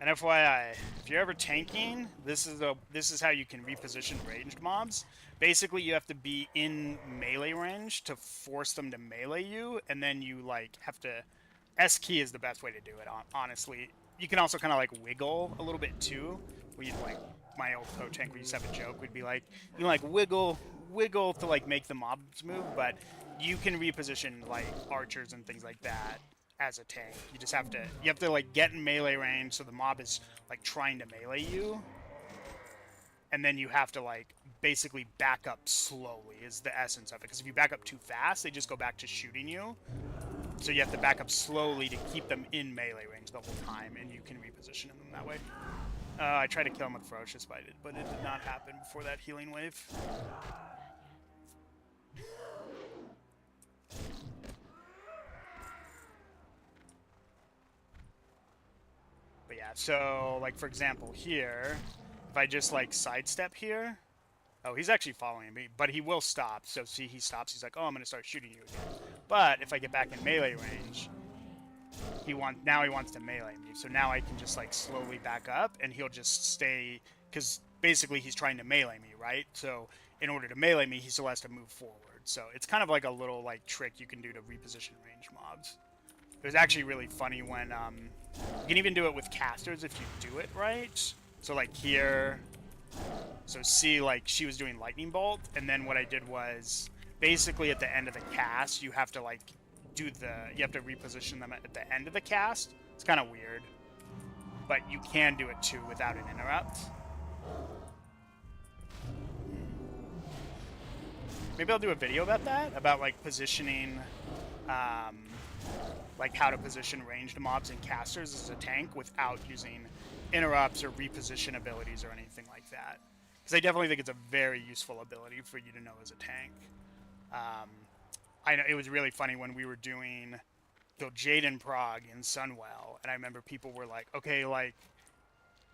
Speaker 1: And FYI, if you're ever tanking, this is how you can reposition ranged mobs. Basically, you have to be in melee range to force them to melee you, and then you like have to. S key is the best way to do it. Honestly, you can also kind of like wiggle a little bit too. Where you like my old co tank, we used to have a joke. We'd be like, you know, like wiggle to like make the mobs move, but you can reposition like archers and things like that as a tank. You just have to like get in melee range so the mob is like trying to melee you, and then you have to like basically back up slowly is the essence of it, because if you back up too fast they just go back to shooting you. So you have to back up slowly to keep them in melee range the whole time, and you can reposition them that way. I tried to kill him with Ferocious, but it did not happen before that healing wave. But yeah, so like for example here, if I just like sidestep here, oh, he's actually following me, but he will stop. So see, he stops. He's like, oh, I'm gonna start shooting you again. But if I get back in melee range, now he wants to melee me. So now I can just like slowly back up, and he'll just stay, because basically he's trying to melee me, right? So in order to melee me, he still has to move forward. So it's kind of like a little like trick you can do to reposition range mobs. It was actually really funny when you can even do it with casters if you do it right. So like here, so see, like she was doing lightning bolt, and then what I did was basically at the end of the cast you have to like you have to reposition them at the end of the cast. It's kind of weird, but you can do it too without an interrupt. Maybe I'll do a video about that, about like positioning, like how to position ranged mobs and casters as a tank without using interrupts or reposition abilities or anything like that. Because I definitely think it's a very useful ability for you to know as a tank. I know it was really funny when we were doing the Jaden Prague in Sunwell, and I remember people were like, okay, like,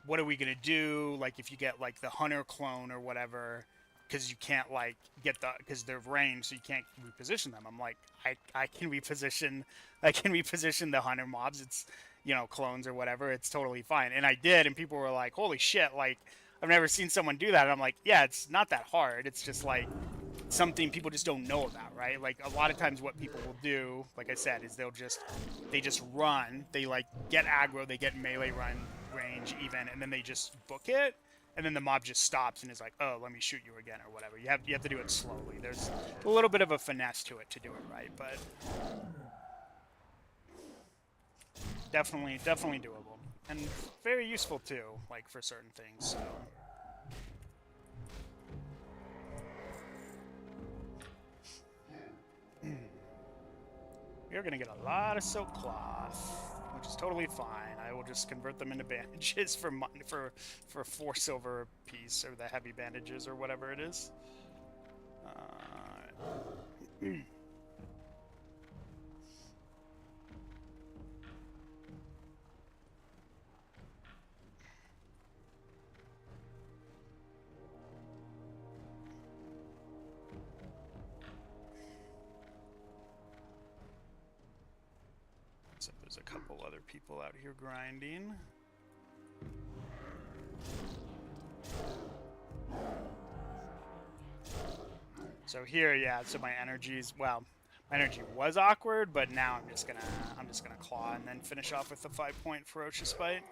Speaker 1: what are we gonna do? Like, if you get like the Hunter clone or whatever, because you can't like get because they're ranged, so you can't reposition them. I'm like, I can reposition the Hunter mobs. It's, you know, clones or whatever. It's totally fine, and I did, and people were like, holy shit, like I've never seen someone do that. And I'm like, yeah, it's not that hard. It's just like something people just don't know about, right? Like a lot of times what people will do, like I said, is they just run, they like get aggro, they get melee run range even, and then they just book it, and then the mob just stops and is like, oh, let me shoot you again or whatever. You have to do it slowly. There's a little bit of a finesse to it to do it right, but definitely doable. And very useful too, like for certain things, so. You're gonna get a lot of silk cloth, which is totally fine. I will just convert them into bandages for 4 silver a piece, or the heavy bandages, or whatever it is. So there's a couple other people out here grinding. So here, yeah, so my energy's, well, my energy was awkward, but now I'm just gonna claw and then finish off with the 5-point ferocious bite.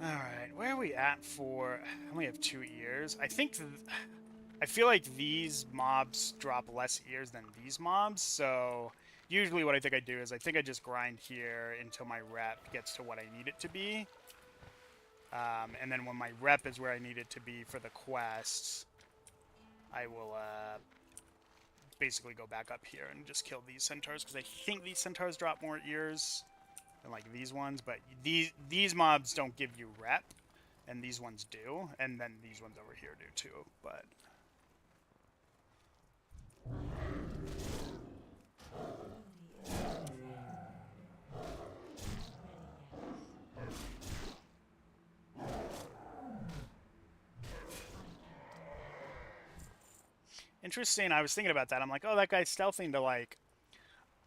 Speaker 1: Alright, where are we at for, I only have 2 ears. I feel like these mobs drop less ears than these mobs, so usually what I think I do is I think I just grind here until my rep gets to what I need it to be. And then when my rep is where I need it to be for the quests, I will basically go back up here and just kill these centaurs, because I think these centaurs drop more ears than like these ones, but these mobs don't give you rep, and these ones do, and then these ones over here do too, but... Interesting, I was thinking about that. I'm like, oh, that guy's stealthing to, like...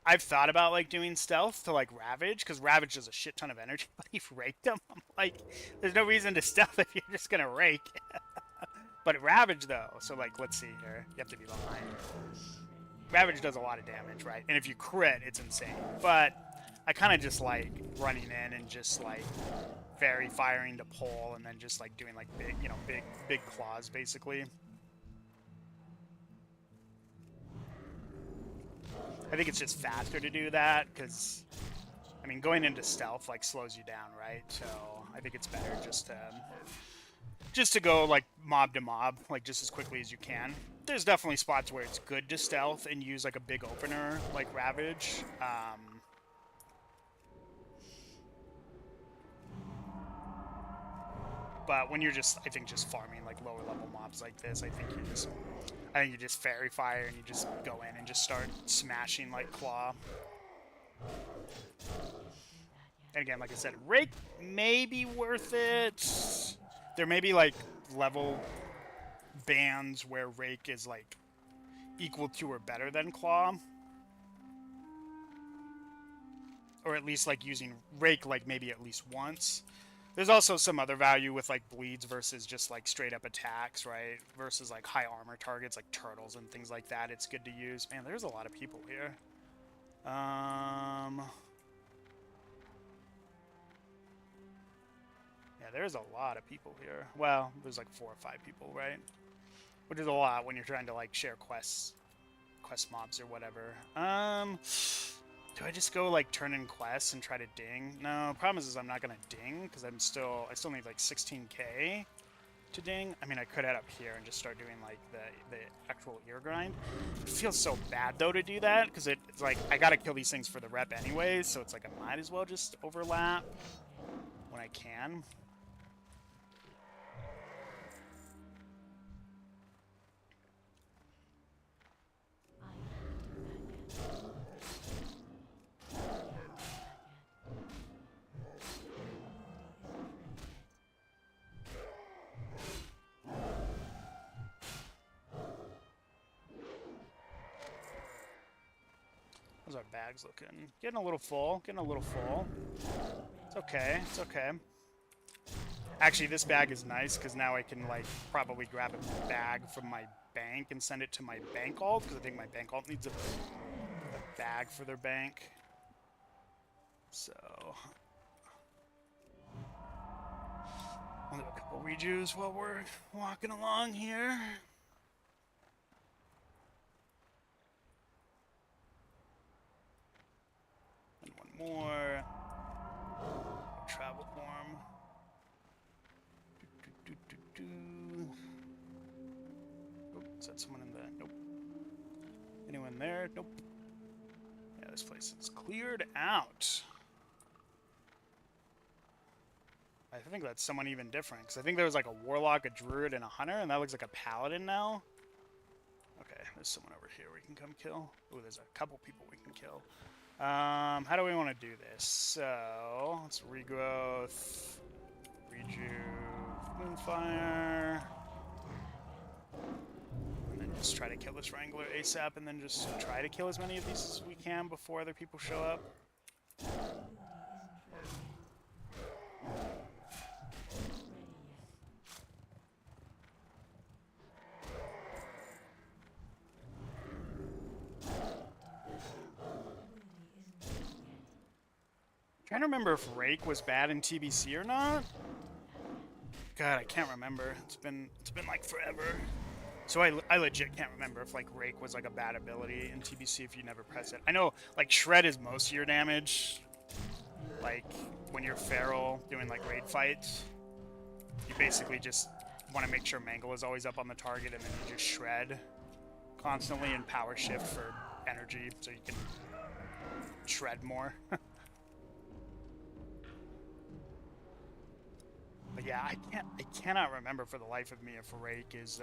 Speaker 1: I've thought about, like, doing stealth to, like, Ravage, because Ravage does a shit ton of energy, but he raked him. I'm like, there's no reason to stealth if you're just gonna rake. But Ravage, though, so, like, let's see here. You have to be behind. Ravage does a lot of damage, right? And if you crit, it's insane. But I kind of just like running in and just, like, fairy firing to pull, and then just, like, doing, like, big, you know, big claws, basically. I think it's just faster to do that, because, I mean, going into stealth, like, slows you down, right? So I think it's better just to go, like, mob to mob, like, just as quickly as you can. There's definitely spots where it's good to stealth and use, like, a big opener, like Ravage. But when you're just, I think, just farming, like, lower level mobs like this, I think you just fairy fire and you just go in and just start smashing like claw. And again, like I said, rake may be worth it. There may be like level bands where rake is like equal to or better than claw. Or at least like using rake like maybe at least once. There's also some other value with, like, bleeds versus just, like, straight-up attacks, right? Versus, like, high armor targets, like turtles and things like that. It's good to use. Man, there's a lot of people here. Yeah, there's a lot of people here. Well, there's, like, 4 or 5 people, right? Which is a lot when you're trying to, like, share quest mobs or whatever. Do I just go, like, turn in quests and try to ding? No, problem is I'm not gonna ding, because I still need, like, 16k to ding. I mean, I could head up here and just start doing, like, the actual ear grind. It feels so bad, though, to do that, because it's, like, I gotta kill these things for the rep anyways, so it's, like, I might as well just overlap when I can. How's our bags looking? Getting a little full. It's okay. Actually, this bag is nice because now I can like probably grab a bag from my bank and send it to my bank alt because I think my bank alt needs a bag for their bank. So I'll do a couple rejues while we're walking along here. And one more. Travel form. Oh, is that someone in the... Nope. Anyone there? Nope. Yeah, this place is cleared out. I think that's someone even different, because I think there was like a warlock, a druid, and a hunter, and that looks like a paladin now. Okay, there's someone over here we can come kill. Oh, there's a couple people we can kill. How do we want to do this? So, let's regrowth, rejuve, moonfire, and then just try to kill this wrangler ASAP, and then just try to kill as many of these as we can before other people show up. Trying to remember if Rake was bad in TBC or not. God, I can't remember. It's been like forever. So I legit can't remember if like Rake was like a bad ability in TBC if you never press it. I know like Shred is most of your damage. Like when you're feral doing like raid fights, you basically just want to make sure Mangle is always up on the target, and then you just shred constantly and power shift for energy so you can shred more. But yeah, I cannot remember for the life of me if Rake is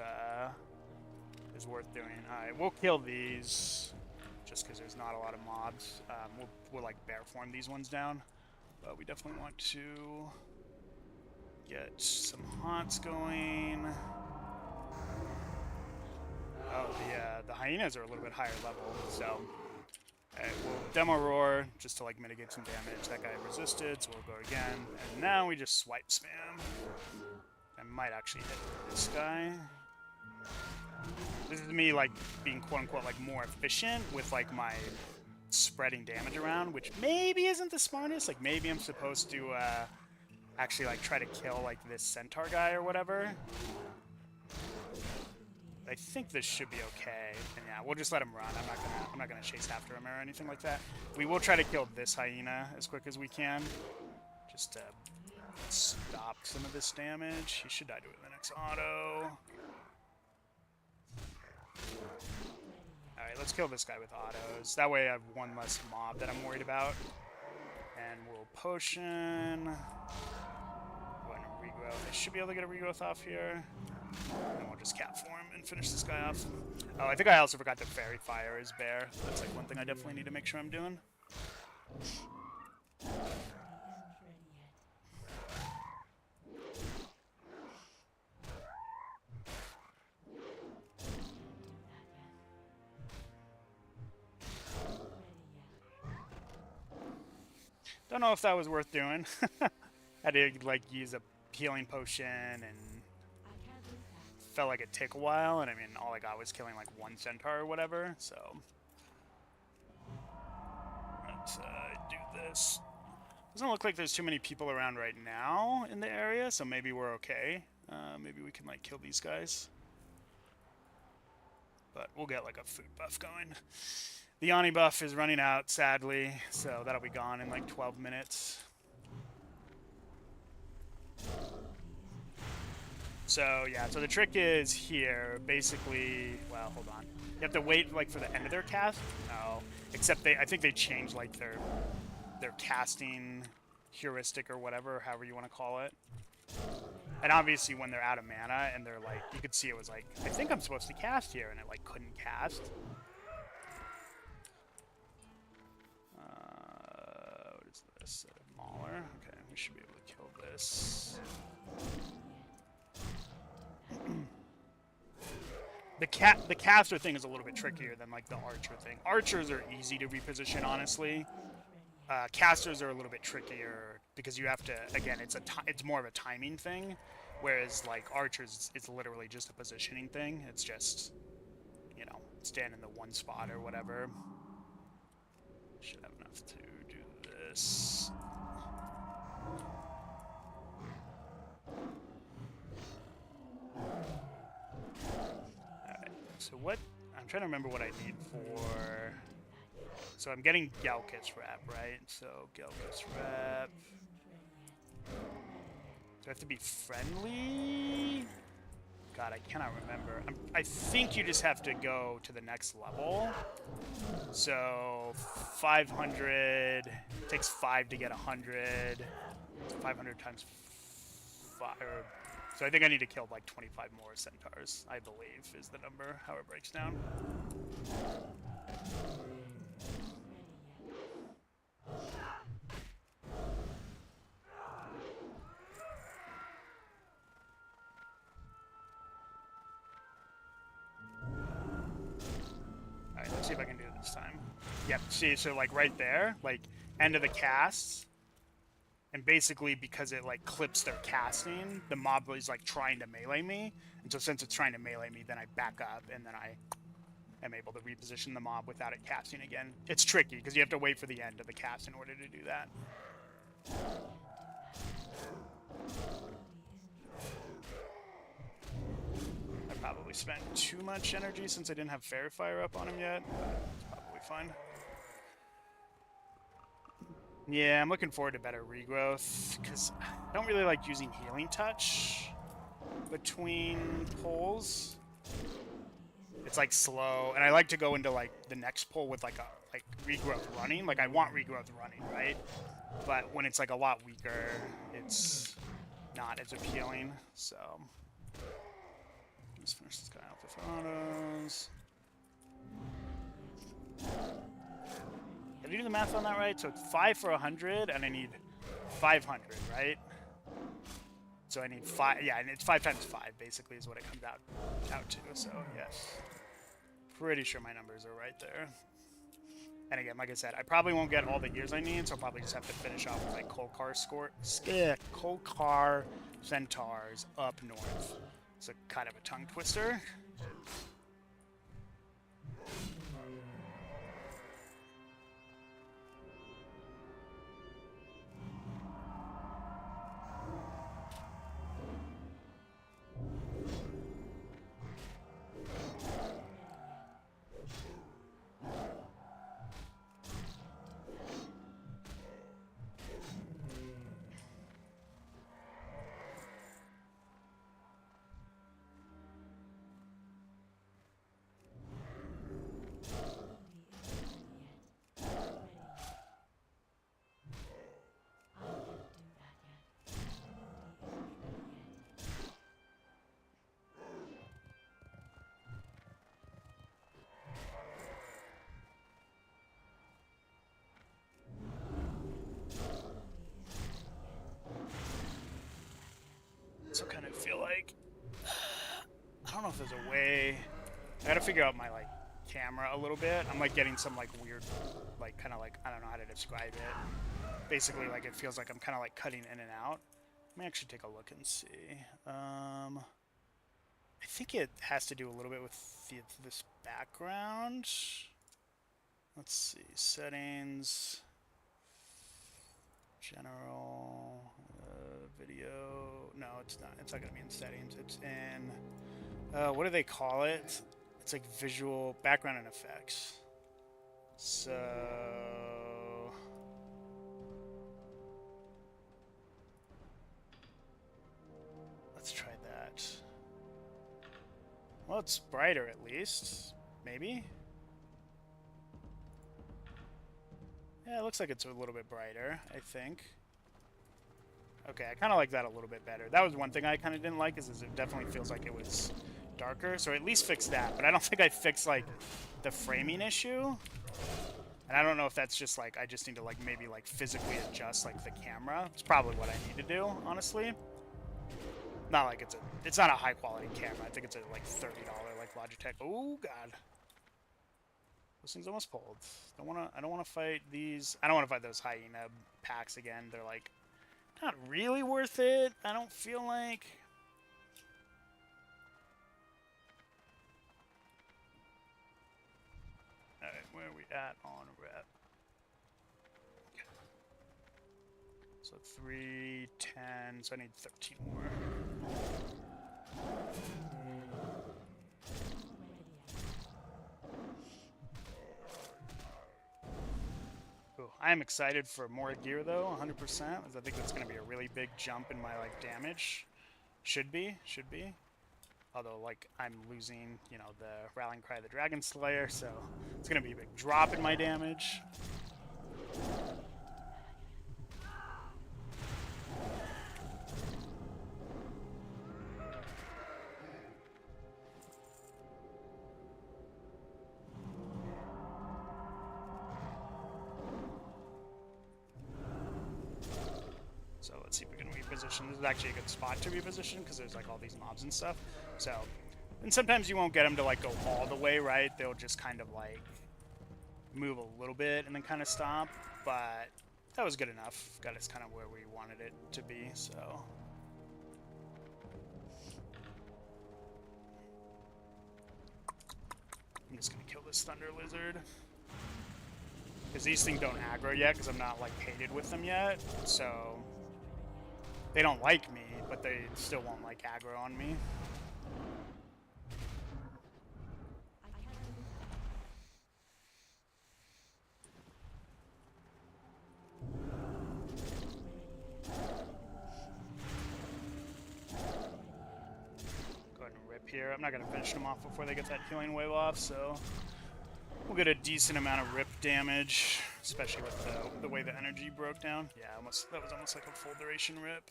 Speaker 1: worth doing. Alright, we'll kill these just because there's not a lot of mobs. We'll like bear form these ones down, but we definitely want to get some haunts going. Oh, the hyenas are a little bit higher level, so we'll demo roar just to like mitigate some damage. That guy resisted, so we'll go again. And now we just swipe spam. I might actually hit this guy. This is me like being quote unquote like more efficient with like my spreading damage around, which maybe isn't the smartest. Like maybe I'm supposed to actually like try to kill like this centaur guy or whatever. I think this should be okay, and yeah, we'll just let him run. I'm not gonna chase after him or anything like that. We will try to kill this hyena as quick as we can, just to stop some of this damage. He should die to it in the next auto. All right, let's kill this guy with autos. That way I have one less mob that I'm worried about. And we'll potion. Go ahead and regrowth. I should be able to get a regrowth off here. And we'll just cap form and finish this guy off. Oh, I think I also forgot to Fairy Fire his bear. That's like one thing I definitely need to make sure I'm doing. Don't know if that was worth doing. Had to like use a healing potion and felt like it'd take a while, and I mean all I got was killing like one centaur or whatever, so let's do this. Doesn't look like there's too many people around right now in the area, so maybe we're okay. Maybe we can like kill these guys, but we'll get like a food buff going. The Ani buff is running out, sadly, so that'll be gone in like 12 minutes. So yeah, so the trick is here, basically, well, hold on. You have to wait like for the end of their cast? No, except I think they changed like their casting heuristic or whatever, however you want to call it. And obviously when they're out of mana and they're like, you could see it was like, I think I'm supposed to cast here, and it like couldn't cast. What is this? Mauler? Okay, we should be able to kill this. The caster thing is a little bit trickier than like the archer thing. Archers are easy to reposition, honestly. Casters are a little bit trickier because you have to, again, it's more of a timing thing, whereas like archers, it's literally just a positioning thing. It's just, you know, stand in the one spot or whatever. Should have enough to do this. Alright, so what, I'm trying to remember what I need for, so I'm getting Galkus Wrap, right? So Galkus Wrap. Do I have to be friendly? God, I cannot remember. I think you just have to go to the next level. So 500 takes 5 to get 100. 500 times 5. So I think I need to kill like 25 more centaurs, I believe, is the number, how it breaks down. Alright, let's see if I can do it this time. Yep, see, so like right there, like end of the casts, and basically because it like clips their casting, the mob is like trying to melee me, and so since it's trying to melee me, then I back up, and then I am able to reposition the mob without it casting again. It's tricky, because you have to wait for the end of the cast in order to do that. I probably spent too much energy since I didn't have Fair Fire up on him yet, but it's probably fine. Yeah, I'm looking forward to better regrowth, because I don't really like using Healing Touch between pulls. It's like slow, and I like to go into like the next pull with like regrowth running. Like I want regrowth running, right? But when it's like a lot weaker, it's not as appealing. So let's finish this guy off with autos. Did I do the math on that right? So it's 5 for 100, and I need 500, right? So I need 5. Yeah, and it's 5 times 5 basically is what it comes out to. So yes, pretty sure my numbers are right there. And again, like I said, I probably won't get all the gears I need, so I'll probably just have to finish off with like Kolkar Centaurs up north. It's a kind of a tongue twister. So kind of feel like, I don't know if there's a way, I gotta figure out my like camera a little bit. I'm like getting some like weird, like kind of like, I don't know how to describe it. Basically like it feels like I'm kind of like cutting in and out. Let me actually take a look and see. I think it has to do a little bit with this background. Let's see, settings, general, video. No, it's not. It's not going to be in settings. It's in, what do they call it? It's like visual background and effects. So let's try that. Well, it's brighter at least. Maybe? Yeah, it looks like it's a little bit brighter, I think. Okay, I kind of like that a little bit better. That was one thing I kind of didn't like, is it definitely feels like it was darker. So at least fix that. But I don't think I fixed, like, the framing issue. And I don't know if that's just, like, I just need to, like, maybe, like, physically adjust, like, the camera. It's probably what I need to do, honestly. Not like it's not a high-quality camera. I think it's a, like, $30, like, Logitech. Oh, God. This thing's almost pulled. I don't wanna fight these. I don't wanna fight those hyena packs again. They're like not really worth it. I don't feel like. Alright, where are we at on rep? Okay. So 3, 10, so I need 13 more. Ooh, I am excited for more gear though, 100%, because I think that's going to be a really big jump in my like damage. Should be. Although, like, I'm losing, you know, the Rallying Cry of the Dragon Slayer, so it's going to be a big drop in my damage. So let's see if we can reposition. This is actually a good spot to reposition because there's like all these mobs and stuff. So, and sometimes you won't get them to like go all the way, right? They'll just kind of like move a little bit and then kind of stop. But that was good enough. Got us kind of where we wanted it to be, so. I'm just gonna kill this Thunder Lizard. Because these things don't aggro yet, because I'm not like hated with them yet, so. They don't like me, but they still won't like aggro on me. Go ahead and rip here. I'm not going to finish them off before they get that healing wave off, so we'll get a decent amount of rip damage, especially with the way the energy broke down. Yeah, that was almost like a full duration rip.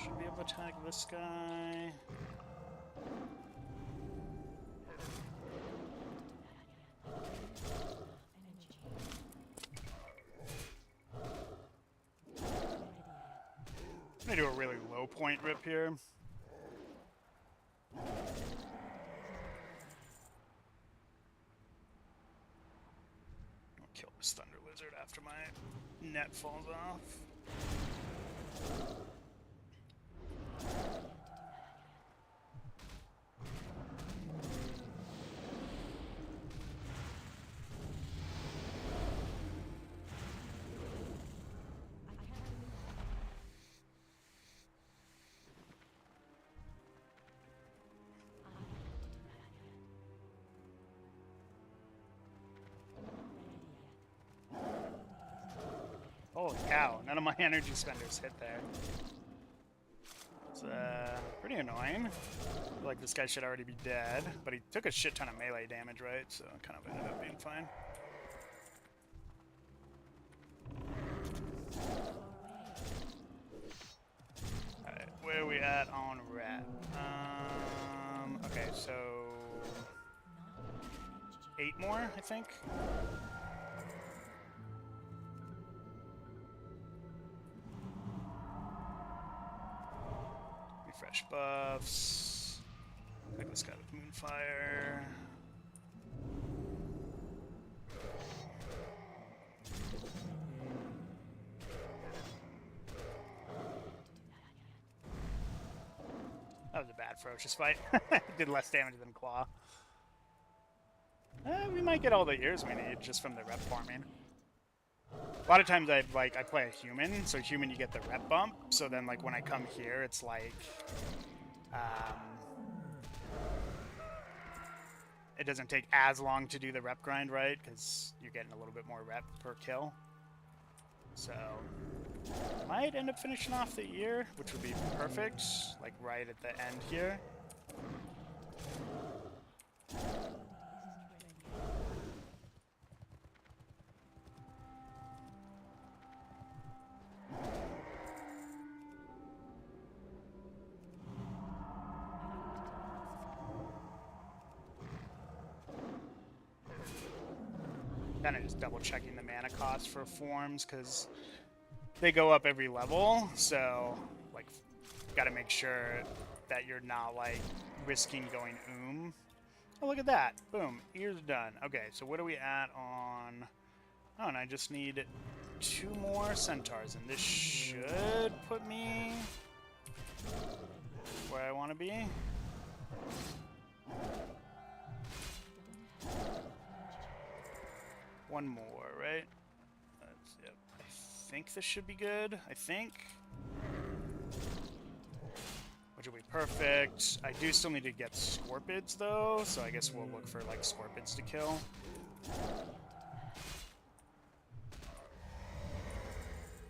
Speaker 1: Should be able to attack this guy. I'm gonna do a really low point rip here. I'll kill this Thunder Lizard after my net falls off. Holy cow, none of my energy spenders hit there. It's pretty annoying. I feel like this guy should already be dead, but he took a shit ton of melee damage, right? So it kind of ended up being fine. Alright, where are we at on rat? Okay, so 8 more, I think. Refresh buffs. Like this guy with Moonfire. That was a bad ferocious fight. Did less damage than Claw. We might get all the ears we need just from the rep farming. A lot of times I play a human, so human you get the rep bump, so then like when I come here it's like it doesn't take as long to do the rep grind, right? Because you're getting a little bit more rep per kill. So might end up finishing off the ear, which would be perfect, like right at the end here. Kind of just double checking the mana cost for forms because they go up every level, so like gotta make sure that you're not, like, risking going Oh, look at that. Boom. Ears done. Okay, so what are we at on... Oh, and I just need 2 more centaurs, and this should put me where I want to be. One more, right? Yep. I think this should be good. I think. Which will be perfect. I do still need to get scorpids, though, so I guess we'll look for, like, scorpids to kill.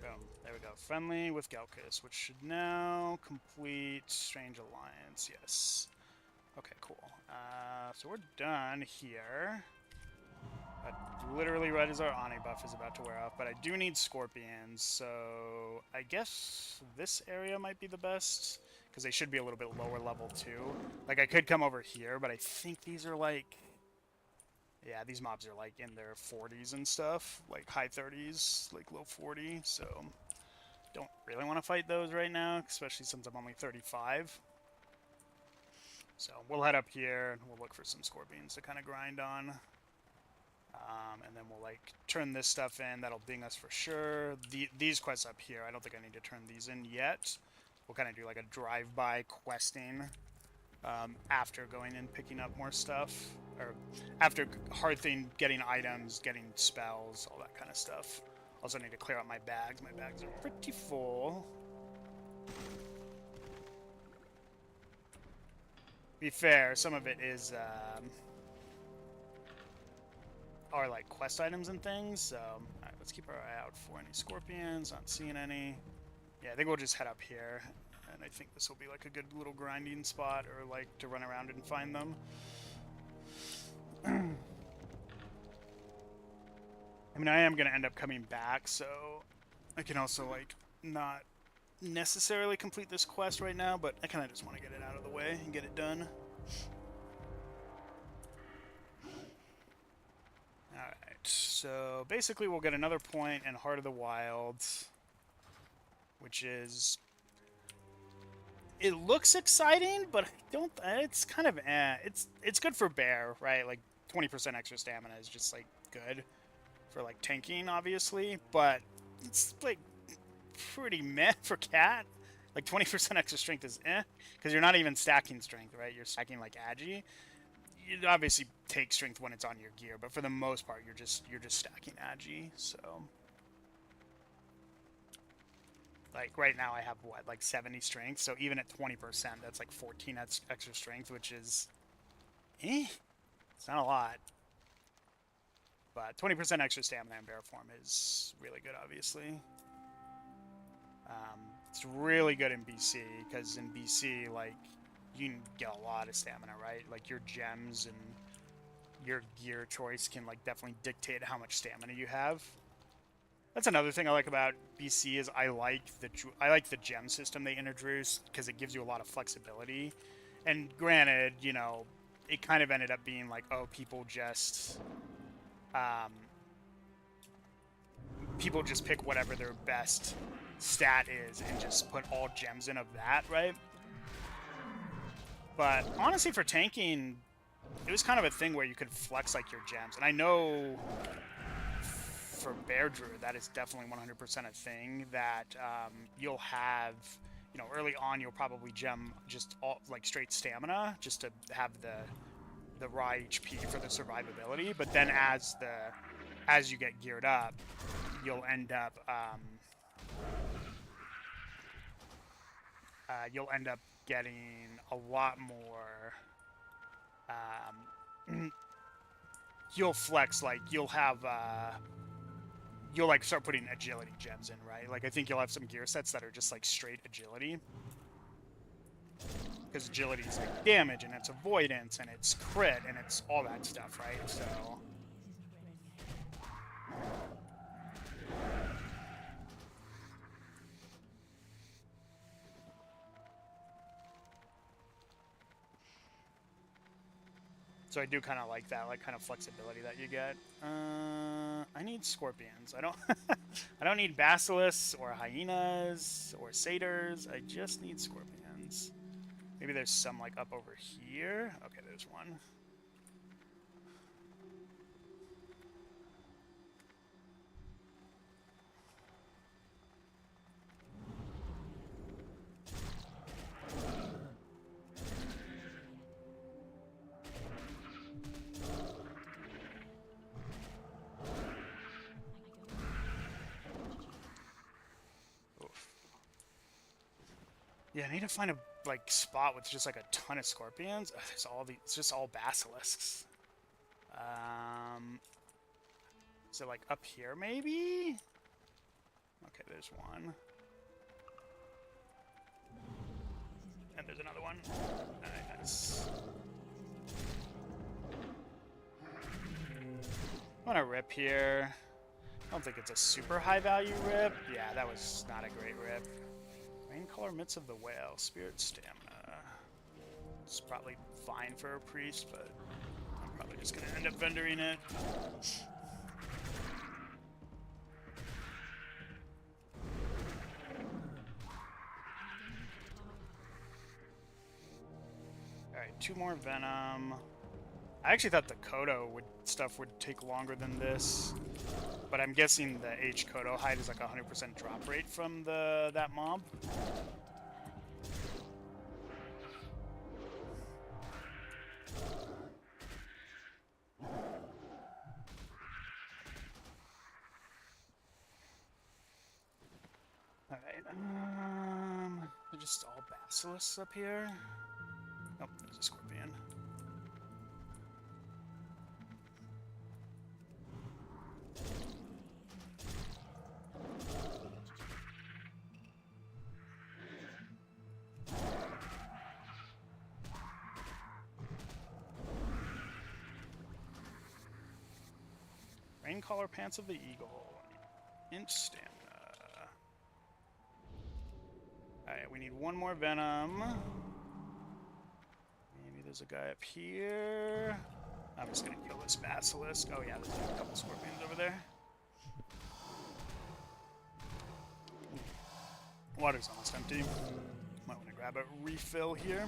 Speaker 1: Boom. There we go. Friendly with Galkus, which should now complete Strange Alliance. Yes. Okay, cool. So we're done here. Literally right as our Ani buff is about to wear off, but I do need scorpions, so I guess this area might be the best, because they should be a little bit lower level too. Like, I could come over here, but I think these are like... Yeah, these mobs are like in their 40s and stuff, like high 30s, like low 40, so don't really want to fight those right now, especially since I'm only 35. So we'll head up here, and we'll look for some scorpions to kind of grind on. And then we'll, like, turn this stuff in. That'll ding us for sure. These quests up here, I don't think I need to turn these in yet. We'll kind of do, like, a drive-by questing after going in, picking up more stuff. Or after Hearthing, getting items, getting spells, all that kind of stuff. Also need to clear out my bags. My bags are pretty full. Be fair, some of it is... are like quest items and things, so alright, let's keep our eye out for any scorpions. Not seeing any. Yeah, I think we'll just head up here, and I think this will be like a good little grinding spot, or like to run around and find them. I mean, I am gonna end up coming back, so I can also like not necessarily complete this quest right now, but I kind of just want to get it out of the way and get it done. So basically we'll get another point in Heart of the Wilds, which is... It looks exciting, but I don't... It's kind of It's good for bear, right? Like 20% extra stamina is just like good for like tanking, obviously, but it's like pretty meh for cat. Like 20% extra strength is because you're not even stacking strength, right? You're stacking like agi. You obviously take strength when it's on your gear, but for the most part, you're just stacking agi. So, like right now, I have what, like 70 strength. So even at 20%, that's like 14 extra strength, which is, it's not a lot. But 20% extra stamina in bear form is really good, obviously. It's really good in BC because in BC, like, you can get a lot of stamina, right? Like, your gems and your gear choice can, like, definitely dictate how much stamina you have. That's another thing I like about BC is I like the gem system they introduced because it gives you a lot of flexibility. And granted, you know, it kind of ended up being like, oh, people just pick whatever their best stat is and just put all gems in of that, right? But honestly, for tanking, it was kind of a thing where you could flex like your gems. And I know for Bear Druid, that is definitely 100% a thing that you'll have, you know, early on you'll probably gem just all like straight stamina just to have the raw HP for the survivability. But then as you get geared up, you'll end up getting a lot more. You'll flex, like you'll have you'll like start putting agility gems in, right? Like I think you'll have some gear sets that are just like straight agility, because agility is like damage and it's avoidance and it's crit and it's all that stuff, right? So So I do kind of like that, like kind of flexibility that you get. I need scorpions. I don't, I don't need basilisks or hyenas or satyrs. I just need scorpions. I Maybe there's some, like, up over here. Okay, there's one. Yeah, I need to find a like spot with just like a ton of scorpions. Ugh, there's all the it's just all basilisks. Is it like up here maybe? Okay, there's one. And there's another one. Nice. I'm gonna rip here. I don't think it's a super high value rip. Yeah, that was not a great rip. Rain color Mitts of the Whale, Spirit Stamina. It's probably fine for a priest, but I'm probably just gonna end up vendoring it. Alright, 2 more Venom. I actually thought the Kodo stuff would take longer than this, but I'm guessing the H Kodo hide is like 100% drop rate from that mob. Alright, they're just all basilisks up here. Oh, there's a scorpion. Rain collar Pants of the Eagle. Inch stamina. Alright, we need 1 more Venom. Maybe there's a guy up here. I'm just gonna kill this basilisk. Oh yeah, there's a couple scorpions over there. Water's almost empty. Might want to grab a refill here.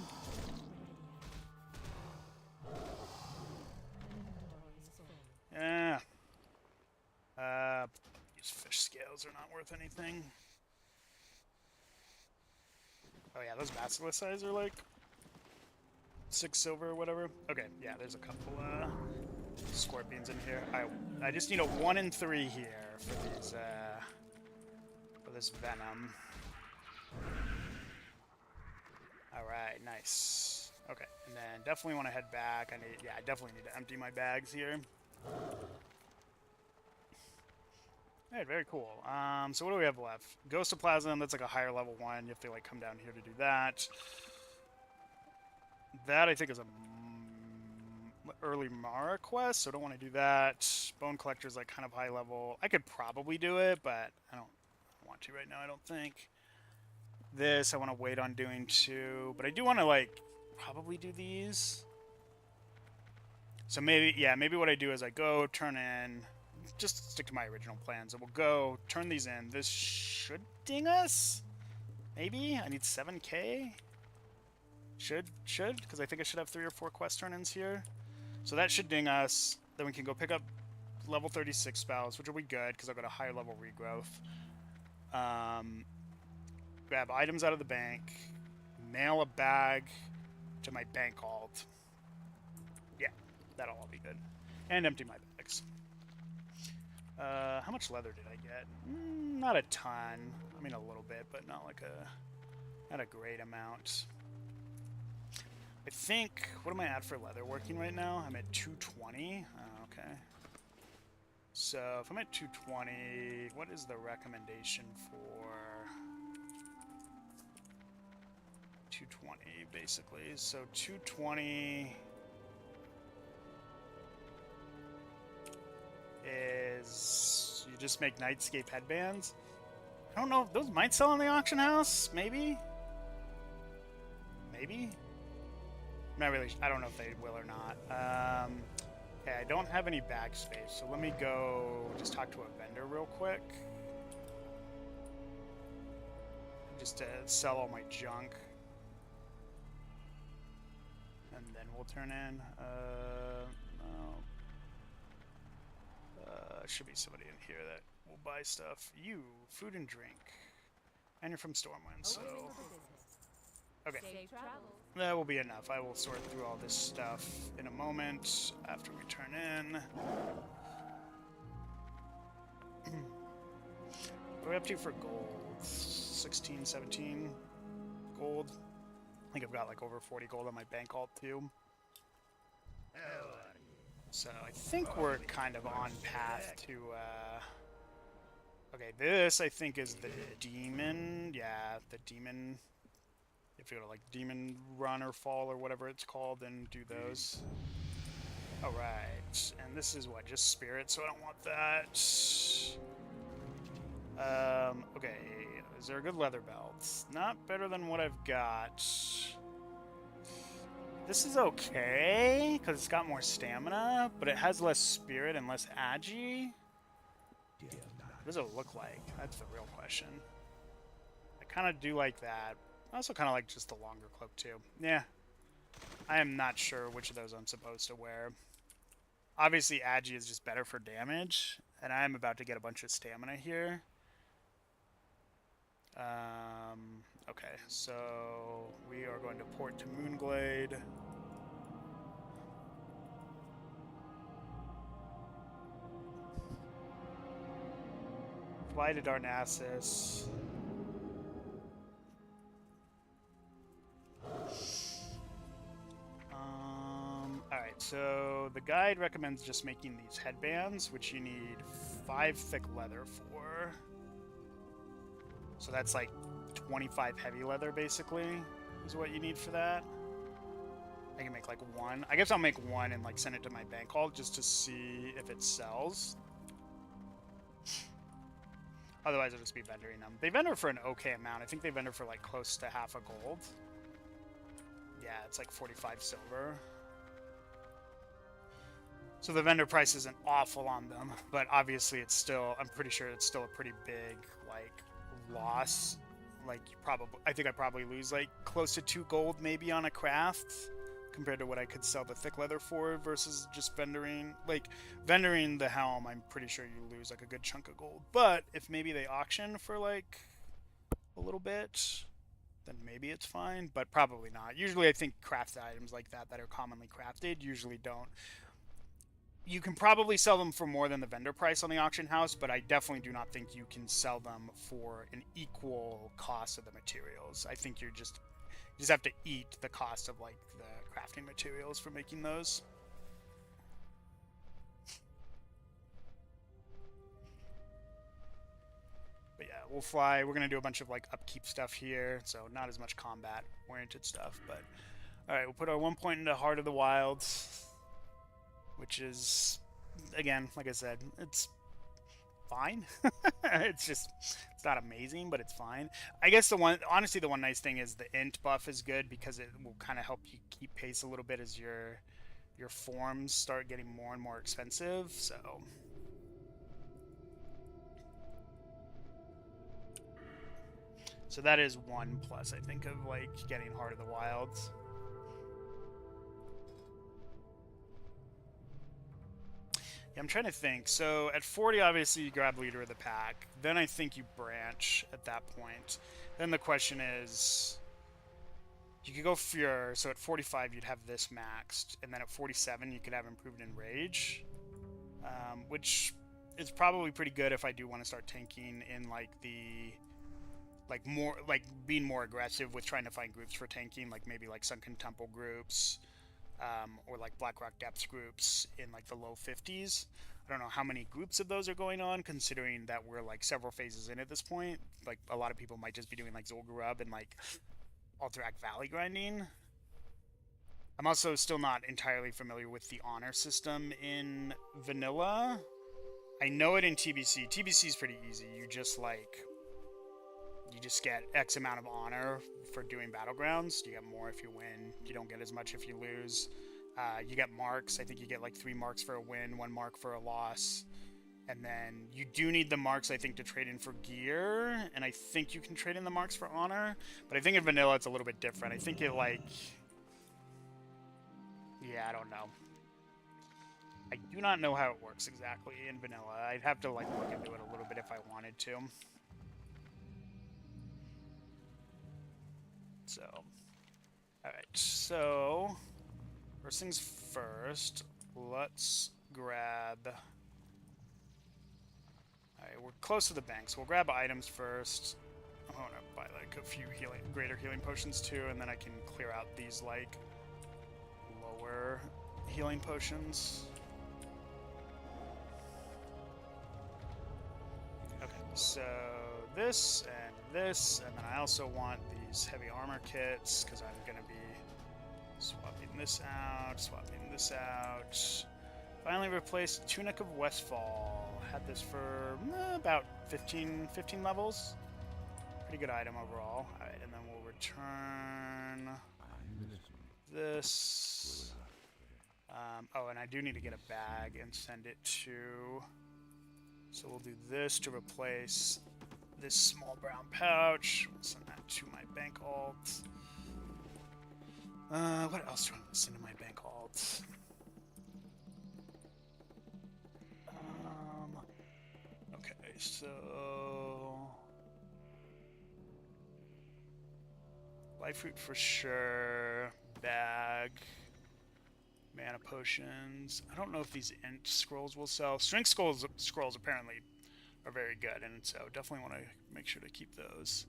Speaker 1: Yeah. These fish scales are not worth anything. Oh yeah, those basilisk size are like 6 silver or whatever. Okay, yeah, there's a couple scorpions in here. I just need a 1 in 3 here for these for this venom. All right, nice. Okay, and then definitely want to head back. I definitely need to empty my bags here. Alright, very cool. So what do we have left? Ghost of Plasm, that's like a higher level one. You have to like come down here to do that. That I think is a early Mara quest, so I don't want to do that. Bone Collector's like kind of high level. I could probably do it, but I don't want to right now, I don't think. This I want to wait on doing too, but I do want to like probably do these. So maybe what I do is I go turn in, just stick to my original plan. So we'll go turn these in. This should ding us. Maybe I need 7k. Should because I think I should have 3 or 4 quest turn-ins here. So that should ding us. Then we can go pick up level 36 spells, which will be good because I've got a higher level regrowth. Grab items out of the bank, mail a bag to my bank alt. Yeah, that'll all be good. And empty my bags. How much leather did I get? Not a ton. I mean a little bit, but not a great amount. I think, what am I at for leather working right now? I'm at 220. Oh, okay. So if I'm at 220, what is the recommendation for 220 basically? So 220 is you just make Nightscape headbands. I don't know if those might sell in the auction house. Maybe. Not really. I don't know if they will or not. Okay, I don't have any bag space, so let me go just talk to a vendor real quick. Just to sell all my junk. and then we'll turn in. No. Should be somebody in here that will buy stuff. You, food and drink. And you're from Stormwind, so... Okay. That will be enough. I will sort through all this stuff in a moment after we turn in. What are we up to for gold? 16, 17 gold. I think I've got like over 40 gold on my bank alt too. So I think we're kind of on path to, okay, this I think is the demon. Yeah, the demon. If you go to like demon run or fall or whatever it's called, then do those. Alright, and this is what, just spirit, so I don't want that. Okay, is there a good leather belt? Not better than what I've got. This is okay, because it's got more stamina, but it has less spirit and less agi. What does it look like? That's the real question. I kind of do like that. I also kind of like just the longer cloak, too. Yeah. I am not sure which of those I'm supposed to wear. Obviously, agi is just better for damage, and I'm about to get a bunch of stamina here. Okay, so we are going to port to Moonglade. Fly to Darnassus. Alright, so the guide recommends just making these headbands, which you need 5 thick leather for. So that's like 25 heavy leather, basically, is what you need for that. I can make like 1. I guess I'll make 1 and like send it to my bank haul just to see if it sells. Otherwise, I'll just be vendoring them. They vendor for an okay amount. I think they vendor for like close to half a gold. Yeah, it's like 45 silver. So the vendor price isn't awful on them, but obviously it's still, I'm pretty sure it's still a pretty big, like, loss. Like, I think I probably lose like close to 2 gold maybe on a craft compared to what I could sell the thick leather for versus just vendoring. Like, vendoring the helm, I'm pretty sure you lose like a good chunk of gold. But if maybe they auction for like a little bit, then maybe it's fine, but probably not. Usually I think crafted items like that that are commonly crafted usually don't. You can probably sell them for more than the vendor price on the auction house, but I definitely do not think you can sell them for an equal cost of the materials. I think you just have to eat the cost of like the crafting materials for making those. But yeah, we'll fly. We're gonna do a bunch of like upkeep stuff here, so not as much combat oriented stuff. But all right, we'll put our 1 point into Heart of the Wilds, which is, again, like I said, it's fine. It's not amazing, but it's fine. I guess honestly, the one nice thing is the int buff is good because it will kind of help you keep pace a little bit as your forms start getting more and more expensive. So that is 1 plus, I think, of like getting Heart of the Wilds. Yeah, I'm trying to think. So at 40, obviously, you grab Leader of the Pack. Then I think you branch at that point. Then the question is, you could go Fure. So at 45, you'd have this maxed. And then at 47, you could have Improved in Rage. Which is probably pretty good if I do want to start tanking in like the... like more, like being more aggressive with trying to find groups for tanking. Like maybe like Sunken Temple groups. Or like Blackrock Depths groups in like the low 50s. I don't know how many groups of those are going on, considering that we're like several phases in at this point. Like a lot of people might just be doing like Zul'Gurub and like Alterac Valley grinding. I'm also still not entirely familiar with the honor system in vanilla. I know it in TBC. TBC is pretty easy. You just get X amount of honor for doing battlegrounds. You get more if you win. You don't get as much if you lose. You get marks. I think you get like 3 marks for a win, 1 mark for a loss. And then you do need the marks, I think, to trade in for gear. And I think you can trade in the marks for honor. But I think in vanilla it's a little bit different. I think it like... Yeah, I don't know. I do not know how it works exactly in vanilla. I'd have to like look into it a little bit if I wanted to. So, alright, so first things first, let's grab... Alright, we're close to the bank, so we'll grab items first. I want to buy like a few greater healing potions too, and then I can clear out these like lower healing potions. Okay, so this, and then I also want these heavy armor kits, because I'm going to be swapping this out. Finally replaced Tunic of Westfall. Had this for about 15 levels. Pretty good item overall. Alright, and then we'll return this. Oh, and I do need to get a bag and send it to... So we'll do this to replace this small brown pouch. We'll send that to my bank alt. What else do I want to send to my bank alt? Okay, so... Life root for sure. Bag. Mana potions. I don't know if these int scrolls will sell. Strength scrolls apparently are very good, and so definitely want to make sure to keep those.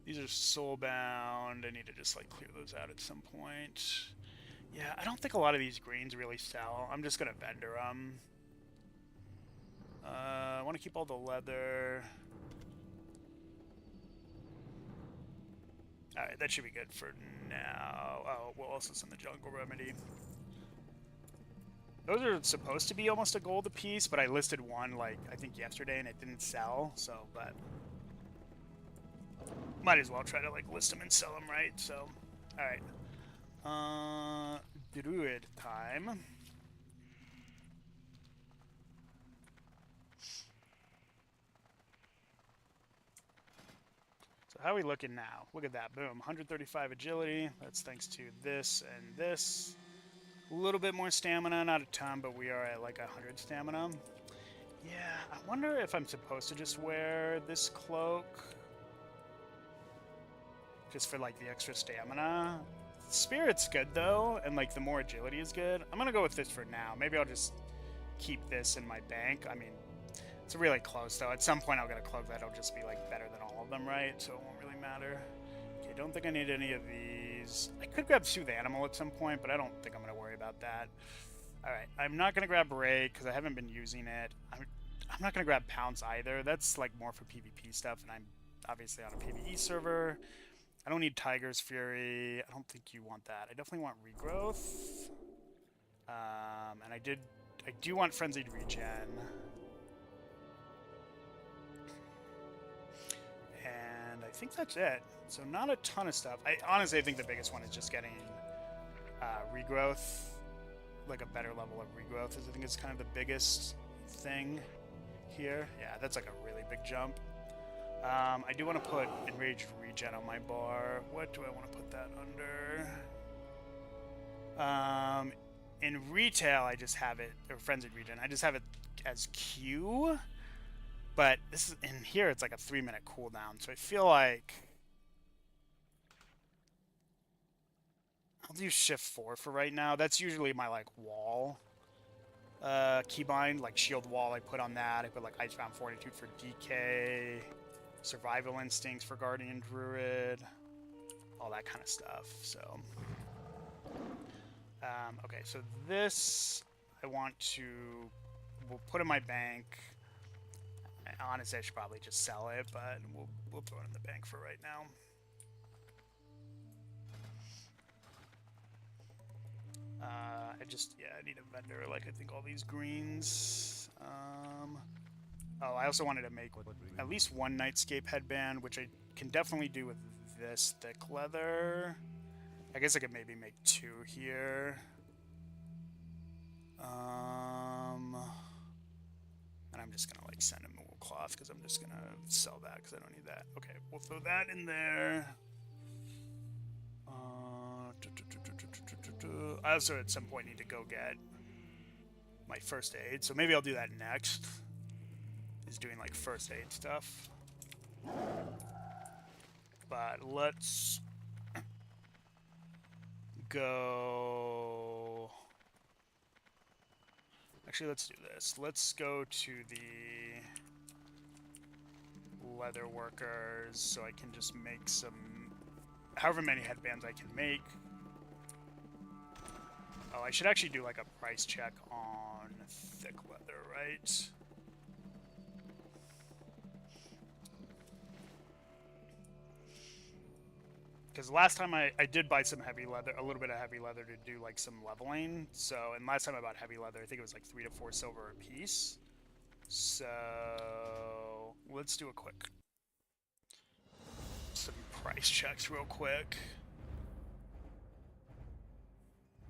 Speaker 1: These are soulbound. I need to just like clear those out at some point. Yeah, I don't think a lot of these greens really sell. I'm just gonna vendor them. I want to keep all the leather. Alright, that should be good for now. Oh, we'll also send the jungle remedy. Those are supposed to be almost a gold a piece, but I listed one, like, I think yesterday, and it didn't sell, so, but... Might as well try to, like, list them and sell them, right? So, alright. Druid time. So how are we looking now? Look at that, boom. 135 agility. That's thanks to this and this. A little bit more stamina, not a ton, but we are at like 100 stamina. Yeah, I wonder if I'm supposed to just wear this cloak. Just for like the extra stamina. Spirit's good though, and like the more agility is good. I'm gonna go with this for now. Maybe I'll just keep this in my bank. I mean, it's really close though. At some point I'll get a cloak that'll just be like better than all of them, right? So it won't really matter. Okay, don't think I need any of these. I could grab Soothe Animal at some point, but I don't think I'm gonna worry about that. Alright, I'm not gonna grab Ray because I haven't been using it. I'm not gonna grab Pounce either. That's like more for PvP stuff, and I'm obviously on a PvE server. I don't need Tiger's Fury. I don't think you want that. I definitely want Regrowth. And I do want Frenzied Regen. And I think that's it. So not a ton of stuff. Honestly, I think the biggest one is just getting Regrowth. Like a better level of Regrowth. I think it's kind of the biggest thing here. Yeah, that's like a really big jump. I do want to put Enraged Regen on my bar. What do I want to put that under? In retail, I just have it, or Frenzied Regen, I just have it as Q. But this is, in here, it's like a 3-minute cooldown. So I feel like I'll do Shift 4 for right now. That's usually my like wall keybind, like shield wall. I put on that. I put like Icebound Fortitude for DK. Survival Instincts for Guardian Druid, all that kind of stuff. So, okay, so this I want to, we'll put in my bank. Honestly, I should probably just sell it, but we'll throw it in the bank for right now. I need a vendor. Like I think all these greens. Oh, I also wanted to make at least one Nightscape headband, which I can definitely do with this thick leather. I guess I could maybe make 2 here. And I'm just gonna like send him wool cloth because I'm just gonna sell that because I don't need that. Okay, we'll throw that in there. I also at some point need to go get my first aid, so maybe I'll do that next. Is doing like first aid stuff. But let's go. Actually, let's do this. Let's go to the leather workers so I can just make some, however many headbands I can make. Oh, I should actually do like a price check on thick leather, right? Because last time I did buy some heavy leather, a little bit of heavy leather to do like some leveling. So, and last time I bought heavy leather, I think it was like 3 to 4 silver a piece. So, let's do a quick, some price checks real quick.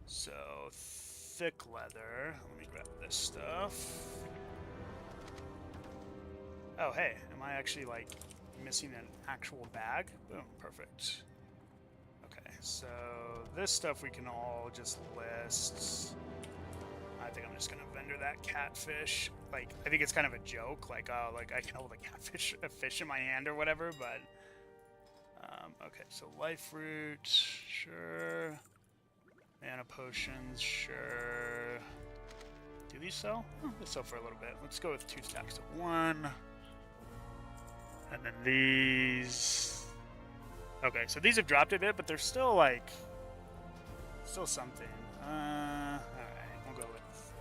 Speaker 1: So, thick leather. Let me grab this stuff. Oh, hey, am I actually like missing an actual bag? Boom, perfect. So this stuff we can all just list. I think I'm just gonna vendor that catfish. Like, I think it's kind of a joke, like, oh, like I can hold a fish in my hand or whatever, but okay, so life root, sure. Mana potions, sure. Do these sell? Oh, they sell for a little bit. Let's go with 2 stacks of 1. And then these. Okay, so these have dropped a bit, but they're still like, still something. Alright, we'll go with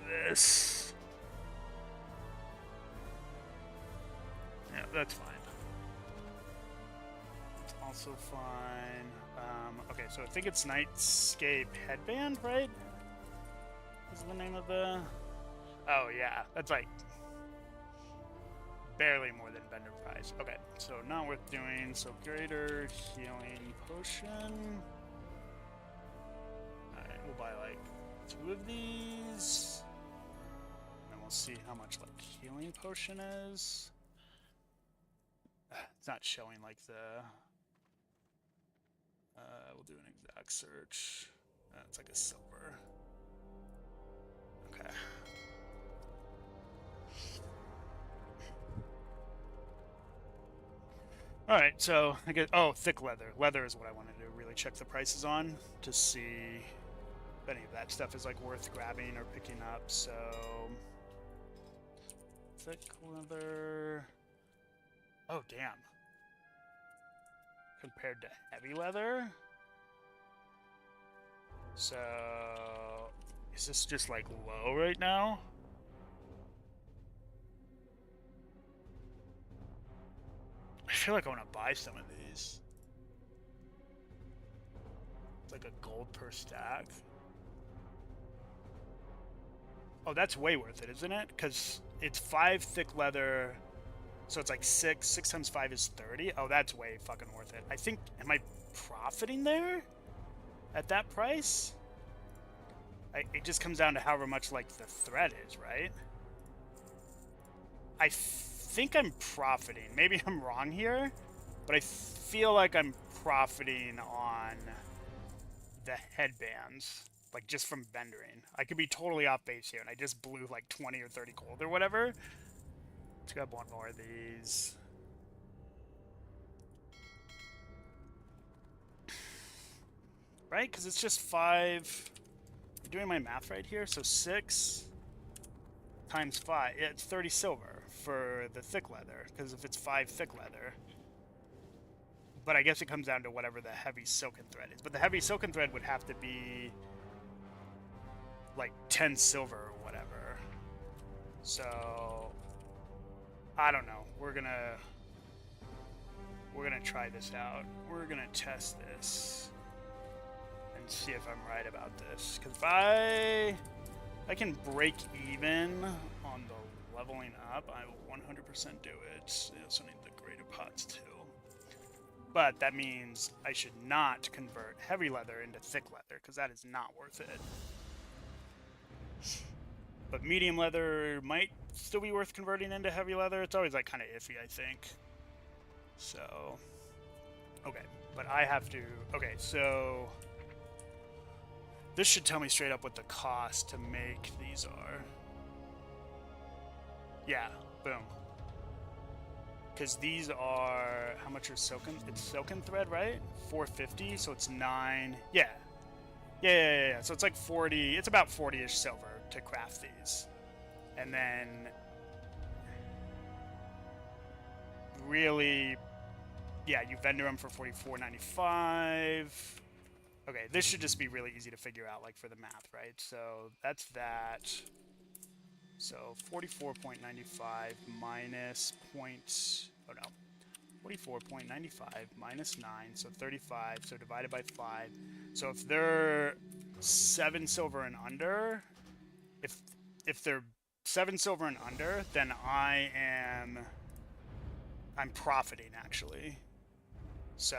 Speaker 1: this. Yeah, that's fine. It's also fine. Okay, so I think it's Nightscape Headband, right? Is the name of the... Oh, yeah, that's like barely more than vendor price. Okay, so not worth doing. So greater healing potion. Alright, we'll buy like 2 of these. And we'll see how much like healing potion is. It's not showing like the... we'll do an exact search. It's like a silver. Okay. Alright, so I guess, oh, thick leather. Leather is what I wanted to really check the prices on to see if any of that stuff is like worth grabbing or picking up. So thick leather. Oh, damn. Compared to heavy leather. So is this just like low right now? I feel like I want to buy some of these. It's like a gold per stack. Oh, that's way worth it, isn't it? Because it's 5 thick leather, so it's like 6. 6 times 5 is 30. Oh, that's way fucking worth it. I think, am I profiting there? At that price? It just comes down to however much like the thread is, right? I think I'm profiting. Maybe I'm wrong here, but I feel like I'm profiting on the headbands, like just from vendoring. I could be totally off base here, and I just blew like 20 or 30 gold or whatever. Let's grab 1 more of these. Right? Because it's just 5. I'm doing my math right here. So 6 times 5. Yeah, it's 30 silver for the thick leather. Because if it's 5 thick leather. But I guess it comes down to whatever the heavy silken thread is. But the heavy silken thread would have to be like 10 silver or whatever. So I don't know. We're gonna try this out. We're gonna test this and see if I'm right about this. Because if I can break even on the leveling up, I will 100% do it. I also need the greater pots too. But that means I should not convert heavy leather into thick leather, because that is not worth it. But medium leather might still be worth converting into heavy leather. It's always like kind of iffy, I think. So, okay. But I have to... Okay, so... This should tell me straight up what the cost to make these are. Yeah, boom. Because these are, how much are silken? It's silken thread, right? 450, so it's 9. Yeah. So it's like 40, it's about 40-ish silver to craft these. And then really, yeah, you vendor them for 44.95. Okay, this should just be really easy to figure out, like, for the math, right? So that's that. So 44.95 minus point, oh no, 44.95 minus 9, so 35, so divided by 5. So if they're 7 silver and under, if they're 7 silver and under, then I'm profiting, actually. So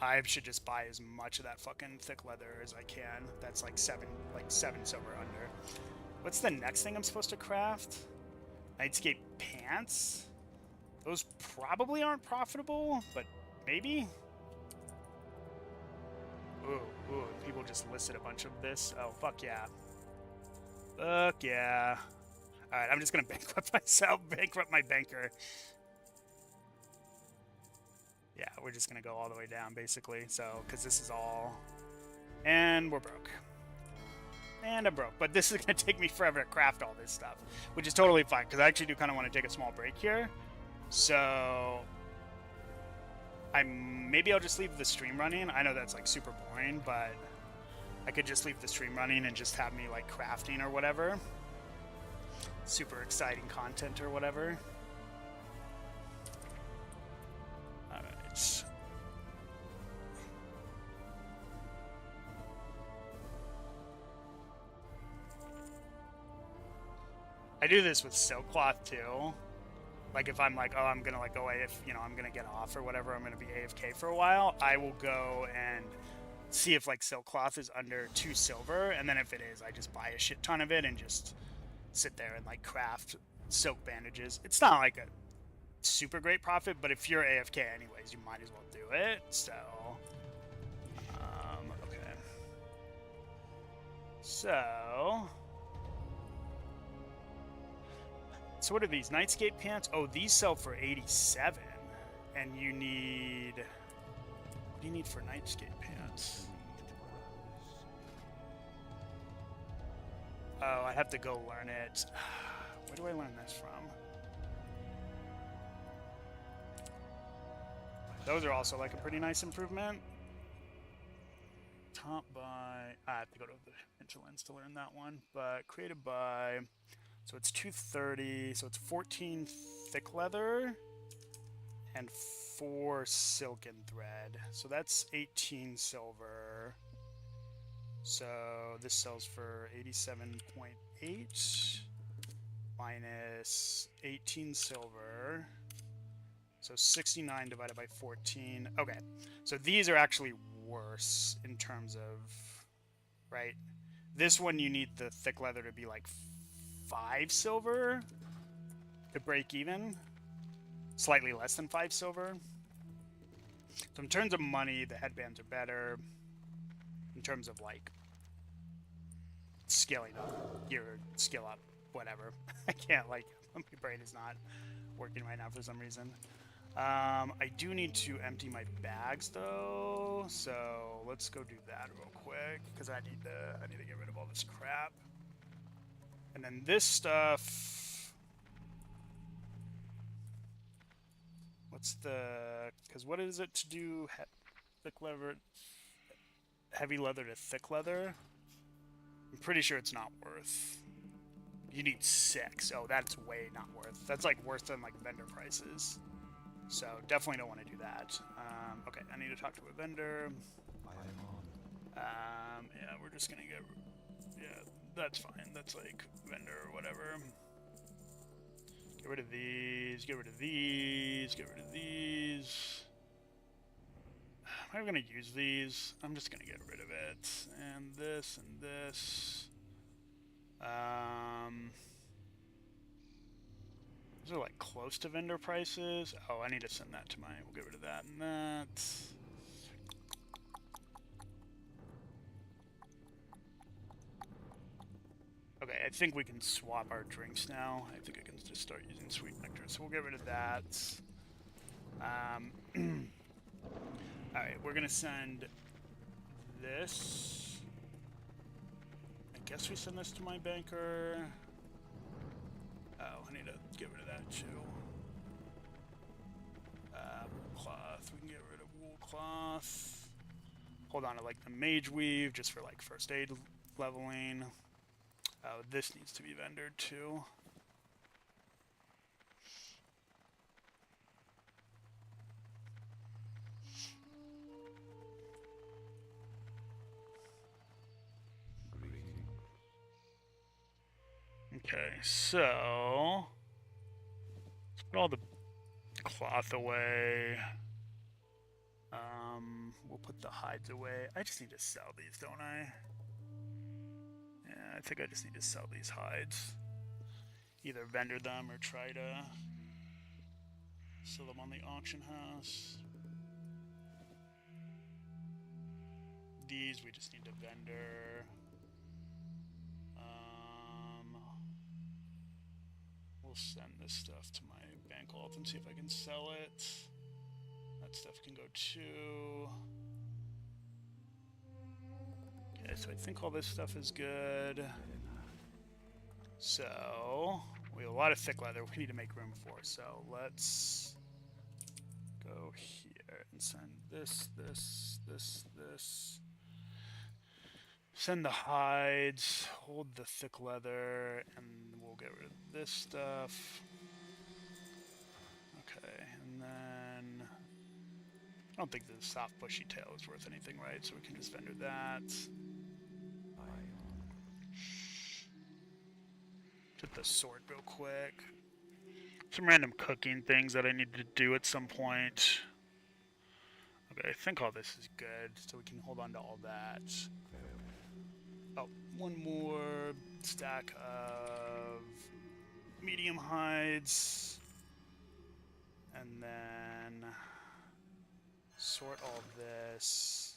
Speaker 1: I should just buy as much of that fucking thick leather as I can. That's like 7 silver under. What's the next thing I'm supposed to craft? Nightscape pants? Those probably aren't profitable, but maybe? Ooh, people just listed a bunch of this. Oh, fuck yeah. Fuck yeah. Alright, I'm just gonna bankrupt myself, bankrupt my banker. Yeah, we're just gonna go all the way down, basically. So, because this is all... And we're broke. And I'm broke. But this is going to take me forever to craft all this stuff, which is totally fine, because I actually do kind of want to take a small break here. So maybe I'll just leave the stream running. I know that's like super boring, but I could just leave the stream running and just have me like crafting or whatever. Super exciting content or whatever. Alright. I do this with silk cloth too. Like if I'm like, oh, I'm gonna like go away, if you know I'm gonna get off or whatever, I'm gonna be AFK for a while, I will go and see if like silk cloth is under 2 silver, and then if it is, I just buy a shit ton of it and just sit there and like craft silk bandages. It's not like a super great profit, but if you're AFK anyways, you might as well do it. So okay. So what are these? Nightscape pants? Oh, these sell for 87. And you need... What do you need for Nightscape pants? Oh, I have to go learn it. Where do I learn this from? Those are also like a pretty nice improvement. Top by... I have to go to the Vigilance to learn that one. But created by... So it's 230, so it's 14 thick leather and 4 silken thread. So that's 18 silver. So this sells for 87.8 minus 18 silver. So 69 divided by 14. Okay, so these are actually worse in terms of, right? This one you need the thick leather to be like 5 silver to break even. Slightly less than 5 silver. So in terms of money, the headbands are better. In terms of like scaling up, your skill up, whatever. I can't, like, my brain is not working right now for some reason. I do need to empty my bags though, so let's go do that real quick because I need to get rid of all this crap. And then this stuff, what's the, because what is it to do thick leather, heavy leather to thick leather? I'm pretty sure it's not worth. You need 6. Oh, that's way not worth. That's like worse than like vendor prices. So definitely don't want to do that. Okay, I need to talk to a vendor. Yeah, we're just gonna get, yeah, that's fine. That's like vendor or whatever. Get rid of these, get rid of these, get rid of these. Am I gonna use these? I'm just gonna get rid of it. And this and this. These are like close to vendor prices. Oh, I need to send that to my, we'll get rid of that and that. I think we can swap our drinks now. I think I can just start using sweet nectar. So we'll get rid of that. Alright, we're gonna send this. I guess we send this to my banker. Oh, I need to get rid of that too. Wool cloth. We can get rid of wool cloth. Hold on to like the mage weave just for like first aid leveling. Oh, this needs to be vendored too. Okay, so let's put all the cloth away. We'll put the hides away. I just need to sell these, don't I? Yeah, I think I just need to sell these hides. Either vendor them or try to sell them on the auction house. These we just need to vendor. We'll send this stuff to my bank vault and see if I can sell it. That stuff can go too. Okay, so I think all this stuff is good. So we have a lot of thick leather we need to make room for. So let's go here and send this. Send the hides, hold the thick leather, and we'll get rid of this stuff. Okay, and then I don't think the soft bushy tail is worth anything, right? So we can just vendor that. Get the sword real quick. Some random cooking things that I need to do at some point. Okay, I think all this is good, so we can hold on to all that. Oh, one more stack of medium hides. And then sort all this.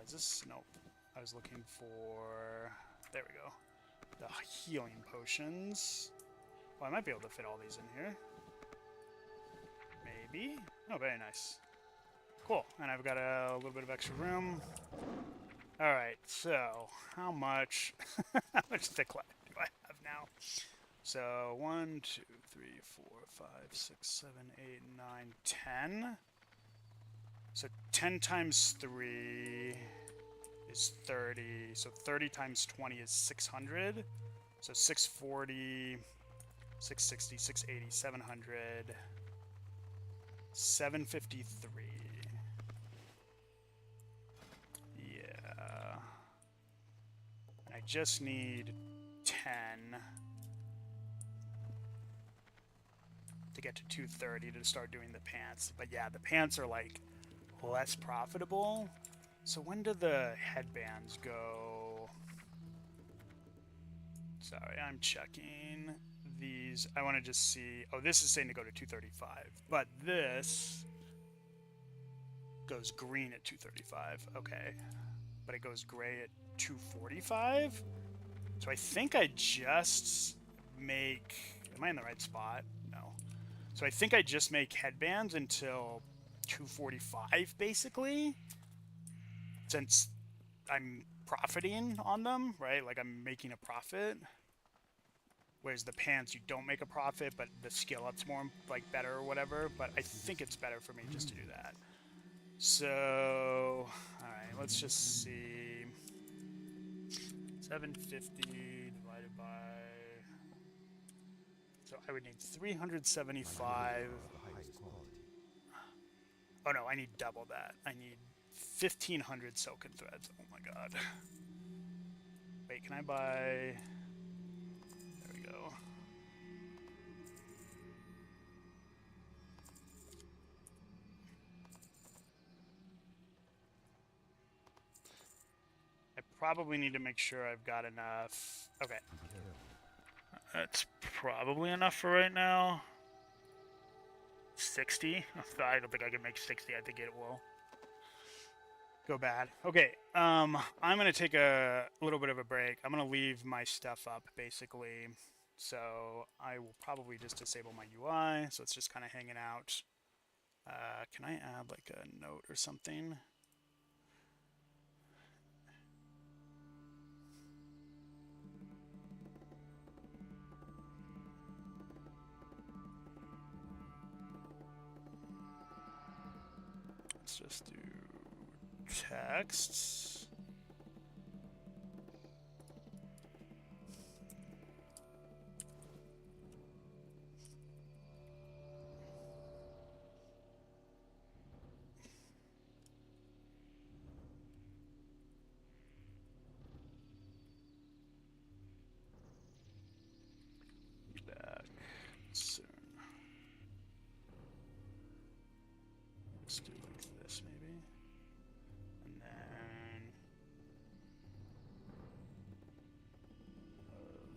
Speaker 1: Is this? Nope. I was looking for... There we go. The healing potions. Well, I might be able to fit all these in here. Maybe? Oh, very nice. Cool. And I've got a little bit of extra room. Alright, so how much thick leather do I have now? So 1, 2, 3, 4, 5, 6, 7, 8, 9, 10. So 10 times 3 is 30. So 30 times 20 is 600. So 640, 660, 680, 700, 753. I just need 10 to get to 230 to start doing the pants. But yeah, the pants are like less profitable. So when do the headbands go? Sorry, I'm checking these. I want to just see. Oh, this is saying to go to 235. But this goes green at 235. Okay. But it goes gray at 245. So I think I just make... Am I in the right spot? No. So I think I just make headbands until 245, basically. Since I'm profiting on them, right? Like I'm making a profit. Whereas the pants, you don't make a profit, but the skill up's more, like, better or whatever. But I think it's better for me just to do that. So... Alright, let's just see... 750 divided by... So I would need 375. Oh no, I need double that. I need 1,500 silken threads. Oh my god. Wait, can I buy... There we go. I probably need to make sure I've got enough. Okay. That's probably enough for right now. 60? I don't think I can make 60. I think it will. go bad. Okay, I'm gonna take a little bit of a break. I'm gonna leave my stuff up, basically. So I will probably just disable my UI, so it's just kind of hanging out. Can I add like a note or something? Let's just do texts. Back soon. Let's do like this maybe. And then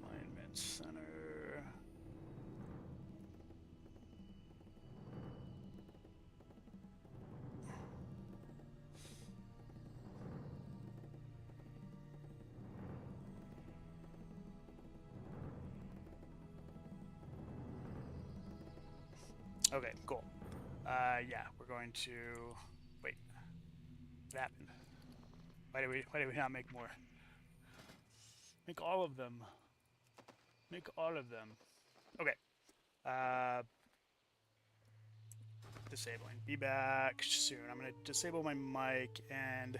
Speaker 1: alignment center. Okay, cool. Yeah, we're going to wait. What happened? Why did we not make more? Make all of them. Make all of them. Okay. Disabling. Be back soon. I'm gonna disable my mic and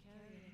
Speaker 2: carry